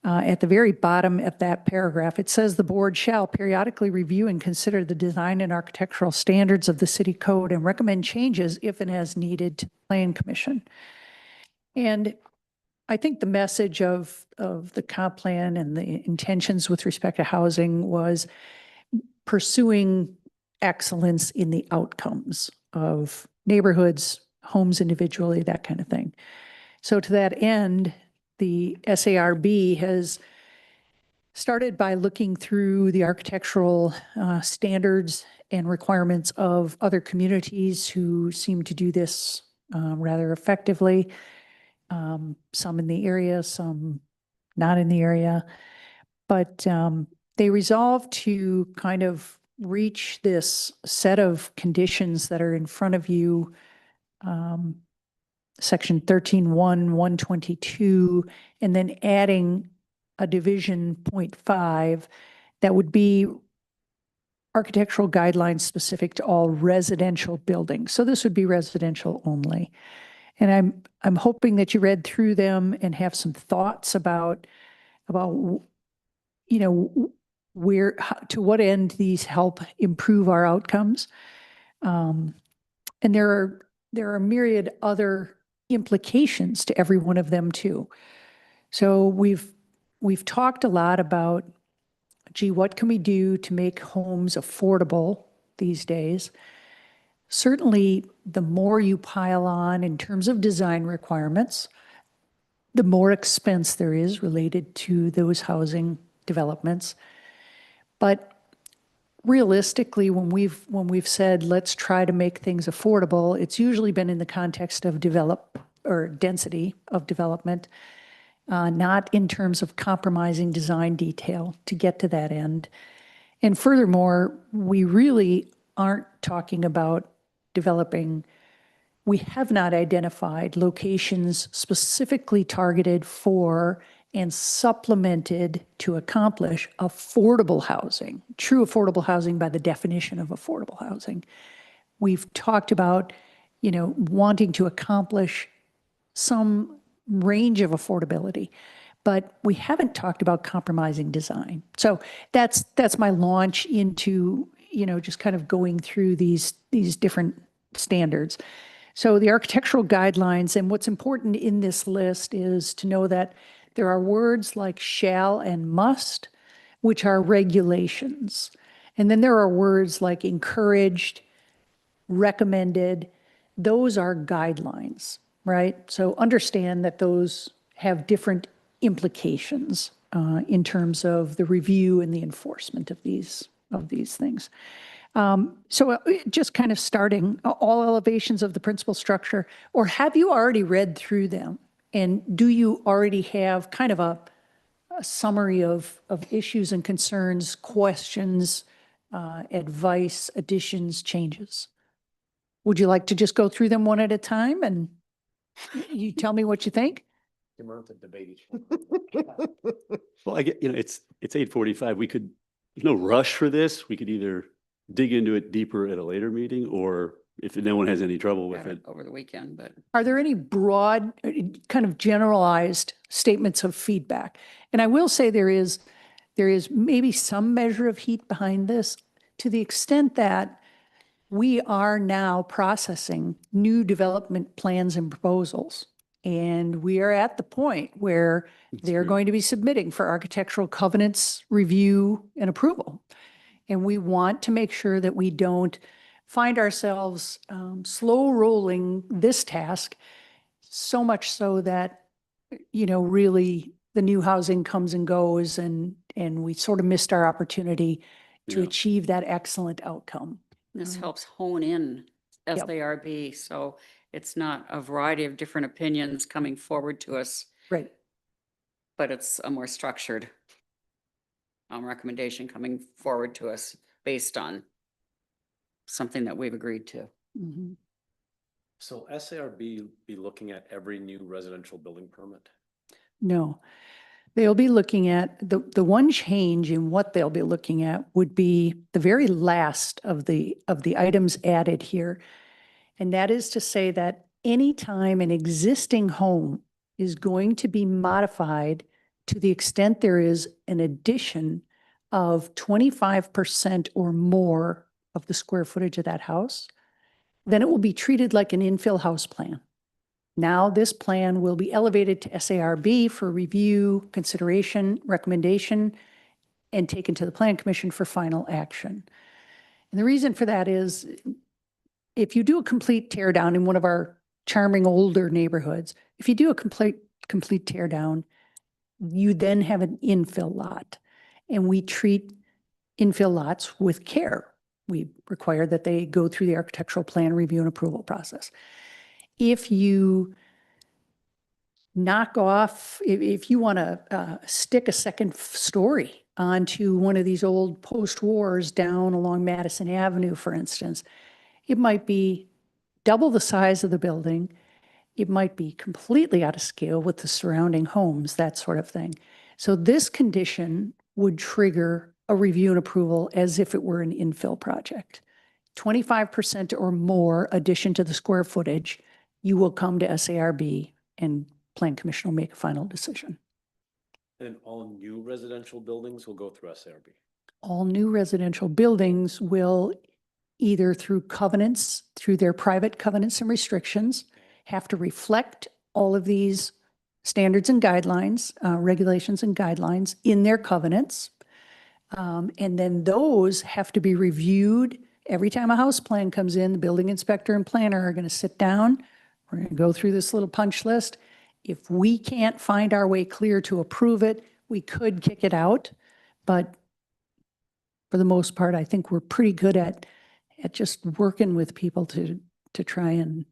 [SPEAKER 6] at the very bottom of that paragraph, it says the board shall periodically review and consider the design and architectural standards of the city code and recommend changes if and as needed to the Plan Commission. And I think the message of the comp plan and the intentions with respect to housing was pursuing excellence in the outcomes of neighborhoods, homes individually, that kind of thing. So to that end, the SARB has started by looking through the architectural standards and requirements of other communities who seem to do this rather effectively. Some in the area, some not in the area. But they resolved to kind of reach this set of conditions that are in front of you, section 13-1-122, and then adding a division 0.5 that would be architectural guidelines specific to all residential buildings. So this would be residential only. And I'm hoping that you read through them and have some thoughts about you know, to what end these help improve our outcomes. And there are myriad other implications to every one of them too. So we've talked a lot about, gee, what can we do to make homes affordable these days? Certainly, the more you pile on in terms of design requirements, the more expense there is related to those housing developments. But realistically, when we've said, let's try to make things affordable, it's usually been in the context of density of development, not in terms of compromising design detail to get to that end. And furthermore, we really aren't talking about developing, we have not identified locations specifically targeted for and supplemented to accomplish affordable housing, true affordable housing by the definition of affordable housing. We've talked about, wanting to accomplish some range of affordability, but we haven't talked about compromising design. So that's my launch into, just kind of going through these different standards. So the architectural guidelines, and what's important in this list is to know that there are words like shall and must, which are regulations. And then there are words like encouraged, recommended. Those are guidelines, right? So understand that those have different implications in terms of the review and the enforcement of these things. So just kind of starting all elevations of the principal structure, or have you already read through them? And do you already have kind of a summary of issues and concerns, questions, advice, additions, changes? Would you like to just go through them one at a time and you tell me what you think?
[SPEAKER 5] We're not to debate each one.
[SPEAKER 8] Well, I get, it's 8:45. There's no rush for this. We could either dig into it deeper at a later meeting, or if no one has any trouble with it.
[SPEAKER 2] Over the weekend, but.
[SPEAKER 6] Are there any broad, kind of generalized statements of feedback? And I will say there is maybe some measure of heat behind this, to the extent that we are now processing new development plans and proposals. And we are at the point where they're going to be submitting for architectural covenants review and approval. And we want to make sure that we don't find ourselves slow rolling this task, so much so that, really the new housing comes and goes, and we sort of missed our opportunity to achieve that excellent outcome.
[SPEAKER 2] This helps hone in
[SPEAKER 6] Yep.
[SPEAKER 2] SARB, so it's not a variety of different opinions coming forward to us,
[SPEAKER 6] Right.
[SPEAKER 2] but it's a more structured recommendation coming forward to us based on something that we've agreed to.
[SPEAKER 6] Mm-hmm.
[SPEAKER 5] So SARB be looking at every new residential building permit?
[SPEAKER 6] No, they'll be looking at, the one change in what they'll be looking at would be the very last of the items added here. And that is to say that anytime an existing home is going to be modified to the extent there is an addition of 25% or more of the square footage of that house, then it will be treated like an infill house plan. Now this plan will be elevated to SARB for review, consideration, recommendation, and taken to the Plan Commission for final action. And the reason for that is, if you do a complete tear down in one of our charming older neighborhoods, if you do a complete tear down, you then have an infill lot. And we treat infill lots with care. We require that they go through the architectural plan review and approval process. If you knock off, if you want to stick a second story onto one of these old post-wars down along Madison Avenue, for instance, it might be double the size of the building. It might be completely out of scale with the surrounding homes, that sort of thing. So this condition would trigger a review and approval as if it were an infill project. 25% or more addition to the square footage, you will come to SARB and Plan Commission will make a final decision.
[SPEAKER 5] And all new residential buildings will go through SARB?
[SPEAKER 6] All new residential buildings will, either through covenants, through their private covenants and restrictions, have to reflect all of these standards and guidelines, regulations and guidelines in their covenants. And then those have to be reviewed. Every time a house plan comes in, the building inspector and planner are going to sit down. We're going to go through this little punch list. If we can't find our way clear to approve it, we could kick it out. But for the most part, I think we're pretty good at just working with people to try and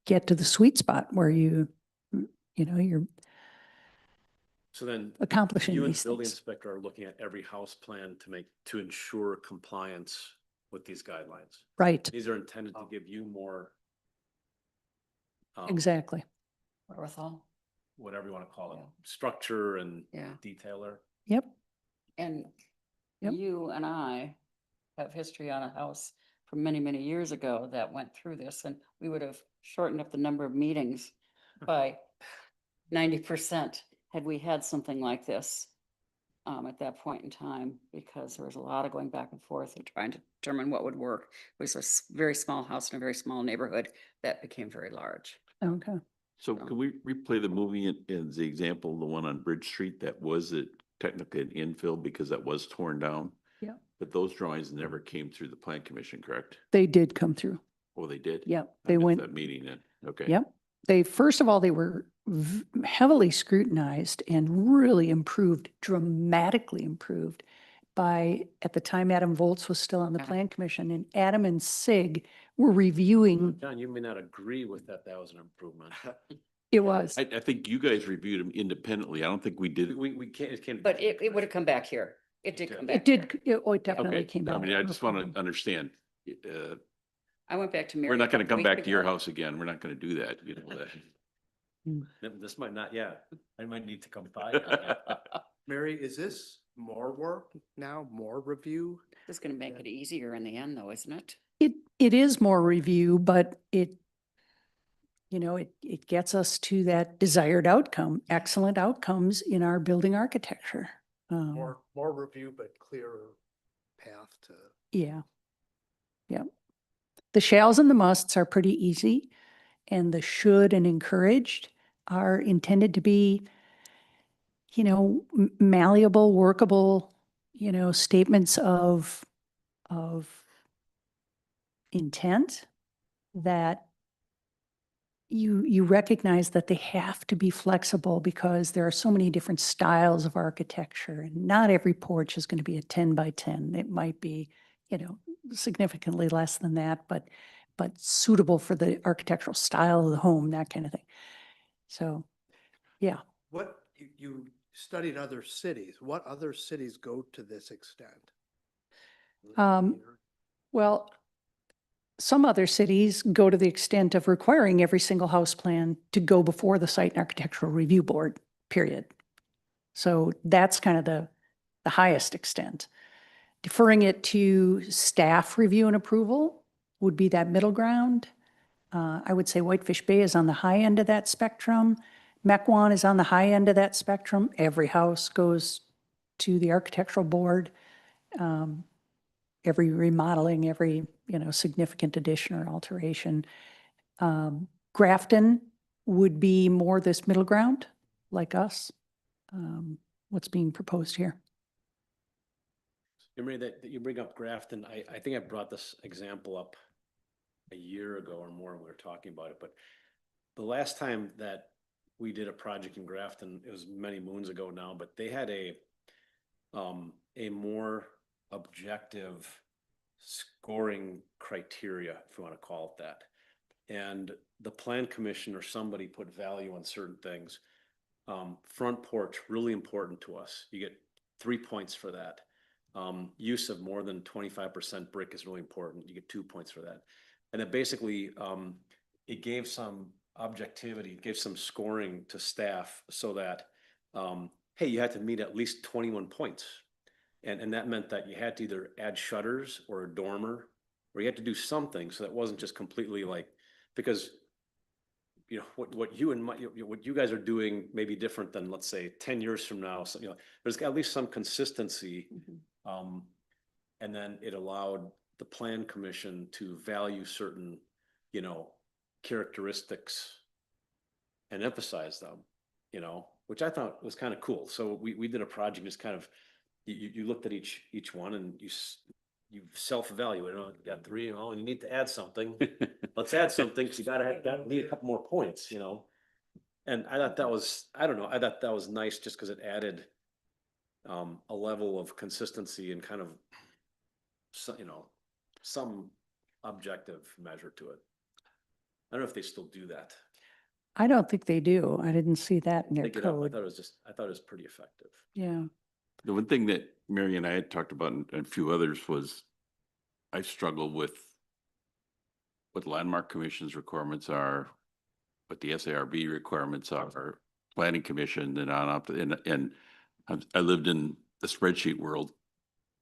[SPEAKER 6] get to the sweet spot where you're
[SPEAKER 5] So then
[SPEAKER 6] accomplishing
[SPEAKER 5] you and
[SPEAKER 6] these
[SPEAKER 5] the building
[SPEAKER 6] things.
[SPEAKER 5] inspector are looking at every house plan to ensure compliance with these guidelines.
[SPEAKER 6] Right,
[SPEAKER 5] These are intended to give you more.
[SPEAKER 6] exactly.
[SPEAKER 2] Wherewithal.
[SPEAKER 5] Whatever you want to call it,
[SPEAKER 2] Yeah.
[SPEAKER 5] structure and
[SPEAKER 2] Yeah.
[SPEAKER 5] detailer.
[SPEAKER 6] Yep.
[SPEAKER 2] And
[SPEAKER 6] Yep.
[SPEAKER 2] you and I have history on a house from many, many years ago that went through this, and we would have shortened up the number of meetings by 90% had we had something like this at that point in time, because there was a lot of going back and forth and trying to determine what would work. It was a very small house in a very small neighborhood that became very large.
[SPEAKER 6] Okay.
[SPEAKER 4] So can we replay the movie as the example, the one on Bridge Street that was technically an infill because that was torn down?
[SPEAKER 6] Yeah.
[SPEAKER 4] But those drawings never came through the plan commission, correct?
[SPEAKER 6] They did come through.
[SPEAKER 4] Oh, they did?
[SPEAKER 6] Yep.
[SPEAKER 4] I
[SPEAKER 6] They
[SPEAKER 4] missed
[SPEAKER 6] went.
[SPEAKER 4] that meeting then. Okay.
[SPEAKER 6] Yep. First of all, they were heavily scrutinized and really improved, dramatically improved at the time Adam Volz was still on the
[SPEAKER 2] Yeah.
[SPEAKER 6] plan commission, and Adam and Sig were reviewing.
[SPEAKER 5] John, you may not agree with that. That was an improvement.
[SPEAKER 6] It was.
[SPEAKER 4] I think you guys reviewed them independently. I don't think we did.
[SPEAKER 5] We can't, it can't.
[SPEAKER 2] But it would have come back here. It did come back.
[SPEAKER 6] It did,
[SPEAKER 2] here.
[SPEAKER 6] it definitely
[SPEAKER 4] Okay,
[SPEAKER 6] came back.
[SPEAKER 4] I mean, I
[SPEAKER 6] no
[SPEAKER 4] just want
[SPEAKER 6] problem.
[SPEAKER 4] to understand.
[SPEAKER 2] I went back to Mary.
[SPEAKER 4] We're
[SPEAKER 2] a
[SPEAKER 4] not going to
[SPEAKER 2] couple
[SPEAKER 4] come
[SPEAKER 2] weeks
[SPEAKER 4] back to your
[SPEAKER 2] ago.
[SPEAKER 4] house again. We're not going to do that, you know that.
[SPEAKER 5] This might not, yeah, I might need to come by.
[SPEAKER 11] Mary, is this more work now, more review?
[SPEAKER 2] This is gonna make it easier in the end though, isn't it?
[SPEAKER 6] It is more review, but it gets us to that desired outcome, excellent outcomes in our building architecture.
[SPEAKER 11] More review, but clearer path to.
[SPEAKER 6] Yeah. Yep. The shalls and the musts are pretty easy, and the should and encouraged are intended to be, malleable, workable, statements of intent that you recognize that they have to be flexible because there are so many different styles of architecture, and not every porch is going to be a 10 by 10. It might be, significantly less than that, but suitable for the architectural style of the home, that kind of thing. So, yeah.
[SPEAKER 11] What, you studied other cities, what other cities go to this extent?
[SPEAKER 6] Well, some other cities go to the extent of requiring every single house plan to go before the Site and Architectural Review Board, period. So that's kind of the highest extent. Deferring it to staff review and approval would be that middle ground. I would say Whitefish Bay is on the high end of that spectrum. Mequon is on the high end of that spectrum. Every house goes to the architectural board. Every remodeling, every, significant addition or alteration. Grafton would be more this middle ground, like us, what's being proposed here.
[SPEAKER 5] You remember that you bring up Grafton, I think I brought this example up a year ago or more when we were talking about it, but the last time that we did a project in Grafton, it was many moons ago now, but they had a more objective scoring criteria, if you want to call it that. And the plan commission or somebody put value on certain things. Front porch, really important to us. You get 3 points for that. Use of more than 25% brick is really important. You get 2 points for that. And it basically, it gave some objectivity, it gave some scoring to staff so that, hey, you had to meet at least 21 points. And that meant that you had to either add shutters or a dormer, or you had to do something. So that wasn't just completely like, because what you guys are doing may be different than, let's say, 10 years from now. So, there's at least some consistency. And then it allowed the plan commission to value certain, characteristics and emphasize them, which I thought was kind of cool. So we did a project, just kind of, you looked at each one and you self-evaluate. You got 3, and you need to add something. Let's add something, because you need a couple more points, And I thought that was, I don't know, I thought that was nice just because it added a level of consistency and kind of, you know, some objective measure to it. I don't know if they still do that.
[SPEAKER 6] I don't think they do. I didn't see that in their
[SPEAKER 5] Pick it up. I
[SPEAKER 6] code.
[SPEAKER 5] thought it was pretty effective.
[SPEAKER 6] Yeah.
[SPEAKER 4] The one thing that Mary and I had talked about and a few others was I struggle with what landmark commission's requirements are, what the SARB requirements are, planning commission and on up, and I lived in the spreadsheet world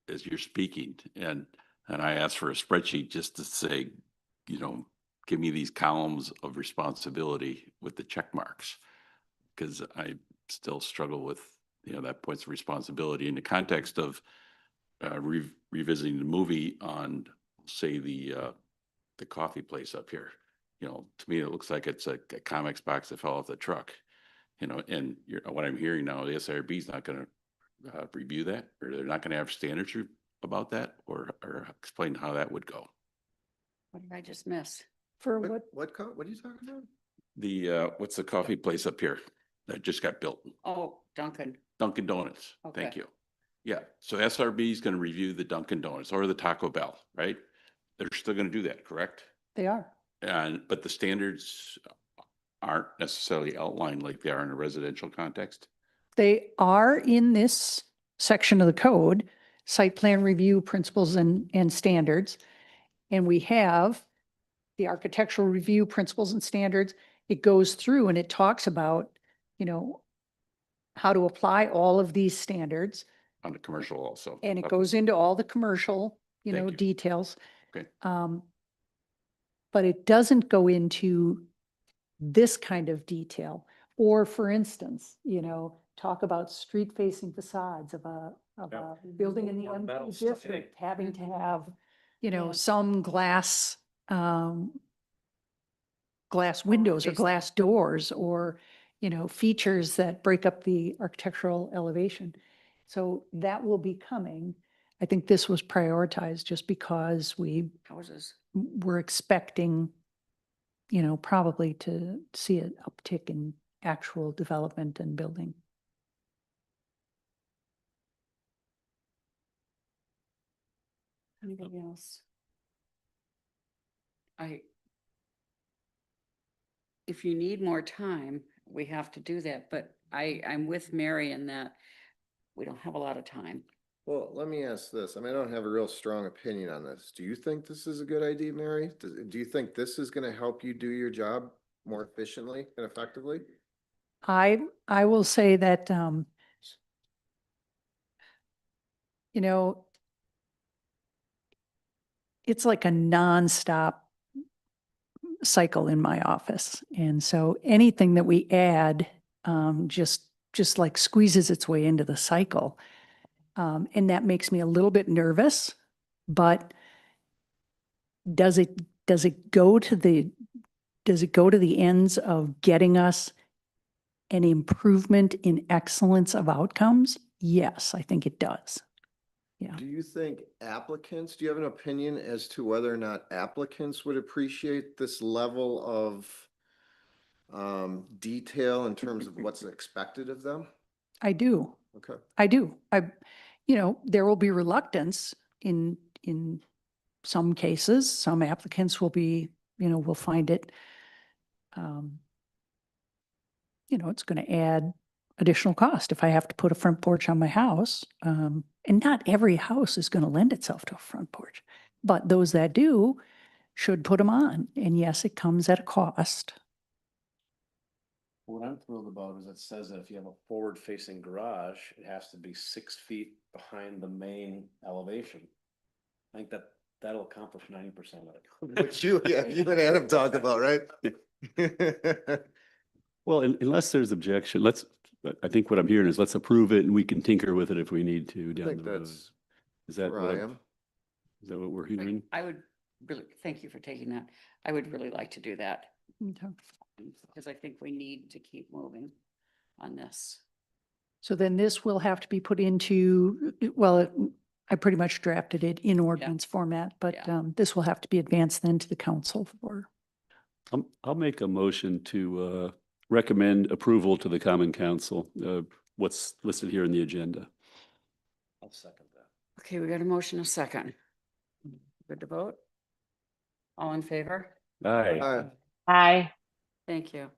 [SPEAKER 4] as you're speaking, and I asked for a spreadsheet just to say, you know, give me these columns of responsibility with the check marks. Because I still struggle with, you know, that points of responsibility in the context of revisiting the movie on, say, the coffee place up here. You know, to me, it looks like it's a comics box that fell off the truck. You know, and what I'm hearing now, the SRB is not going to review that, or they're not going to have standards about that, or explain how that would go.
[SPEAKER 2] What did I just miss?
[SPEAKER 6] For
[SPEAKER 9] What,
[SPEAKER 6] what?
[SPEAKER 9] what are you talking about?
[SPEAKER 4] The what's the coffee place up here that just got built?
[SPEAKER 2] Oh, Duncan.
[SPEAKER 4] Dunkin' Donuts. Thank
[SPEAKER 2] Okay.
[SPEAKER 4] you. Yeah, so SRB is going to review the Dunkin' Donuts or the Taco Bell, right? They're still going to do that, correct?
[SPEAKER 6] They are.
[SPEAKER 4] But the standards aren't necessarily outlined like they are in a residential context.
[SPEAKER 6] They are in this section of the code, site plan review principles and standards. And we have the architectural review principles and standards. It goes through and it talks about, you know, how to apply all of these standards.
[SPEAKER 4] On the commercial also.
[SPEAKER 6] And it goes into all the commercial,
[SPEAKER 4] Thank you.
[SPEAKER 6] details.
[SPEAKER 4] Okay.
[SPEAKER 6] But it doesn't go into this kind of detail. Or for instance, talk about street facing facades of a building in the
[SPEAKER 5] Or metal
[SPEAKER 6] MP
[SPEAKER 5] stuff.
[SPEAKER 6] district, having to have,
[SPEAKER 2] Yeah.
[SPEAKER 6] some glass windows or
[SPEAKER 2] Face-
[SPEAKER 6] glass doors or, features that break up the architectural elevation. So that will be coming. I think this was prioritized just because we
[SPEAKER 2] Houses.
[SPEAKER 6] were expecting, probably to see an uptick in actual development and building.
[SPEAKER 2] Anybody else? If you need more time, we have to do that, but I'm with Mary in that we don't have a lot of time.
[SPEAKER 9] Well, let me ask this. I mean, I don't have a real strong opinion on this. Do you think this is a good idea, Mary? Do you think this is going to help you do your job more efficiently and effectively?
[SPEAKER 6] I will say that, it's like a nonstop cycle in my office. And so anything that we add, just like squeezes its way into the cycle. And that makes me a little bit nervous, but does it go to the ends of getting us an improvement in excellence of outcomes? Yes, I think it does. Yeah.
[SPEAKER 9] Do you think applicants, do you have an opinion as to whether or not applicants would appreciate this level of detail in terms of what's expected of them?
[SPEAKER 6] I do.
[SPEAKER 9] Okay.
[SPEAKER 6] I do. There will be reluctance in some cases. Some applicants will be, will find it, it's going to add additional cost if I have to put a front porch on my house. And not every house is going to lend itself to a front porch, but those that do should put them on. And yes, it comes at a cost.
[SPEAKER 5] What I'm thrilled about is it says that if you have a forward facing garage, it has to be 6 feet behind the main elevation. I think that'll accomplish 90% of it.
[SPEAKER 9] Which you and Adam talked about, right?
[SPEAKER 8] Well, unless there's objection, I think what I'm hearing is let's approve it and we can tinker with it if we need to
[SPEAKER 9] I
[SPEAKER 8] down
[SPEAKER 9] think
[SPEAKER 8] the road.
[SPEAKER 9] that's
[SPEAKER 8] Is that
[SPEAKER 9] where
[SPEAKER 8] what
[SPEAKER 9] I am.
[SPEAKER 8] is that what we're hearing?
[SPEAKER 2] I would really, thank you for taking that. I would really like to do that
[SPEAKER 6] Okay.
[SPEAKER 2] because I think we need to keep moving on this.
[SPEAKER 6] So then this will have to be put into, I pretty much drafted it in ordinance format, but
[SPEAKER 2] Yeah.
[SPEAKER 6] this will have to be advanced then to the council for.
[SPEAKER 8] I'll make a motion to recommend approval to the Common Council, what's listed here in the agenda.
[SPEAKER 5] I'll second that.
[SPEAKER 2] Okay, we got a motion, a second. Good to vote? All in favor?
[SPEAKER 8] Aye.
[SPEAKER 3] Aye.
[SPEAKER 2] Thank you.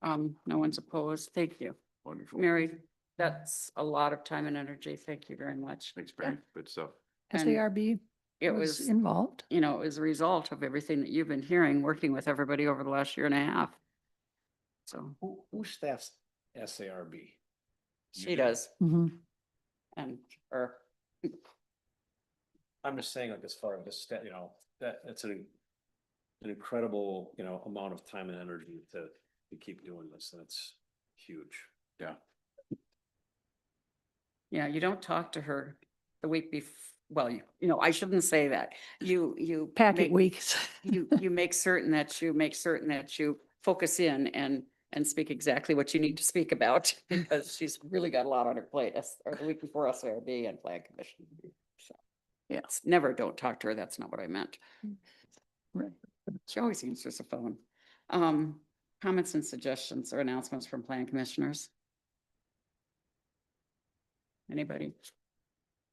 [SPEAKER 2] No one's opposed. Thank you.
[SPEAKER 4] Wonderful.
[SPEAKER 2] Mary, that's a lot of time and energy. Thank you very much.
[SPEAKER 4] Thanks, Barry. Good stuff.
[SPEAKER 2] And
[SPEAKER 6] SARB
[SPEAKER 2] It
[SPEAKER 6] was
[SPEAKER 2] was,
[SPEAKER 6] involved.
[SPEAKER 2] you know, it was a result of everything that you've been hearing, working with everybody over the last year and a half. So
[SPEAKER 5] Who staffs SARB?
[SPEAKER 2] she does,
[SPEAKER 6] Mhm.
[SPEAKER 2] and, or,
[SPEAKER 5] I'm just saying, like, as far as this, you know, that's an incredible, you know, amount of time and energy to keep doing this. That's huge.
[SPEAKER 4] Yeah.
[SPEAKER 2] yeah, you don't talk to her the week well, you know, I shouldn't say that. You.
[SPEAKER 6] Packet
[SPEAKER 2] make-
[SPEAKER 6] weeks.
[SPEAKER 2] You make certain that you focus in and speak exactly what you need to speak about, because she's really got a lot on her plate, or the week before SARB and Plan Commission. So, yes, never don't talk to her. That's not what I meant.
[SPEAKER 6] Right.
[SPEAKER 2] She always answers the phone. Comments and suggestions or announcements from Plan Commissioners? Anybody?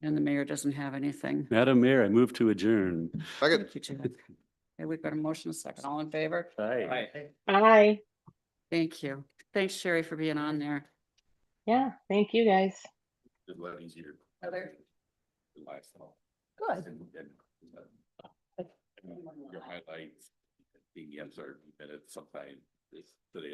[SPEAKER 2] And the mayor doesn't have anything.
[SPEAKER 8] Madam Mayor, I move to adjourn.
[SPEAKER 9] Second.
[SPEAKER 2] Thank you, Chad. Okay, we've got a motion, a second. All in favor?
[SPEAKER 8] Aye.
[SPEAKER 3] Aye.
[SPEAKER 2] Thank you. Thanks, Sherry, for being on there.
[SPEAKER 3] Yeah, thank you guys.
[SPEAKER 4] It's a lot easier.
[SPEAKER 2] Heather?
[SPEAKER 4] Lifestyle.
[SPEAKER 6] Good.
[SPEAKER 4] Your highlights, the answer, and it's sometimes, it's today.